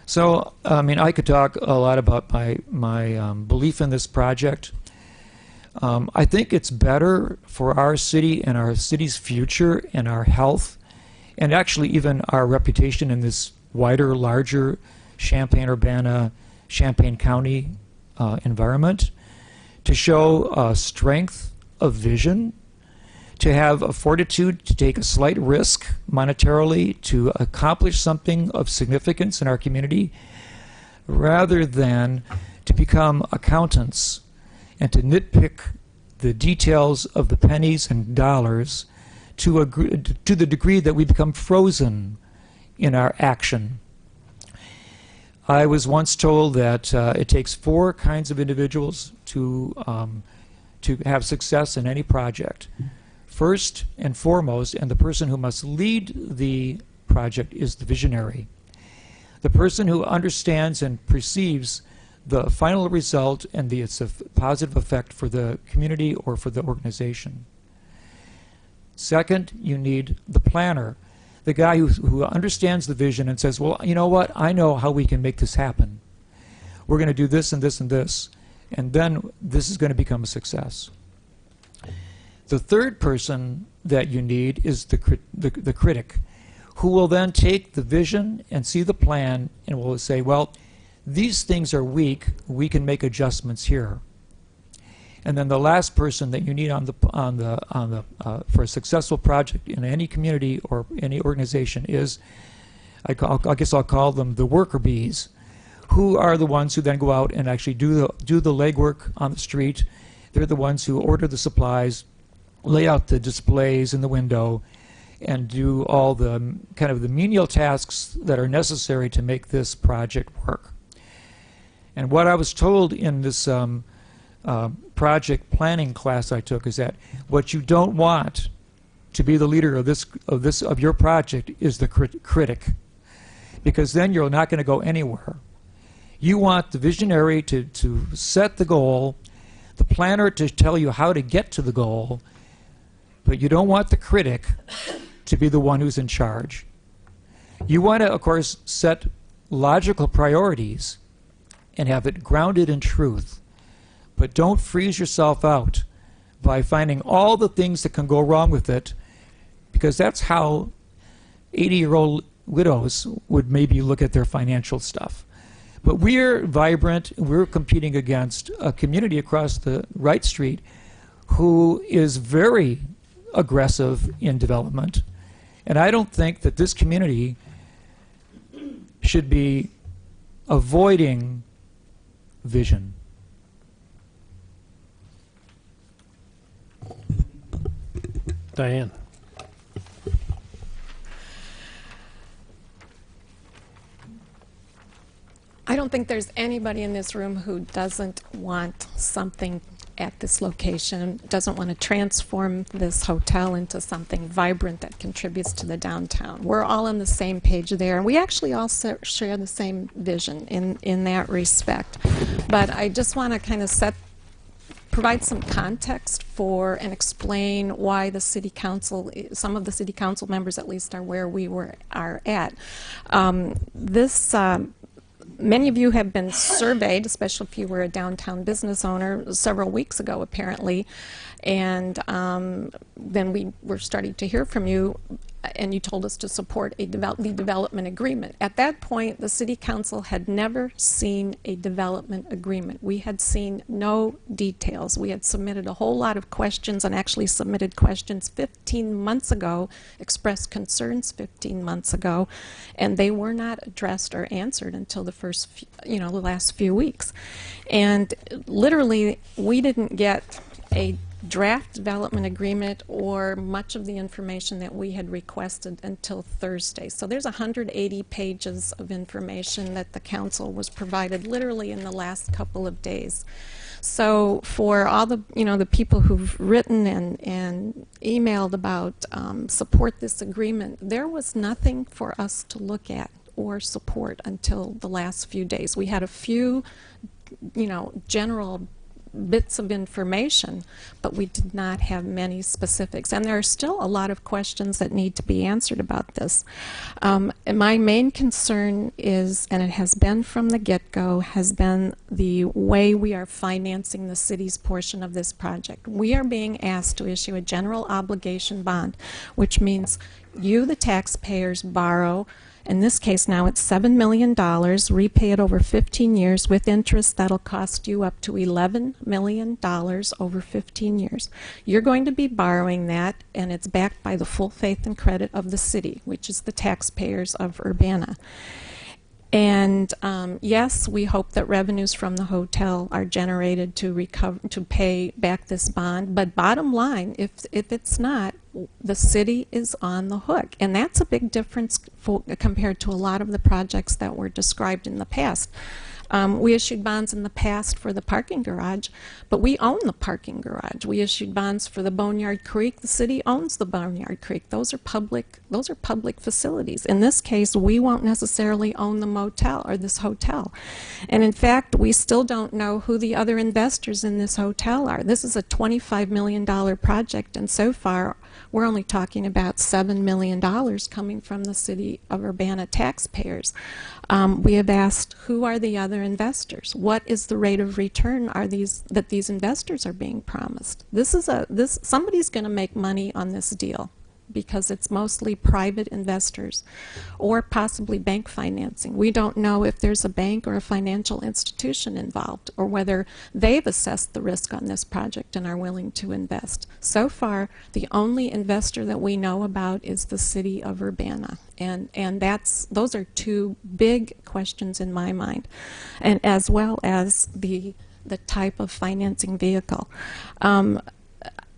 So, I mean, I could talk a lot about my belief in this project. I think it's better for our city and our city's future and our health, and actually even our reputation in this wider, larger Champaign-Urbana, Champaign County environment, to show strength of vision, to have a fortitude to take a slight risk monetarily to accomplish something of significance in our community, rather than to become accountants and to nitpick the details of the pennies and dollars to the degree that we become frozen in our action. I was once told that it takes 4 kinds of individuals to have success in any project. First and foremost, and the person who must lead the project, is the visionary. The person who understands and perceives the final result and its positive effect for the community or for the organization. Second, you need the planner, the guy who understands the vision and says, well, you know what, I know how we can make this happen. We're going to do this and this and this, and then this is going to become a success. The third person that you need is the critic, who will then take the vision and see the plan and will say, well, these things are weak, we can make adjustments here. And then the last person that you need for a successful project in any community or any organization is, I guess I'll call them the worker bees, who are the ones who then go out and actually do the legwork on the street. They're the ones who order the supplies, lay out the displays in the window, and do all the kind of the menial tasks that are necessary to make this project work. And what I was told in this project planning class I took is that what you don't want to be the leader of your project is the critic, because then you're not going to go anywhere. You want the visionary to set the goal, the planner to tell you how to get to the goal, but you don't want the critic to be the one who's in charge. You want to, of course, set logical priorities and have it grounded in truth, but don't freeze yourself out by finding all the things that can go wrong with it, because that's how 80-year-old widows would maybe look at their financial stuff. But we're vibrant, we're competing against a community across the Wright Street who is very aggressive in development. And I don't think that this community should be avoiding vision. Diane. I don't think there's anybody in this room who doesn't want something at this location, doesn't want to transform this hotel into something vibrant that contributes to the downtown. We're all on the same page there, and we actually all share the same vision in that respect. But I just want to kind of provide some context for and explain why the city council, some of the city council members at least, are where we are at. Many of you have been surveyed, especially if you were a downtown business owner, several weeks ago, apparently. And then we were starting to hear from you, and you told us to support the development agreement. At that point, the city council had never seen a development agreement. We had seen no details. We had submitted a whole lot of questions, and actually submitted questions 15 months ago, expressed concerns 15 months ago, and they were not addressed or answered until the last few weeks. And literally, we didn't get a draft development agreement or much of the information that we had requested until Thursday. So there's 180 pages of information that the council was provided literally in the last couple of days. So for all the, the people who've written and emailed about support this agreement, there was nothing for us to look at or support until the last few days. We had a few, general bits of information, but we did not have many specifics. And there are still a lot of questions that need to be answered about this. And my main concern is, and it has been from the get-go, has been the way we are financing the city's portion of this project. We are being asked to issue a general obligation bond, which means you, the taxpayers, borrow. In this case now it's $7 million, repay it over 15 years with interest that'll cost you up to $11 million over 15 years. You're going to be borrowing that, and it's backed by the full faith and credit of the city, which is the taxpayers of Urbana. And yes, we hope that revenues from the hotel are generated to pay back this bond. But bottom line, if it's not, the city is on the hook, and that's a big difference compared to a lot of the projects that were described in the past. We issued bonds in the past for the parking garage, but we own the parking garage. We issued bonds for the Boneyard Creek. The city owns the Boneyard Creek. Those are public facilities. In this case, we won't necessarily own the motel or this hotel. And in fact, we still don't know who the other investors in this hotel are. This is a $25 million project, and so far we're only talking about $7 million coming from the city of Urbana taxpayers. We have asked, who are the other investors? What is the rate of return that these investors are being promised? Somebody's going to make money on this deal, because it's mostly private investors or possibly bank financing. We don't know if there's a bank or a financial institution involved, or whether they've assessed the risk on this project and are willing to invest. So far, the only investor that we know about is the city of Urbana, and those are two big questions in my mind, and as well as the type of financing vehicle.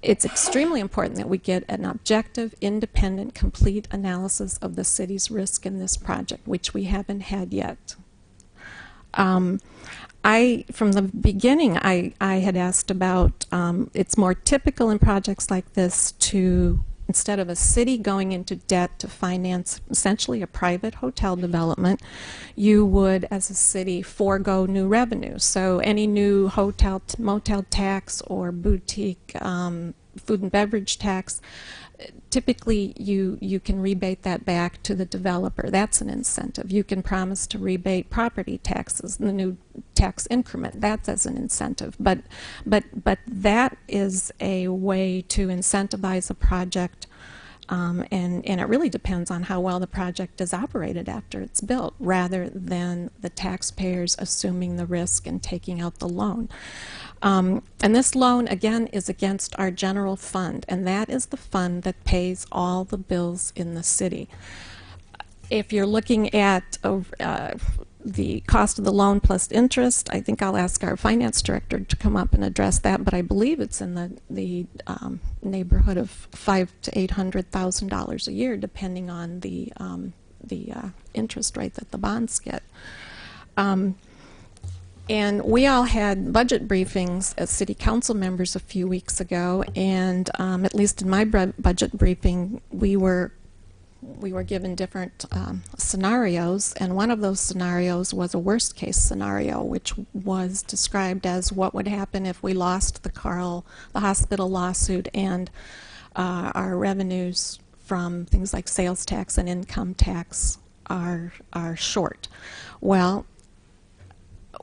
It's extremely important that we get an objective, independent, complete analysis of the city's risk in this project, which we haven't had yet. From the beginning, I had asked about, it's more typical in projects like this to, instead of a city going into debt to finance essentially a private hotel development, you would, as a city, forego new revenue. So any new hotel, motel tax or boutique food and beverage tax, typically you can rebate that back to the developer. That's an incentive. You can promise to rebate property taxes, the new tax increment. That's as an incentive. But that is a way to incentivize a project, and it really depends on how well the project is operated after it's built, rather than the taxpayers assuming the risk and taking out the loan. And this loan, again, is against our general fund, and that is the fund that pays all the bills in the city. If you're looking at the cost of the loan plus interest, I think I'll ask our finance director to come up and address that, but I believe it's in the neighborhood of $500,000 to $800,000 a year, depending on the interest rate that the bonds get. And we all had budget briefings as city council members a few weeks ago, and at least in my budget briefing, we were given different scenarios, and one of those scenarios was a worst case scenario, which was described as what would happen if we lost the hospital lawsuit and our revenues from things like sales tax and income tax are short. Well,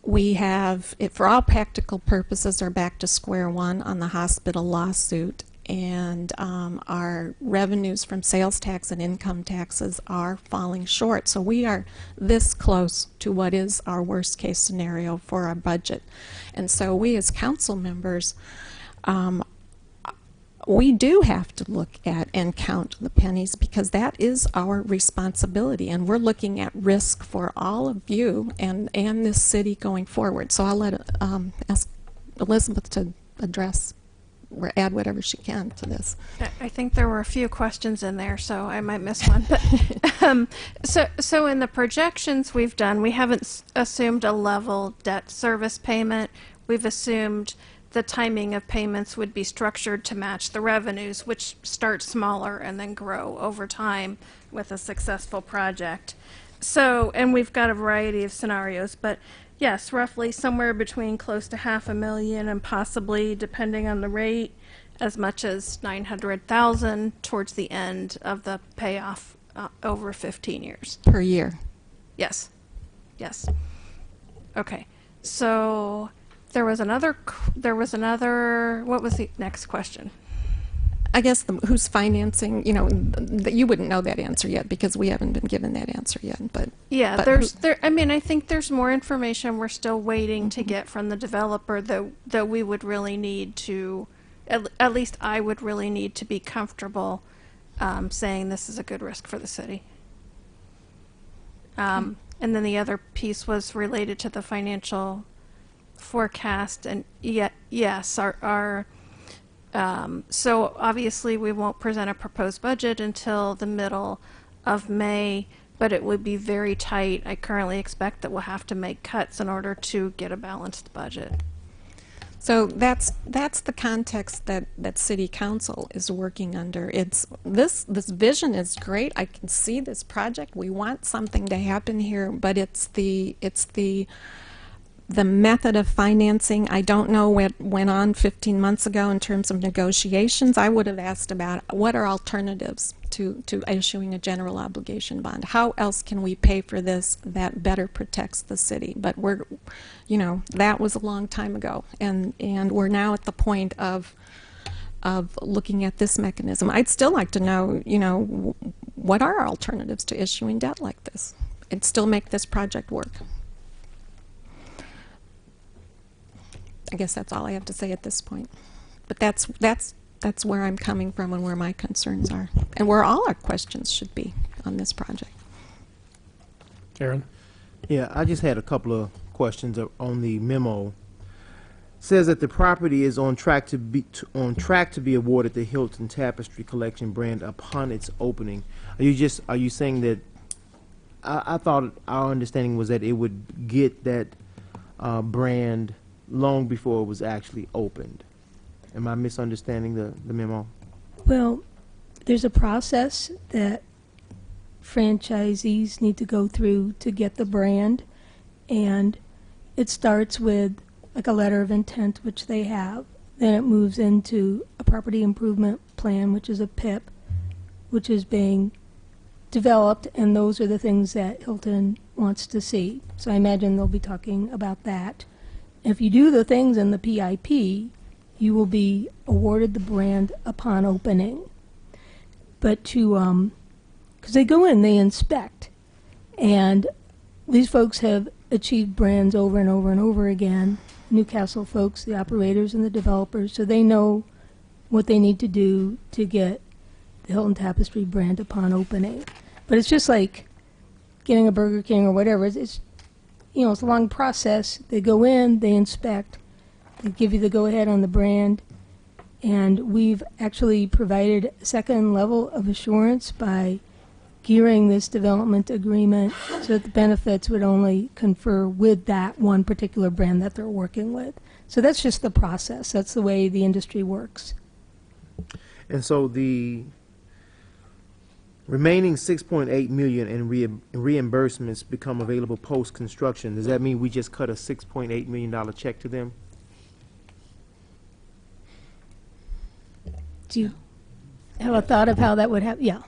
we have, for all practical purposes, are back to square one on the hospital lawsuit, and our revenues from sales tax and income taxes are falling short. So we are this close to what is our worst case scenario for our budget. And so we as council members, we do have to look at and count the pennies, because that is our responsibility, and we're looking at risk for all of you and this city going forward. So I'll ask Elizabeth to address or add whatever she can to this. I think there were a few questions in there, so I might miss one. But so in the projections we've done, we haven't assumed a level debt service payment. we've assumed the timing of payments would be structured to match the revenues, which start smaller and then grow over time with a successful project. So, and we've got a variety of scenarios, but yes, roughly somewhere between close to $500,000 and possibly, depending on the rate, as much as 900,000 towards the end of the payoff over 15 years. Per year. Yes. Yes. Okay. So there was another, what was the next question? I guess who's financing, you know, you wouldn't know that answer yet because we haven't been given that answer yet, but. Yeah, but I mean, I think there's more information we're still waiting to get from the developer that we would really need to, at least I would really need to be comfortable saying this is a good risk for the city. And then the other piece was related to the financial forecast, and yes, so obviously we won't present a proposed budget until the middle of May, but it would be very tight. I currently expect that we'll have to make cuts in order to get a balanced budget. So that's the context that City Council is working under. It's this vision is great. I can see this project. We want something to happen here, but it's the method of financing. I don't know what went on 15 months ago in terms of negotiations. I would have asked about what are alternatives to issuing a general obligation bond. How else can we pay for this that better protects the city? But we're, you know, that was a long time ago, and we're now at the point of looking at this mechanism. I'd still like to know, you know, what are our alternatives to issuing debt like this and still make this project work. I guess that's all I have to say at this point. But that's where I'm coming from and where my concerns are, and where all our questions should be on this project. Aaron? Yeah, I just had a couple of questions on the memo. It says that the property is on track to be awarded the Hilton Tapestry Collection brand upon its opening. Are you saying that? I thought our understanding was that it would get that brand long before it was actually opened. Am I misunderstanding the memo? Well, there's a process that franchisees need to go through to get the brand, and it starts with like a letter of intent, which they have. Then it moves into a property improvement plan, which is a PIP, which is being developed, and those are the things that Hilton wants to see. So I imagine they'll be talking about that. If you do the things in the PIP, you will be awarded the brand upon opening. But because they go in, they inspect, and these folks have achieved brands over and over and over again. Newcastle folks, the operators and the developers, so they know what they need to do to get the Hilton Tapestry brand upon opening. But it's just like getting a Burger King or whatever. It's you know, it's a long process. They go in, they inspect, they give you the go-ahead on the brand, and we've actually provided a second level of assurance by gearing this development agreement so that the benefits would only confer with that one particular brand that they're working with. So that's just the process. That's the way the industry works. And so the remaining $6.8 million in reimbursements become available post-construction. Does that mean we just cut a $6.8 million check to them? Do you have a thought of how that would happen? Yeah.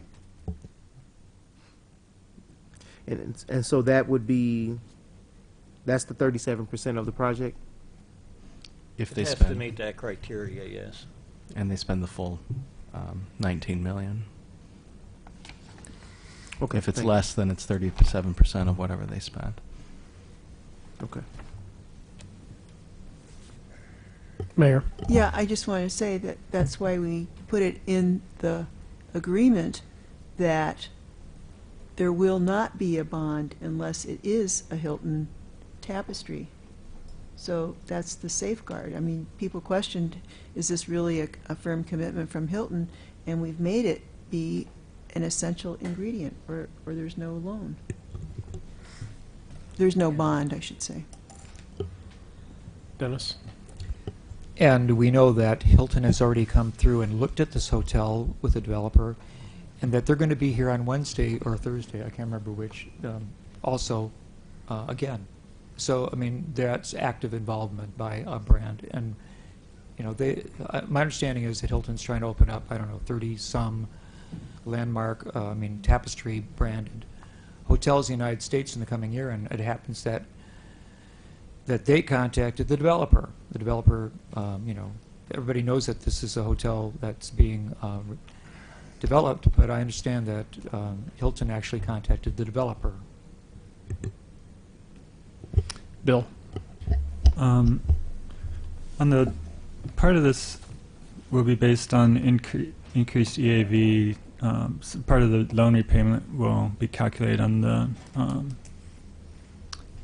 And so that would be, that's the 37% of the project? If they spend. It has to meet that criteria, yes. And they spend the full 19 million. Okay. If it's less, then it's 37% of whatever they spend. Okay. Mayor? Yeah, I just want to say that that's why we put it in the agreement that there will not be a bond unless it is a Hilton Tapestry. So that's the safeguard. I mean, people questioned, is this really a firm commitment from Hilton? And we've made it be an essential ingredient, or there's no loan. There's no bond, I should say. Dennis? And we know that Hilton has already come through and looked at this hotel with a developer, and that they're going to be here on Wednesday or Thursday, I can't remember which, also again. So, I mean, that's active involvement by a brand. And, you know, my understanding is that Hilton's trying to open up, I don't know, 30-some landmark, Tapestry branded hotels in the United States in the coming year, and it happens that they contacted the developer. The developer, everybody knows that this is a hotel that's being developed, but I understand that Hilton actually contacted the developer. Bill? On the part of this will be based on increased EAV. Part of the loan repayment will be calculated on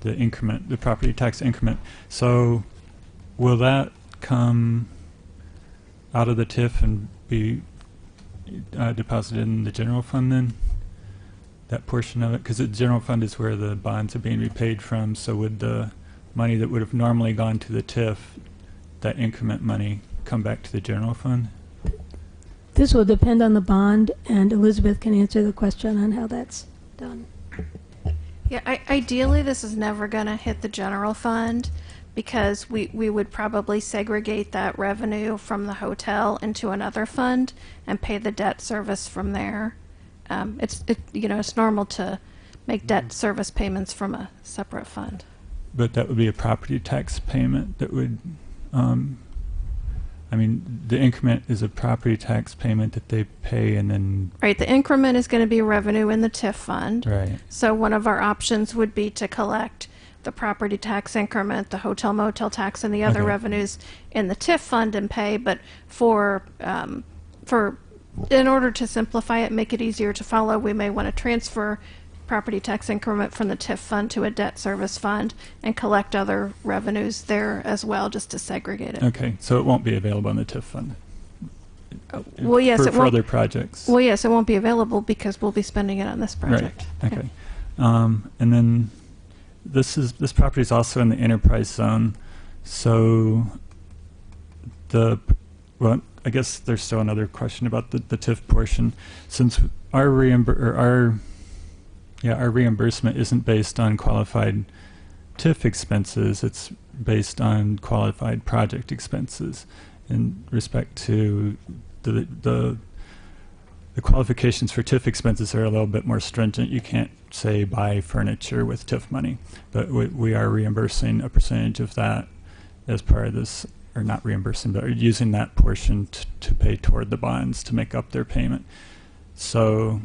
the increment, the property tax increment. So will that come out of the TIF and be deposited in the general fund then? That portion of it? Because the general fund is where the bonds are being repaid from, so would the money that would have normally gone to the TIF, that increment money, come back to the general fund? This will depend on the bond, and Elizabeth can answer the question on how that's done. Yeah, ideally, this is never going to hit the general fund because we would probably segregate that revenue from the hotel into another fund and pay the debt service from there. It's normal to make debt service payments from a separate fund. But that would be a property tax payment that would, the increment is a property tax payment that they pay and then... Right, the increment is going to be revenue in the TIF fund. Right. So one of our options would be to collect the property tax increment, the hotel motel tax, and the other revenues in the TIF fund and pay. But in order to simplify it, make it easier to follow, we may want to transfer property tax increment from the TIF fund to a debt service fund and collect other revenues there as well, just to segregate it. Okay, so it won't be available in the TIF fund? Well, yes, for other projects? Well, yes, it won't be available because we'll be spending it on this project. Right, okay. And then this property is also in the enterprise zone, so I guess there's still another question about the TIF portion. Since our reimbursement isn't based on qualified TIF expenses, it's based on qualified project expenses. In respect to the qualifications for TIF expenses are a little bit more stringent. You can't say buy furniture with TIF money, but we are reimbursing a percentage of that as part of this, or not reimbursing, but using that portion to pay toward the bonds to make up their payment. So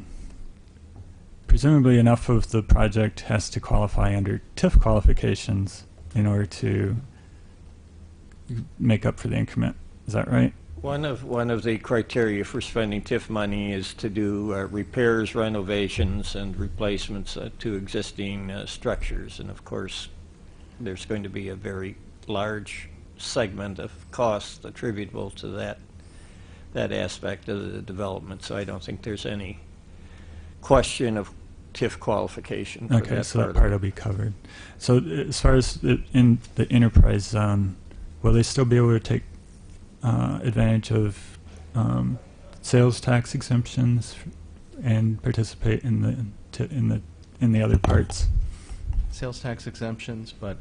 presumably enough of the project has to qualify under TIF qualifications in order to make up for the increment. Is that right? One of the criteria for spending TIF money is to do repairs, renovations, and replacements to existing structures. And of course, there's going to be a very large segment of costs attributable to that aspect of the development. So I don't think there's any question of TIF qualification for okay, that so part that part will be covered. So as far as in the enterprise zone, will they still be able to take advantage of sales tax exemptions and participate in the other parts? Sales tax exemptions, but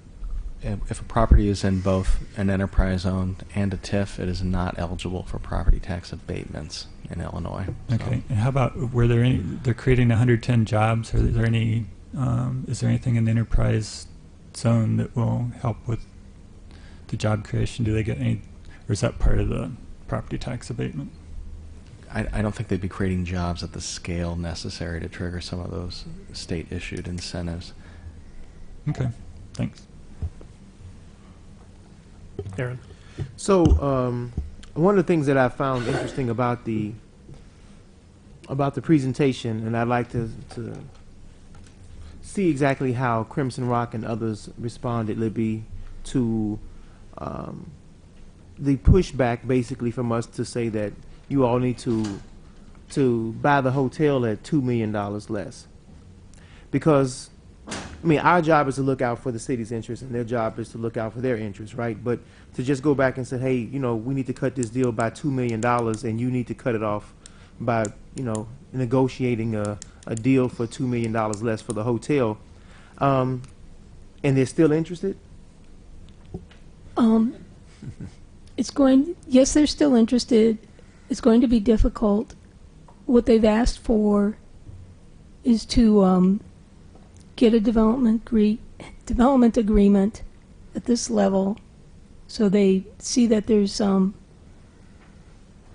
if a property is in both an enterprise zone and a TIF, it is not eligible for property tax abatements in Illinois. Okay. And how about, they're creating 110 jobs. Are there any, is there anything in the enterprise zone that will help with the job creation? Do they get any, or is that part of the property tax abatement? I don't think they'd be creating jobs at the scale necessary to trigger some of those state-issued incentives. Okay, thanks. Aaron? So one of the things that I found interesting about the presentation, and I'd like to see exactly how Crimson Rock and others responded, Libby, to the pushback basically from us to say that you all need to buy the hotel at $2 million less. Because I mean, our job is to look out for the city's interests, and their job is to look out for their interests, right? But to just go back and say, hey, you know, we need to cut this deal by $2 million, and you need to cut it off by, you know, negotiating a deal for $2 million less for the hotel, and they're still interested? Yes, they're still interested. It's going to be difficult. What they've asked for is to get a development agreement at this level, so they see that there's some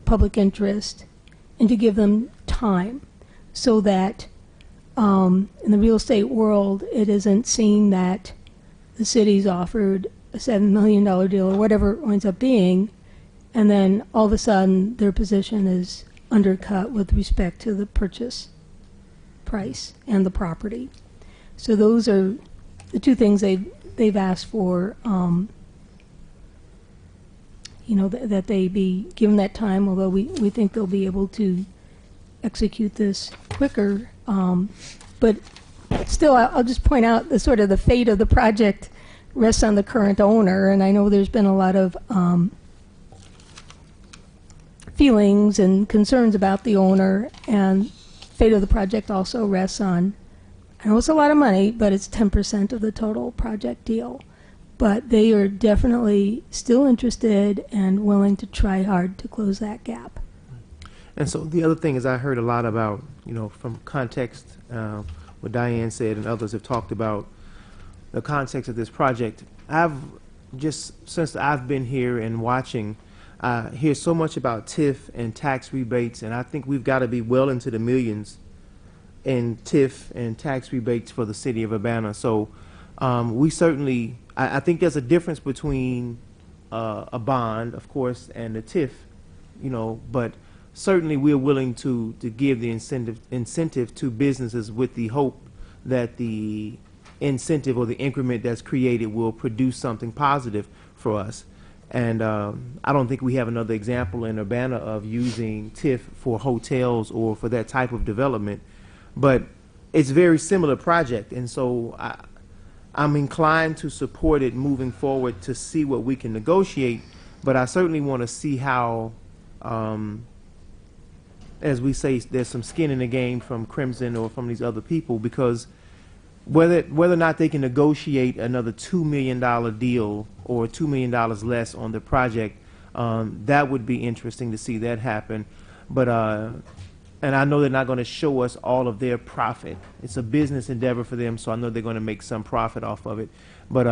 public interest, and to give them time so that in the real estate world it isn't seen that the city's offered a $7 million deal or whatever it winds up being, and then all of a sudden their position is undercut with respect to the purchase price and the property. So those are the two things they've asked for, you know, that they be given that time, although we think they'll be able to execute this quicker. But still, I'll just point out the sort of the fate of the project rests on the current owner, and I know there's been a lot of feelings and concerns about the owner, and fate of the project also rests on, I know it's a lot of money, but it's 10% of the total project deal. But they are definitely still interested and willing to try hard to close that gap. And so the other thing is, I heard a lot about, you know, from context, what Diane said and others have talked about, the context of this project. I've just, since I've been here and watching, hear so much about TIF and tax rebates, and I think we've got to be well into the millions in TIF and tax rebates for the city of Urbana. So we certainly, I think there's a difference between a bond, of course, and the TIF, you know, but certainly we're willing to give the incentive to businesses with the hope that the incentive or the increment that's created will produce something positive for us. And I don't think we have another example in Urbana of using TIF for hotels or for that type of development. But it's a very similar project, and so I'm inclined to support it moving forward to see what we can negotiate, but I certainly want to see how, as we say, there's some skin in the game from Crimson or from these other people, because whether or not they can negotiate another $2 million deal or $2 million less on the project, that would be interesting to see that happen. But and I know they're not going to show us all of their profit. It's a business endeavor for them, so I know they're going to make some profit off of it. But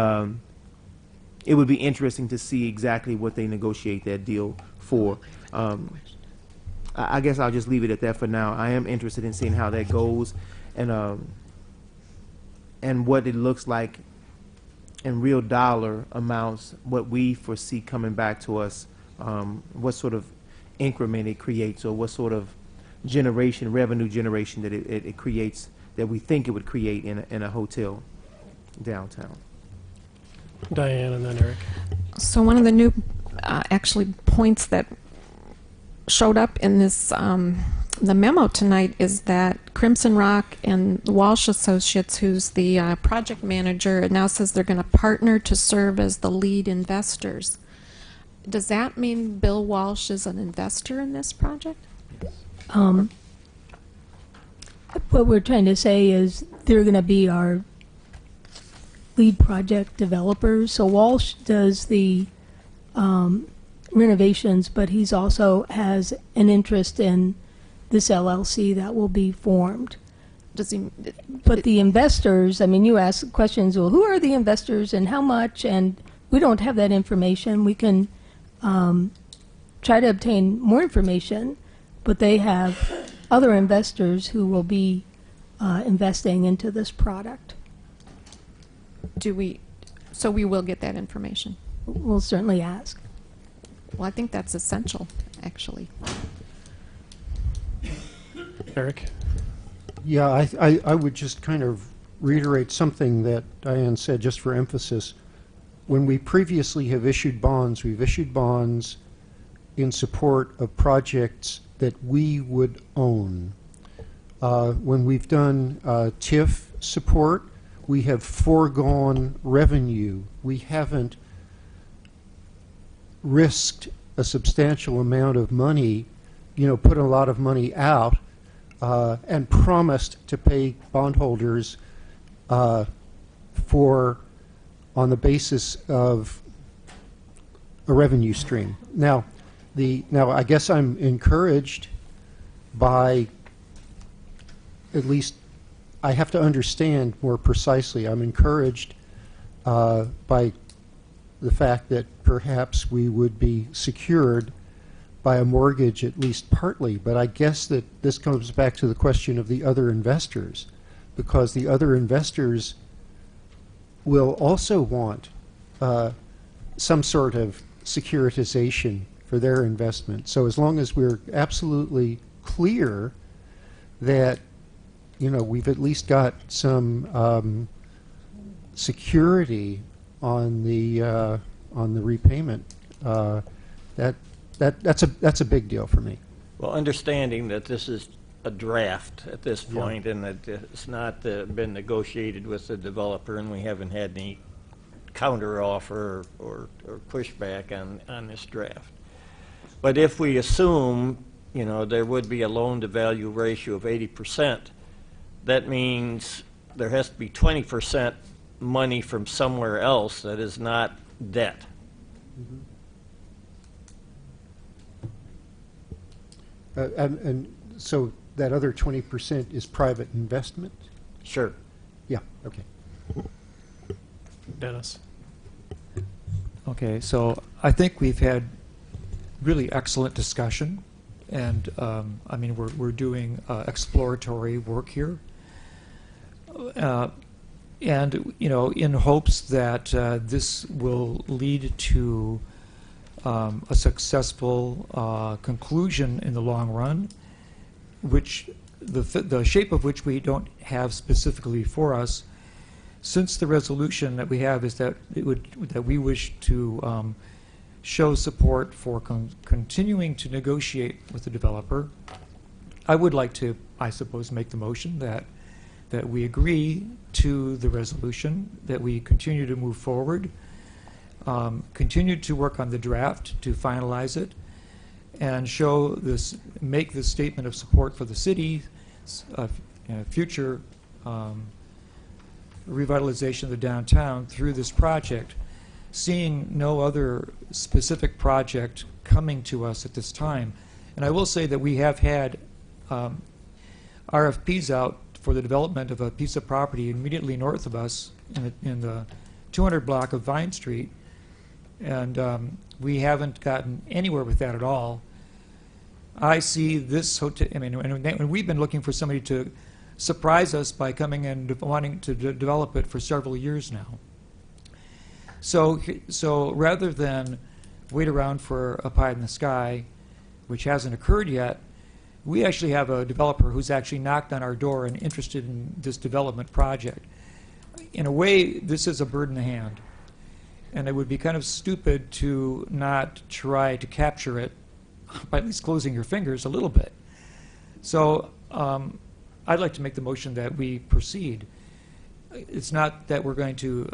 it would be interesting to see exactly what they negotiate that deal for. I guess I'll just leave it at that for now. I am interested in seeing how that goes, and what it looks like in real dollar amounts, what we foresee coming back to us, what sort of increment it creates, or what sort of revenue generation that it creates, that we think it would create in a hotel downtown. Diane and then Eric. So one of the new actually points that showed up in this the memo tonight is that Crimson Rock and Walsh Associates, who's the project manager, it now says they're going to partner to serve as the lead investors. Does that mean Bill Walsh is an investor in this project? What we're trying to say is they're going to be our lead project developers. So Walsh does the renovations, but he's also has an interest in this LLC that will be formed. Does he? But the investors, I mean, you ask questions, well, who are the investors and how much? And we don't have that information. We can try to obtain more information, but they have other investors who will be investing into this product. So we will get that information? We'll certainly ask. Well, I think that's essential, actually. Eric? Yeah, I would just kind of reiterate something that Diane said, just for emphasis. When we previously have issued bonds, we've issued bonds in support of projects that we would own. When we've done TIF support, we have foregone revenue. We haven't risked a substantial amount of money, put a lot of money out, and promised to pay bondholders on the basis of a revenue stream. Now I guess I'm encouraged by, at least I have to understand more precisely, I'm encouraged by the fact that perhaps we would be secured by a mortgage at least partly, but I guess that this comes back to the question of the other investors, because the other investors will also want some sort of securitization for their investment. So as long as we're absolutely clear that we've at least got some security on the repayment, that's a big deal for me. Well, understanding that this is a draft at this point, and that it's not been negotiated with the developer, and we haven't had any counter offer or pushback on this draft. But if we assume, there would be a loan-to-value ratio of 80%, that means there has to be 20% money from somewhere else that is not debt. And so that other 20% is private investment? Sure. Yeah, okay. Dennis. Okay, so I think we've had really excellent discussion, and we're doing exploratory work here, and in hopes that this will lead to a successful conclusion in the long run, which the shape of which we don't have specifically for us. Since the resolution that we have is that we wish to show support for continuing to negotiate with the developer, I would like to, I suppose, make the motion that we agree to the resolution, that we continue to move forward, continue to work on the draft to finalize it, and make this statement of support for the city's future revitalization of the downtown through this project, seeing no other specific project coming to us at this time. And I will say that we have had RFPs out for the development of a piece of property immediately north of us in the 200 block of Vine Street, and we haven't gotten anywhere with that at all. I see this hotel, and we've been looking for somebody to surprise us by coming and wanting to develop it for several years now. So rather than wait around for a pie in the sky, which hasn't occurred yet, we actually have a developer who's actually knocked on our door and interested in this development project. In a way, this is a bird in the hand, and it would be kind of stupid to not try to capture it by at least closing your fingers a little bit. So I'd like to make the motion that we proceed. It's not that we're going to,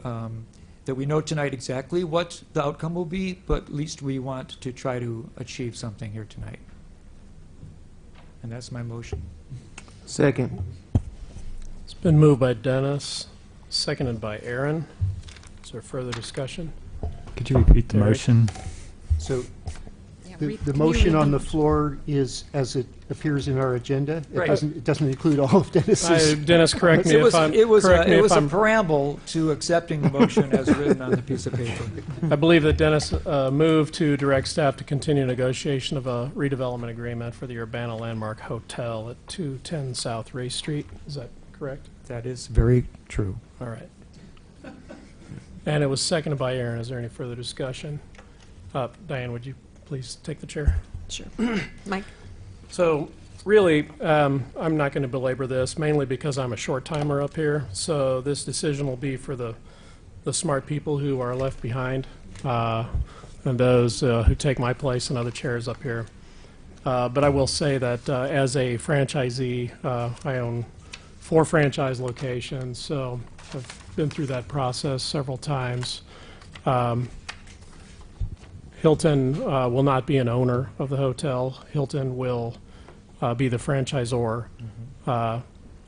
that we know tonight exactly what the outcome will be, but at least we want to try to achieve something here tonight. And that's my motion. Second. It's been moved by Dennis, seconded by Aaron. Is there further discussion? Could you repeat the Derek? motion? So the motion on the floor is as it appears in our agenda. Right. It doesn't include all of Dennis's. Dennis, correct me if I'm It was a I'm preamble to accepting the motion as written on the piece of paper. I believe that Dennis moved to direct staff to continue negotiation of a redevelopment agreement for the Urbana Landmark Hotel at 210 South Ray Street. Is that correct? That is very true. All right. And it was seconded by Aaron. Is there any further discussion? Diane, would you please take the chair? Sure. Mike? So really, I'm not going to belabor this, mainly because I'm a short timer up here. So this decision will be for the smart people who are left behind, and those who take my place in other chairs up here. But I will say that as a franchisee, I own 4 franchise locations, so I've been through that process several times. Hilton will not be an owner of the hotel. Hilton will be the franchisor.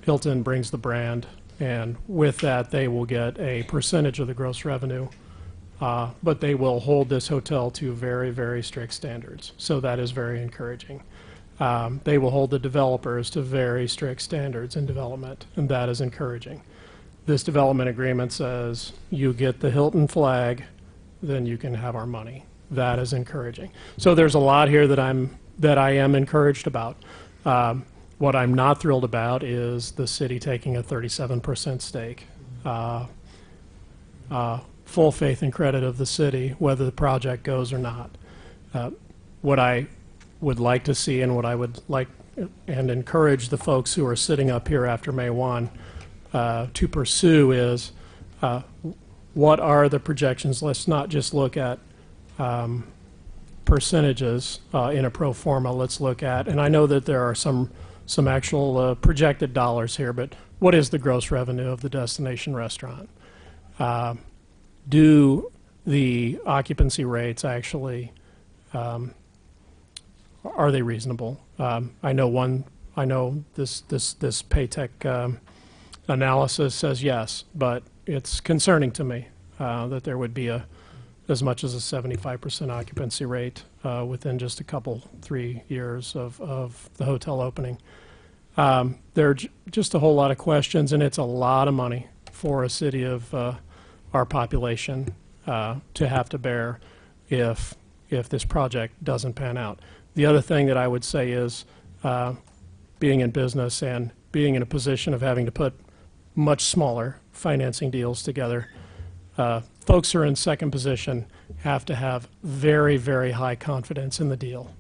Hilton brings the brand, and with that, they will get a percentage of the gross revenue. But they will hold this hotel to very, very strict standards. So that is very encouraging. They will hold the developers to very strict standards in development, and that is encouraging. This development agreement says you get the Hilton flag, then you can have our money. That is encouraging. So there's a lot here that I am encouraged about. What I'm not thrilled about is the city taking a 37% stake. Full faith and credit of the city, whether the project goes or not. What I would like to see, and what I would like and encourage the folks who are sitting up here after May 1 to pursue is, what are the projections? Let's not just look at percentages in a pro forma. Let's look at, and I know that there are some actual projected dollars here, but what is the gross revenue of the destination restaurant? Do the occupancy rates actually, are they reasonable? I know this Paytech analysis says yes, but it's concerning to me that there would be as much as a 75% occupancy rate within just a couple, 3 years of the hotel opening. There are just a whole lot of questions, and it's a lot of money for a city of our population to have to bear if this project doesn't pan out. The other thing that I would say is being in business and being in a position of having to put much smaller financing deals together, folks who are in second position have to have very, very high confidence in the deal,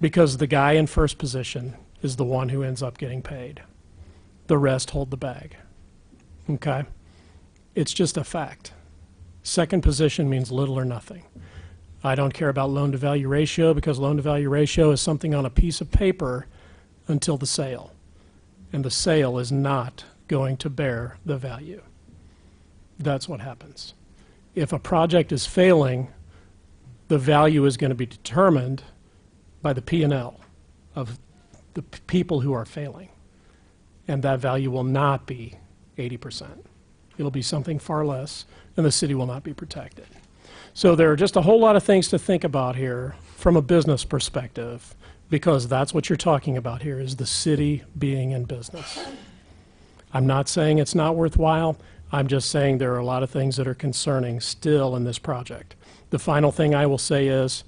because the guy in first position is the one who ends up getting paid. The rest hold the bag. Okay? It's just a fact. Second position means little or nothing. I don't care about loan-to-value ratio, because loan-to-value ratio is something on a piece of paper until the sale. And the sale is not going to bear the value. That's what happens. If a project is failing, the value is going to be determined by the P&L of the people who are failing. And that value will not be 80%. It'll be something far less, and the city will not be protected. So there are just a whole lot of things to think about here from a business perspective, because that's what you're talking about here, is the city being in business. I'm not saying it's not worthwhile. I'm just saying there are a lot of things that are concerning still in this project. The final thing I will say is,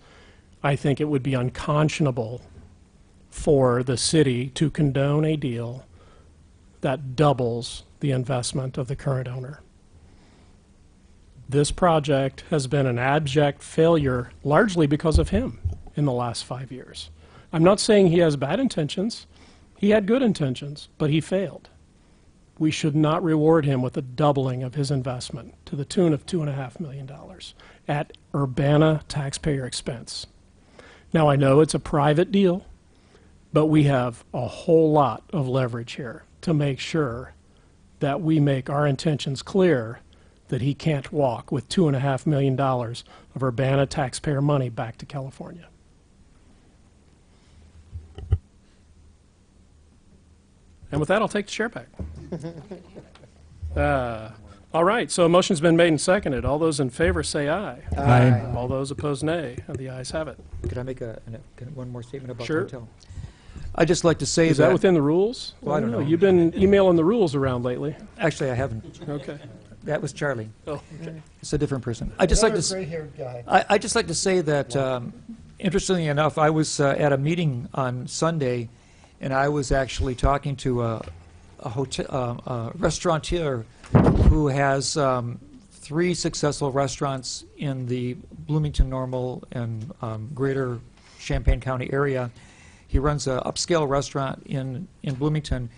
I think it would be unconscionable for the city to condone a deal that doubles the investment of the current owner. This project has been an abject failure largely because of him in the last 5 years. I'm not saying he has bad intentions. He had good intentions, but he failed. We should not reward him with a doubling of his investment to the tune of $2.5 million at Urbana taxpayer expense. Now, I know it's a private deal, but we have a whole lot of leverage here to make sure that we make our intentions clear, that he can't walk with $2.5 million of Urbana taxpayer money back to California. And with that, I'll take the chair back. All right, so a motion's been made and seconded. All those in favor say aye. Aye. All those opposed, nay. And the ayes have it. Could I make one more statement about Sure. the hotel? I'd just like to say Is that within the rules? Well, I don't know. You've been emailing the rules around lately. Actually, I haven't. Okay. That was Charlie. Oh, okay. It's a different person. I just like to. Gray-haired guy. I just like to say that, interestingly enough, I was at a meeting on Sunday, and I was actually talking to a restaurateur who has 3 successful restaurants in the Bloomington, Normal, and greater Champaign County area. He runs an upscale restaurant in Bloomington,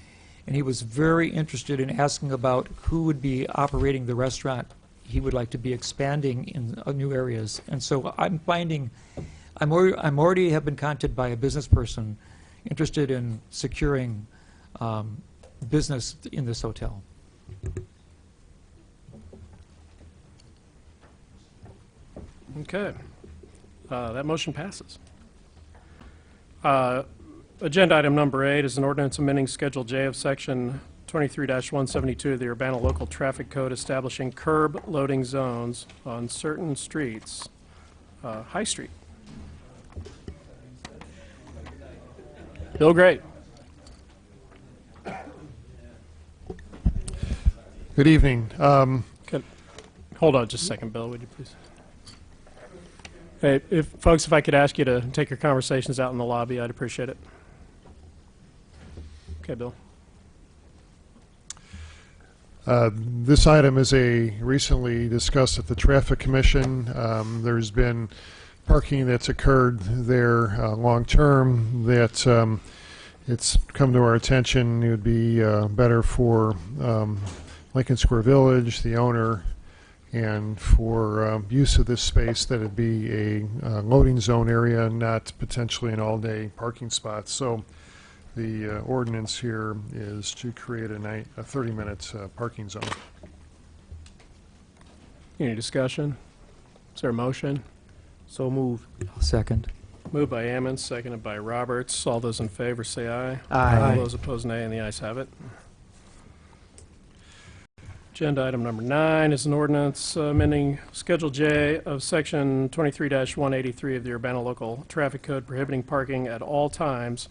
and he was very interested in asking about who would be operating the restaurant he would like to be expanding in new areas. And so I'm finding, I'm already have been contacted by a business person interested in securing business in this hotel. Okay. That motion passes. Agenda item number 8 is an ordinance amending Schedule J of Section 23-172 of the Urbana Local Traffic Code establishing curb loading zones on certain streets. High Street. Bill Gray. Good evening. Hold on just a second, Bill, would you please? Hey, folks, if I could ask you to take your conversations out in the lobby, I'd appreciate it. Okay, Bill. This item is recently discussed at the Traffic Commission. There's been parking that's occurred there long term that it's come to our attention. It would be better for Lincoln Square Village, the owner, and for use of this space that it be a loading zone area, not potentially an all-day parking spot. So the ordinance here is to create a 30-minute parking zone. Any discussion? Is there a motion? So moved. Second. Moved by Ammons, seconded by Roberts. All those in favor say aye. Aye. All those opposed, nay, and the ayes have it. Agenda item number 9 is an ordinance amending Schedule J of Section 23-183 of the Urbana Local Traffic Code prohibiting parking at all times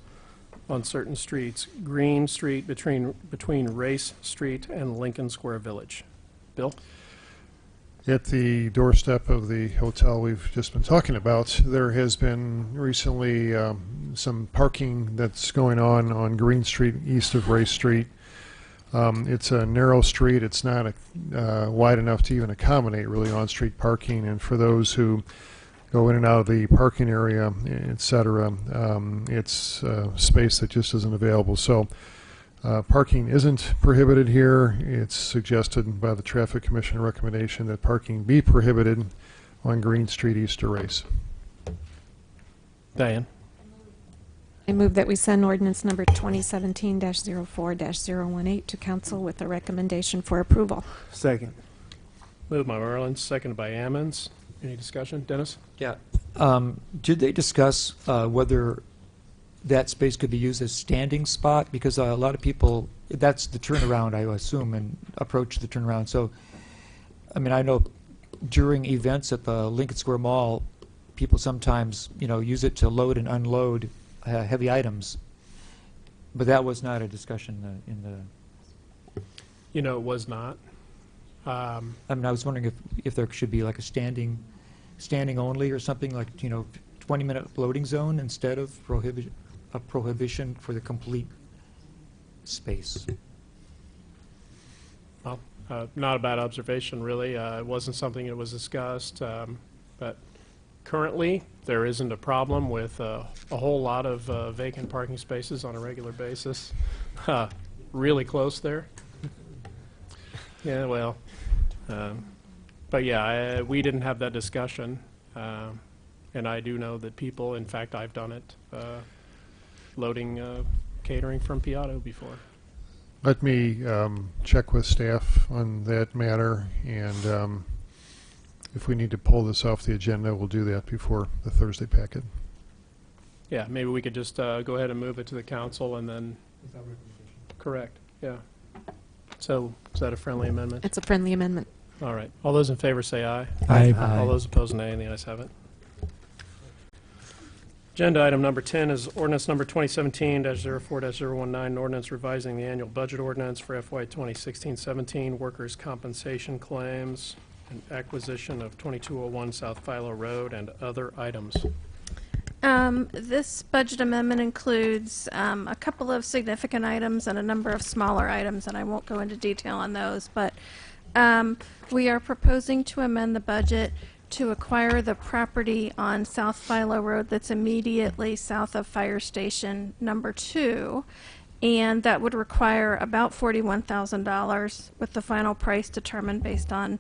on certain streets. Green Street between Race Street and Lincoln Square Village. Bill? At the doorstep of the hotel we've just been talking about, there has been recently some parking that's going on Green Street east of Race Street. It's a narrow street. It's not wide enough to even accommodate really on-street parking, and for those who go in and out of the parking area, etc., it's space that just isn't available. So parking isn't prohibited here. It's suggested by the Traffic Commission recommendation that parking be prohibited on Green Street east of Race. Diane? I move that we send ordinance number 2017-04-018 to council with a recommendation for approval. Second. Moved by Merlin, seconded by Ammons. Any discussion? Dennis? Yeah. Did they discuss whether that space could be used as standing spot? Because a lot of people, that's the turnaround, I assume, and approach the turnaround. So, I mean, I know during events at the Lincoln Square Mall, people sometimes, use it to load and unload heavy items. But that was not a discussion in the... It was not. I mean, I was wondering if there should be like a standing only or something, like 20-minute loading zone instead of a prohibition for the complete space. Well, not a bad observation, really. It wasn't something that was discussed, but currently there isn't a problem with a whole lot of vacant parking spaces on a regular basis. Really close there. Yeah, well, but yeah, we didn't have that discussion, and I do know that people, in fact, I've done it, loading catering from Piatto before. Let me check with staff on that matter, and if we need to pull this off the agenda, we'll do that before the Thursday packet. Yeah, maybe we could just go ahead and move it to the council and then... Correct, yeah. So, is that a friendly amendment? It's a friendly amendment. All right. All those in favor say aye. Aye. All those opposed, nay, and the ayes have it. Agenda item number 10 is ordinance number 2017-04-019, an ordinance revising the annual budget ordinance for FY 2016-17, workers' compensation claims, and acquisition of 2201 South Philo Road, and other items. This budget amendment includes a couple of significant items and a number of smaller items, and I won't go into detail on those, but we are proposing to amend the budget to acquire the property on South Philo Road that's immediately south of Fire Station number 2, and that would require about $41,000 with the final price determined based on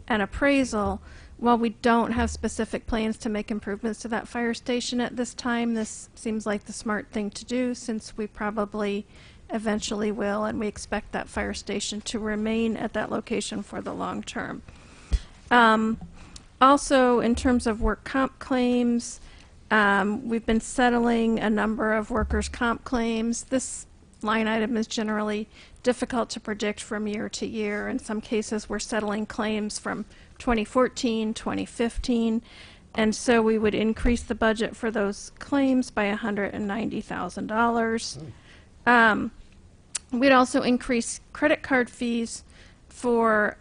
an appraisal. While we don't have specific plans to make improvements to that fire station at this time, this seems like the smart thing to do since we probably eventually will, and we expect that fire station to remain at that location for the long term. Also, in terms of work comp claims, we've been settling a number of workers' comp claims. This line item is generally difficult to predict from year to year. In some cases, we're settling claims from 2014, 2015, and so we would increase the budget for those claims by $190,000. We'd also increase credit card fees for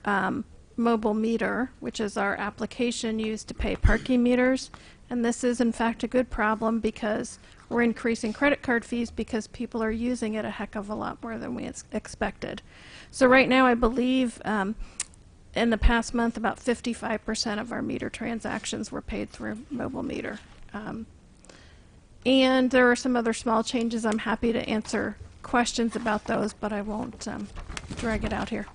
mobile meter, which is our application used to pay parking meters. And this is, in fact, a good problem because we're increasing credit card fees because people are using it a heck of a lot more than we expected. So right now, I believe in the past month, about 55% of our meter transactions were paid through mobile meter. And there are some other small changes. I'm happy to answer questions about those, but I won't drag it out here.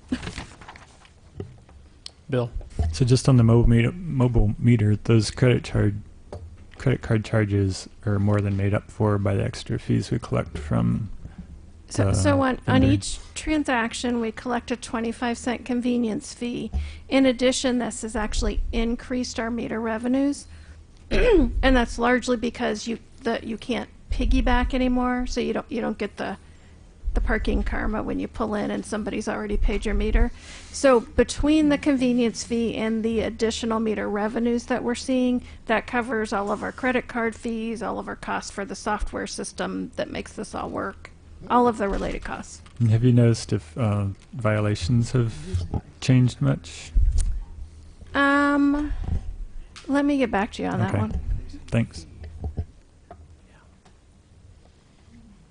Bill? So just on the mobile meter, those credit card charges are more than made up for by the extra fees we collect from So on vendor. each transaction, we collect a 25-cent convenience fee. In addition, this has actually increased our meter revenues, and that's largely because you can't piggyback anymore, so you don't get the parking karma when you pull in and somebody's already paid your meter. So between the convenience fee and the additional meter revenues that we're seeing, that covers all of our credit card fees, all of our costs for the software system that makes this all work, all of the related costs. And have you noticed if violations have changed much? Let me get back to you on that Okay. one. Thanks.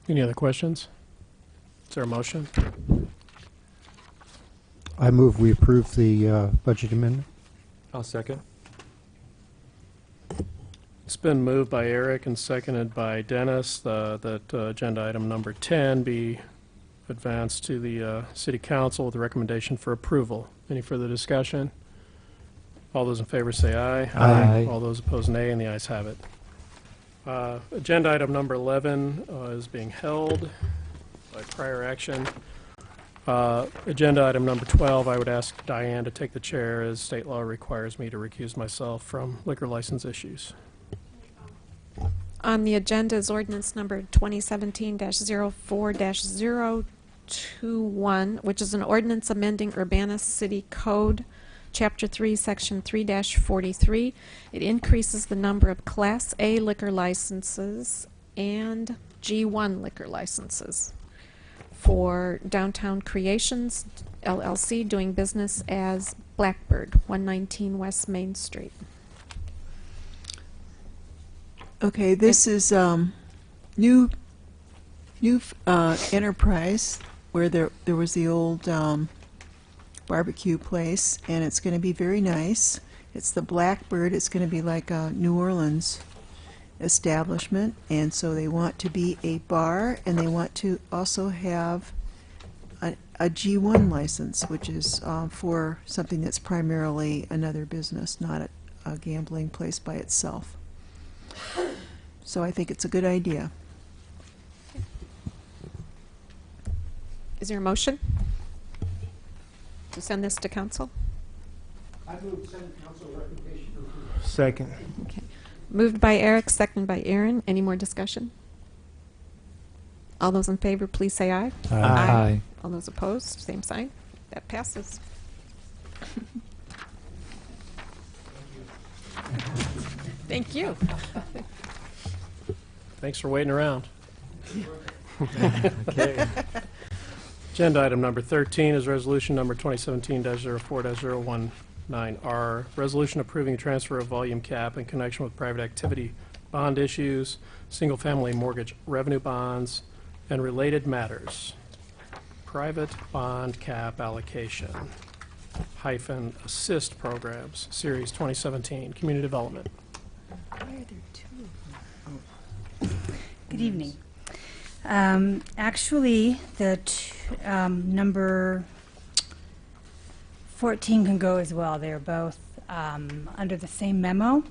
Any other questions? Is there a motion? I move we approve the budget amendment. I'll second. It's been moved by Eric and seconded by Dennis that agenda item number 10 be advanced to the City Council with a recommendation for approval. Any further discussion? All those in favor say aye. Aye. All those opposed nay, and the ayes have it. Agenda item number 11 is being held by prior action. Agenda item number 12, I would ask Diane to take the chair as state law requires me to recuse myself from liquor license issues. On the agenda is ordinance number 2017-04-021, which is an ordinance amending Urbana City Code, Chapter 3, Section 3-43. It increases the number of Class A liquor licenses and G1 liquor licenses for Downtown Creations, LLC, doing business as Blackbird, 119 West Main Street. Okay, this is new enterprise where there was the old barbecue place, and it's going to be very nice. It's the Blackbird. It's going to be like a New Orleans establishment, and so they want to be a bar, and they want to also have a G1 license, which is for something that's primarily another business, not a gambling place by itself. So I think it's a good idea. Is there a motion to send this to council? I move send council recommendation to approve. Second. Okay. Moved by Eric, seconded by Aaron. Any more discussion? All those in favor, please say aye. Aye. Aye. All those opposed, same sign. That passes. Thank you. Thanks for waiting around. Okay. Agenda item number 13 is resolution number 2017-04-019R. Resolution approving transfer of volume cap in connection with private activity bond issues, single-family mortgage revenue bonds, and related matters. Private bond cap allocation hyphen assist programs, series 2017, community development. Why are there two of them? Good evening. Actually, the number 14 can go as well. They're both under the same memo,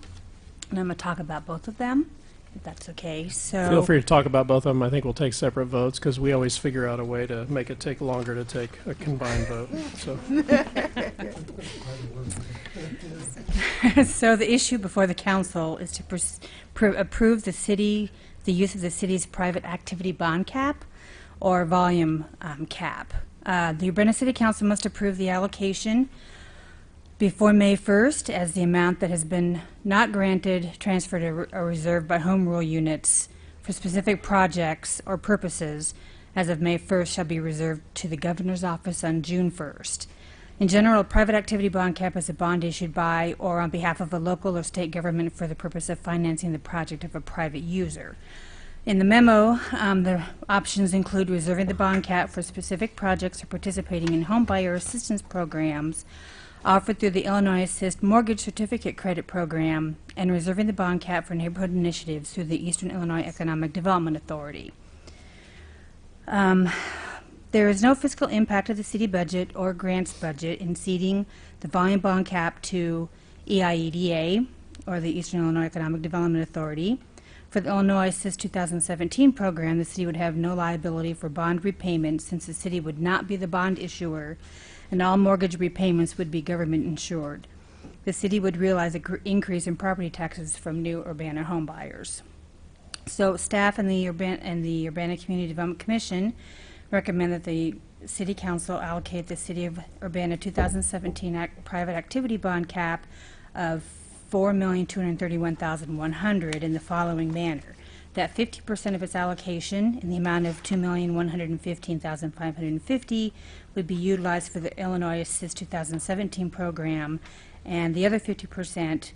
and I'm going to talk about both of them. if that's okay. So Feel free to talk about both of them. I think we'll take separate votes because we always figure out a way to make it take longer to take a combined vote. So, so the issue before the council is to approve the use of the city's private activity bond cap or volume cap. The Urbana City Council must approve the allocation before May 1st as the amount that has been not granted, transferred, or reserved by home rule units for specific projects or purposes as of May 1st shall be reserved to the governor's office on June 1st. In general, a private activity bond cap is a bond issued by or on behalf of a local or state government for the purpose of financing the project of a private user. In the memo, the options include reserving the bond cap for specific projects or participating in home buyer assistance programs offered through the Illinois Assist Mortgage Certificate Credit Program, and reserving the bond cap for neighborhood initiatives through the Eastern Illinois Economic Development Authority. There is no fiscal impact of the city budget or grants budget in ceding the volume bond cap to EIEDA, or the Eastern Illinois Economic Development Authority. For the Illinois Assist 2017 program, the city would have no liability for bond repayments since the city would not be the bond issuer and all mortgage repayments would be government insured. The city would realize an increase in property taxes from new Urbana home buyers. So staff and the Urbana Community Development Commission recommend that the City Council allocate the City of Urbana 2017 private activity bond cap of $4,231,100 in the following manner: that 50% of its allocation in the amount of $2,115,550 would be utilized for the Illinois Assist 2017 program, and the other 50%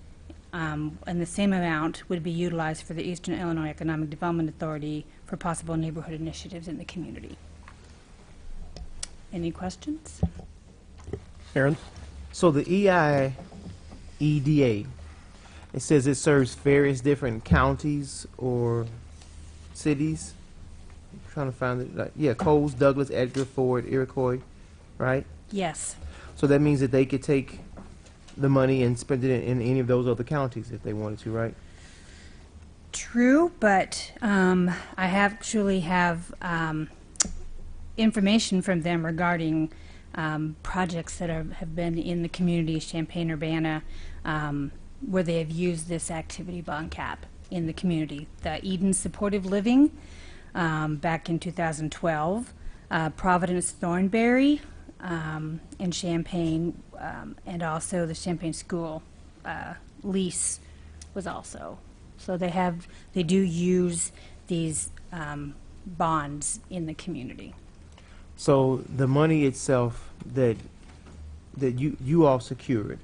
and the same amount would be utilized for the Eastern Illinois Economic Development Authority for possible neighborhood initiatives in the community. Any questions? Aaron? So the EIEDA, it says it serves various different counties or cities. I'm trying to find it. Yeah, Coles, Douglas, Edgar, Ford, Iroquois, right? Yes. So that means that they could take the money and spend it in any of those other counties if they wanted to, right? True, but I actually have information from them regarding projects that have been in the community, Champaign-Urbana, where they have used this activity bond cap in the community. The Eden Supportive Living back in 2012, Providence Thornberry in Champaign, and also the Champaign School lease was also. So they do use these bonds in the community. So the money itself that you all secured,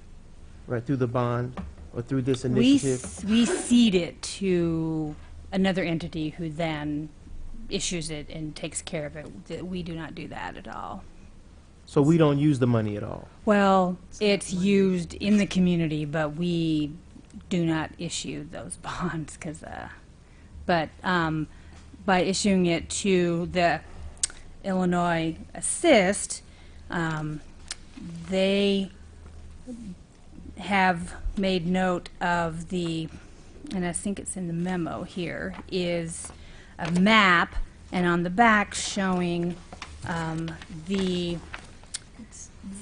right, through the bond or through this initiative? We cede it to another entity who then issues it and takes care of it. We do not do that at all. So we don't use the money at all? Well, it's used in the community, but we do not issue those bonds but by issuing it to the Illinois Assist, they have made note of the, and I think it's in the memo here, is a map, and on the back showing the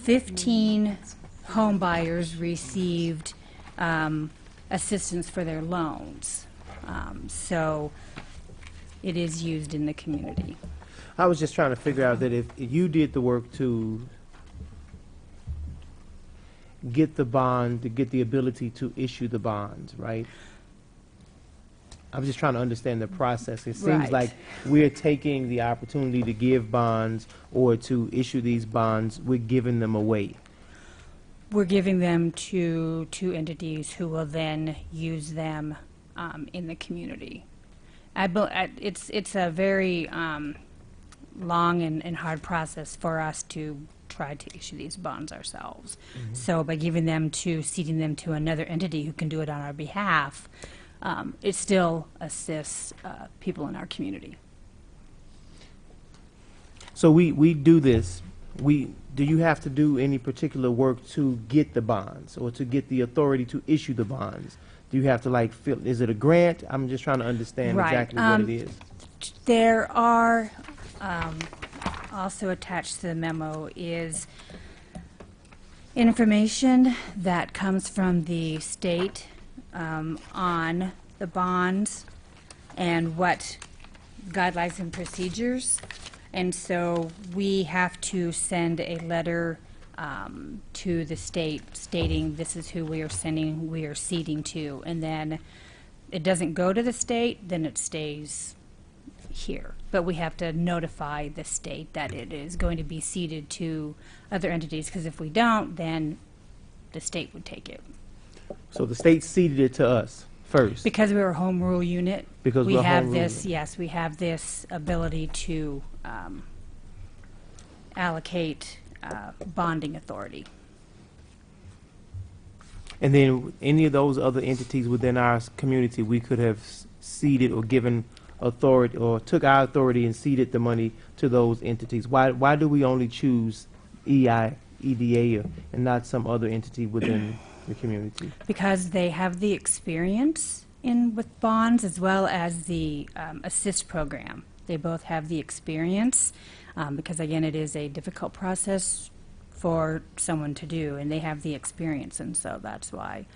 15 home buyers received assistance for their loans. So it is used in the community. I was just trying to figure out that if you did the work to get the bond, to get the ability to issue the bonds, right? I'm just trying to understand the process. It seems Right. like we're taking the opportunity to give bonds or to issue these bonds, we're giving them away. We're giving them to two entities who will then use them in the community. It's a very long and hard process for us to try to issue these bonds ourselves. Mhm. So by giving them ceding them to another entity who can do it on our behalf, it still assists people in our community. So we do this. Do you have to do any particular work to get the bonds or to get the authority to issue the bonds Do you have to like fill, is it a grant? I'm just trying to understand Right, exactly what it is. There are, also attached to the memo is information that comes from the state on the bonds and what guidelines and procedures. And so we have to send a letter to the state stating this is who we are ceding to. And then it doesn't go to the state, then it stays here. But we have to notify the state that it is going to be ceded to other entities, because if we don't, then the state would take it. So the state ceded it to us first. Because we're a home rule unit, Because we we're a have home rule this, unit. yes, we have this ability to allocate bonding authority. And then any of those other entities within our community, we could have ceded or given authority, or took our authority and ceded the money to those entities. Why do we only choose EDA and not some other entity within the community? Because they have the experience with bonds as well as the assist program. They both have the experience because, again, it is a difficult process for someone to do, and they have the experience, and so that's why.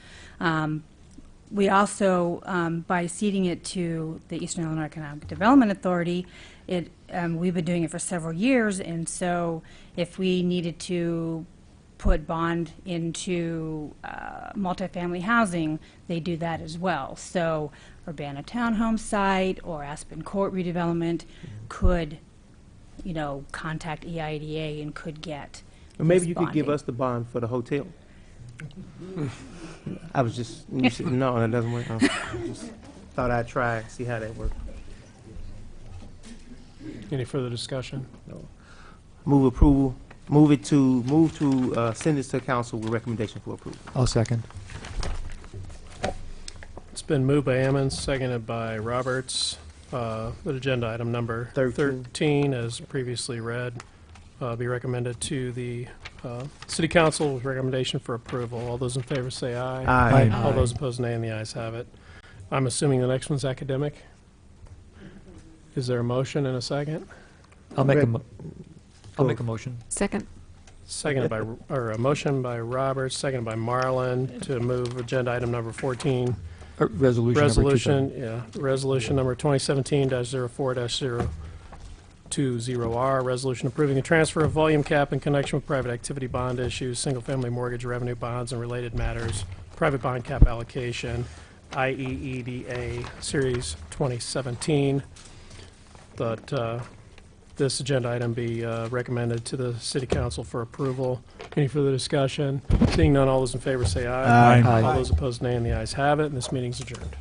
We also, by ceding it to the Eastern Illinois Economic Development Authority, we've been doing it for several years, and so if we needed to put bond into multifamily housing, they do that as well. So Urbana Townhome site or Aspen Court redevelopment could, contact EIDA and could get Or maybe this you could give bonding. us the bond for the hotel. I was just, you said, no, that doesn't work. Just thought I'd try, see how that worked. Any further discussion? Move approval, move to send this to council with recommendation for approval. I'll second. It's been moved by Ammons, seconded by Roberts, that agenda item number 13, as previously read, be recommended to the City Council with recommendation for approval. All those in favor say aye. Aye. All those opposed, nay, and the ayes have it. I'm assuming the next one's academic. Is there a motion and a second? I'll make a motion. Second. Seconded by, or a motion by Roberts, seconded by Marlin to move agenda item number 14. Resolution number 27. Resolution number 2017-04-020R, resolution approving a transfer of volume cap in connection with private activity bond issues, single-family mortgage revenue bonds and related matters, private bond cap allocation, IEEDA Series 2017. That this agenda item be recommended to the City Council for approval. Any further discussion? Seeing none, all those in favor say aye. Aye. All those opposed, nay, and the ayes have it, and this meeting's adjourned.